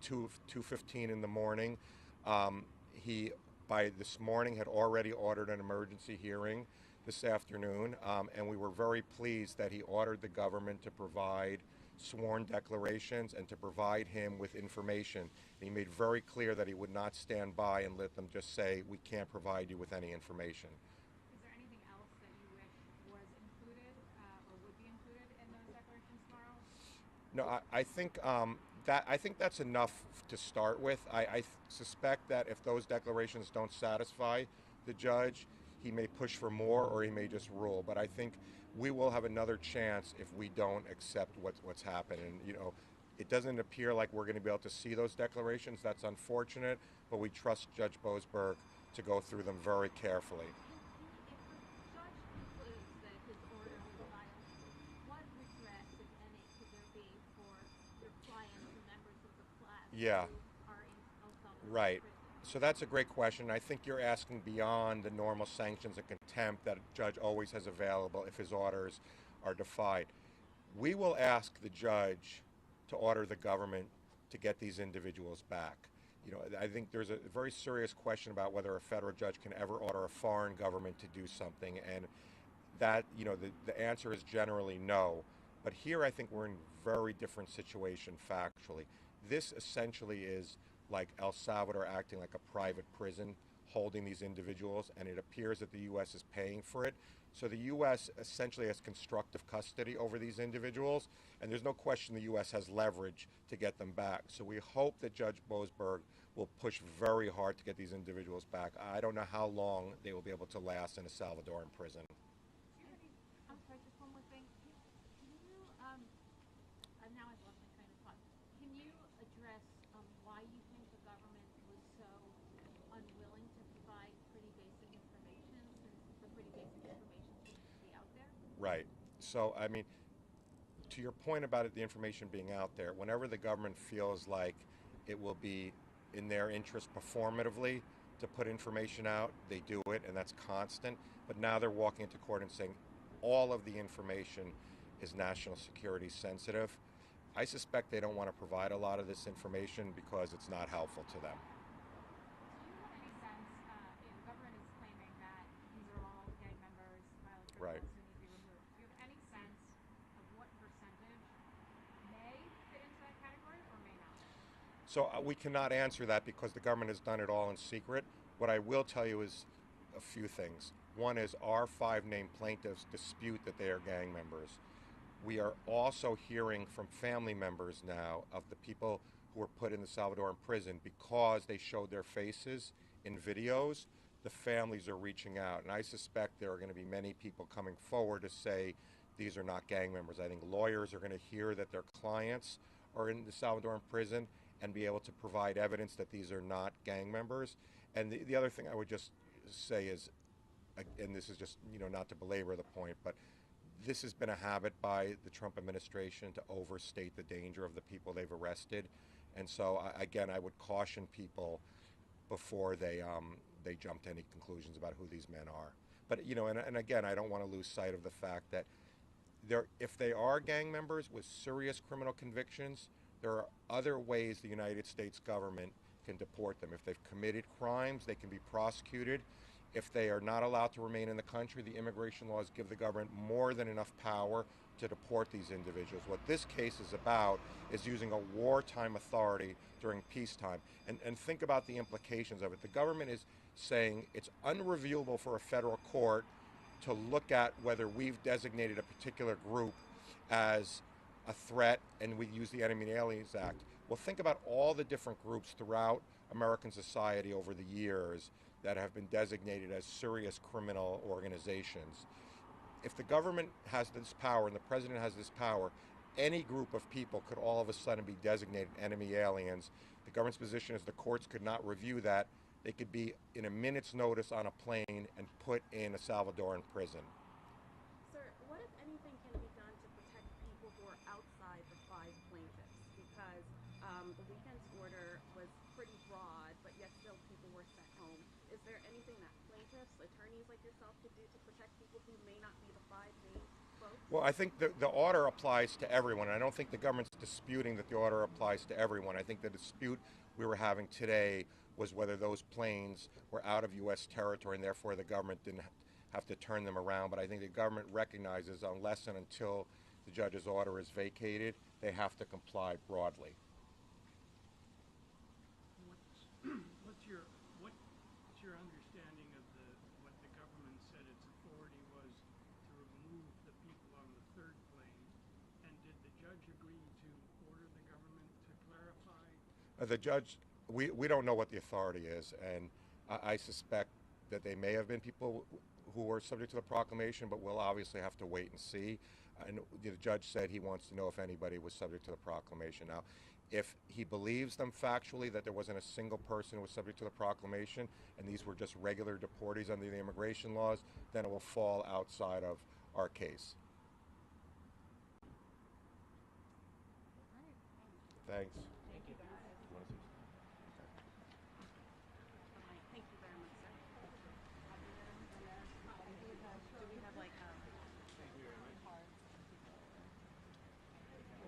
2:15 in the morning. He, by this morning, had already ordered an emergency hearing this afternoon, and we were very pleased that he ordered the government to provide sworn declarations and to provide him with information. And he made very clear that he would not stand by and let them just say, we can't provide you with any information. Is there anything else that you wish was included or would be included in those declarations tomorrow? No, I think that's enough to start with. I suspect that if those declarations don't satisfy the judge, he may push for more or he may just rule. But I think we will have another chance if we don't accept what's happened. And, it doesn't appear like we're going to be able to see those declarations. That's unfortunate, but we trust Judge Boasberg to go through them very carefully. Yeah, right. So that's a great question. I think you're asking beyond the normal sanctions and contempt that a judge always has available if his orders are defied. We will ask the judge to order the government to get these individuals back. I think there's a very serious question about whether a federal judge can ever order a foreign government to do something, and that, the answer is generally no. But here I think we're in a very different situation factually. This essentially is like El Salvador acting like a private prison, holding these individuals, and it appears that the U.S. is paying for it. So the U.S. essentially has constructive custody over these individuals, and there's no question the U.S. has leverage to get them back. So we hope that Judge Boasberg will push very hard to get these individuals back. I don't know how long they will be able to last in a Salvadoran prison. I'm sorry, just one more thing. Can you, now I've lost my train of thought. Can you address why you think the government was so unwilling to provide pretty basic information, since the pretty basic information seems to be out there? Right. So, I mean, to your point about it, the information being out there, whenever the government feels like it will be in their interest performatively to put information out. They do it, and that's constant. But now they're walking into court and saying all of the information is national security sensitive. I suspect they don't want to provide a lot of this information because it's not helpful to them. Right. Do you have any sense of what percentage may fit into that category or may not? So we cannot answer that because the government has done it all in secret. What I will tell you is a few things. One is our 5 named plaintiffs dispute that they are gang members. We are also hearing from family members now of the people who were put in the Salvadoran prison because they showed their faces in videos. The families are reaching out, and I suspect there are going to be many people coming forward to say these are not gang members. I think lawyers are going to hear that their clients are in the Salvadoran prison and be able to provide evidence that these are not gang members. And the other thing I would just say is, and this is just, not to belabor the point, but this has been a habit by the Trump administration to overstate the danger of the people they've arrested. And so, again, I would caution people before they jump to any conclusions about who these men are. But, and again, I don't want to lose sight of the fact that if they are gang members with serious criminal convictions, there are other ways the United States government can deport them. If they've committed crimes, they can be prosecuted. If they are not allowed to remain in the country, the immigration laws give the government more than enough power to deport these individuals. What this case is about is using a wartime authority during peacetime. And think about the implications of it. The government is saying it's unreviewable for a federal court to look at whether we've designated a particular group as a threat, and we use the Enemy and Aliens Act. Well, think about all the different groups throughout American society over the years that have been designated as serious criminal organizations. If the government has this power and the president has this power, any group of people could all of a sudden be designated enemy aliens. The government's position is the courts could not review that. They could be in a minute's notice on a plane and put in a Salvadoran prison. Sir, what if anything can be done to protect people who are outside the 5 plaintiffs? Because the weekend's order was pretty broad, but yet still people were sent home. Is there anything that plaintiffs, attorneys like yourself could do to protect people who may not be the 5 named folks? Well, I think the order applies to everyone. I don't think the government's disputing that the order applies to everyone. I think the dispute we were having today was whether those planes were out of U.S. territory and therefore the government didn't have to turn them around. But I think the government recognizes unless and until the judge's order is vacated, they have to comply broadly. What's your understanding of what the government said its authority was to remove the people on the 3rd plane? And did the judge agree to order the government to clarify? The judge, we don't know what the authority is, and I suspect that they may have been people who were subject to the proclamation, but we'll obviously have to wait and see. And the judge said he wants to know if anybody was subject to the proclamation. Now, if he believes them factually that there wasn't a single person who was subject to the proclamation and these were just regular deportees under the immigration laws, then it will fall outside of our case. Thanks. Thank you. Thank you very much, sir. Do we have like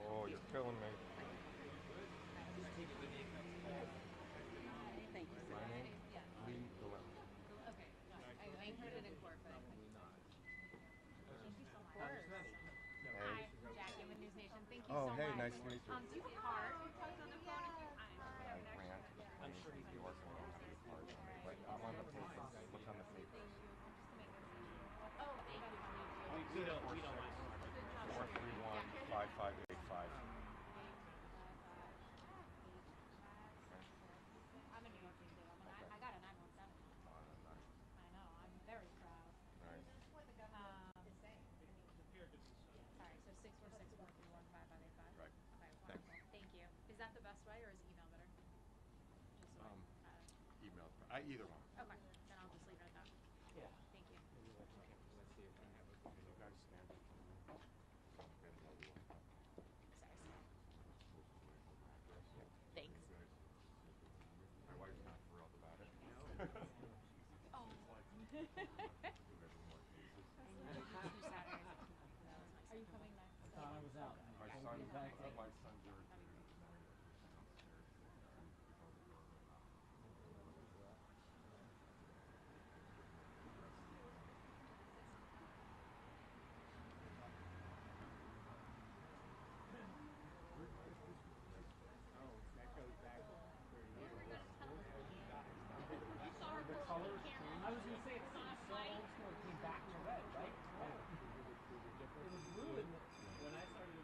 Oh, you're killing me. Thank you, sir. Okay. I heard it in court, but. Hi, Jackie, I'm with News Nation. Thank you so much. Oh, hey, nice to meet you. Do you have a card? On the phone if you. I'm sure he's yours. But I'm on the paper. What's on the paper? Oh, thank you. We don't mind. 431-5585. I'm in New York too. I got a 917. I know. I'm very proud. Nice. Sorry, so 646-431-5585. Right. Okay, wonderful. Thank you. Is that the best way, or is email better? Just so Email. Either one. okay, then I'll just leave it at that. Yeah. Thank you. Let's see if I have it. Can you guys stand? Thanks. My wife's not thrilled about it. Are you coming next? I was out. My son's there. I was going to say, it's not so old school, it came back to red, right? It was blue when I started.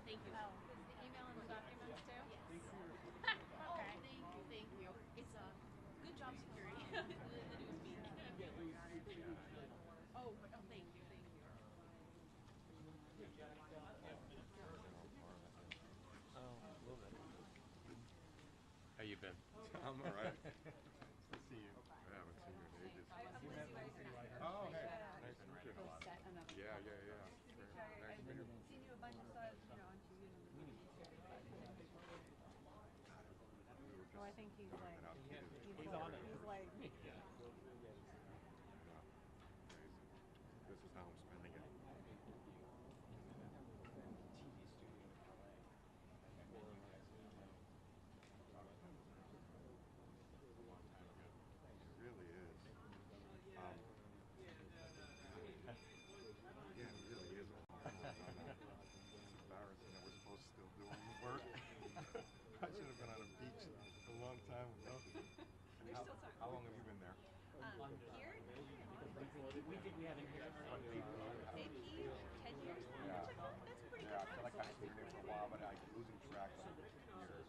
Thank you. Oh, is the email and the documents too? Yes. Okay. Thank you. It's a good job security. the newspeak. Oh, thank you. How you been? I'm all right. Nice to see you. I haven't seen you in ages. Oh, hey. Nice to meet you. Yeah. Nice to meet you. Seen you a bunch of times, on TV. Oh, I think he's like, he's on it. He's like, This is how I'm spending it. It really is. Yeah, it really is. It's embarrassing that we're supposed to still doing the work. I should have been on a beach a long time ago. How long have you been there? here? We haven't here. AP, 10 years now? Yeah. That's pretty Yeah, I good. feel like I've been there for a while, but I'm losing track of years.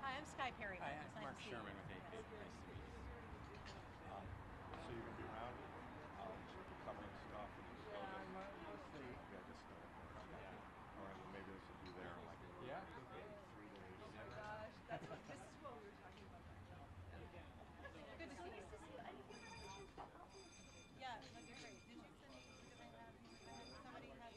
Hi, I'm Sky Perry. Hi, It's I'm nice Mark to see you. Sherman with AP. Nice to meet you. So you're going to be around? Covering stuff? Yeah, mostly. Yeah, just or maybe this will be there in like 3 days. Oh my gosh, this is what we were talking about right now. Good to see you. Yeah, that'd be great. Did you send me? Somebody had.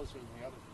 closer than the other.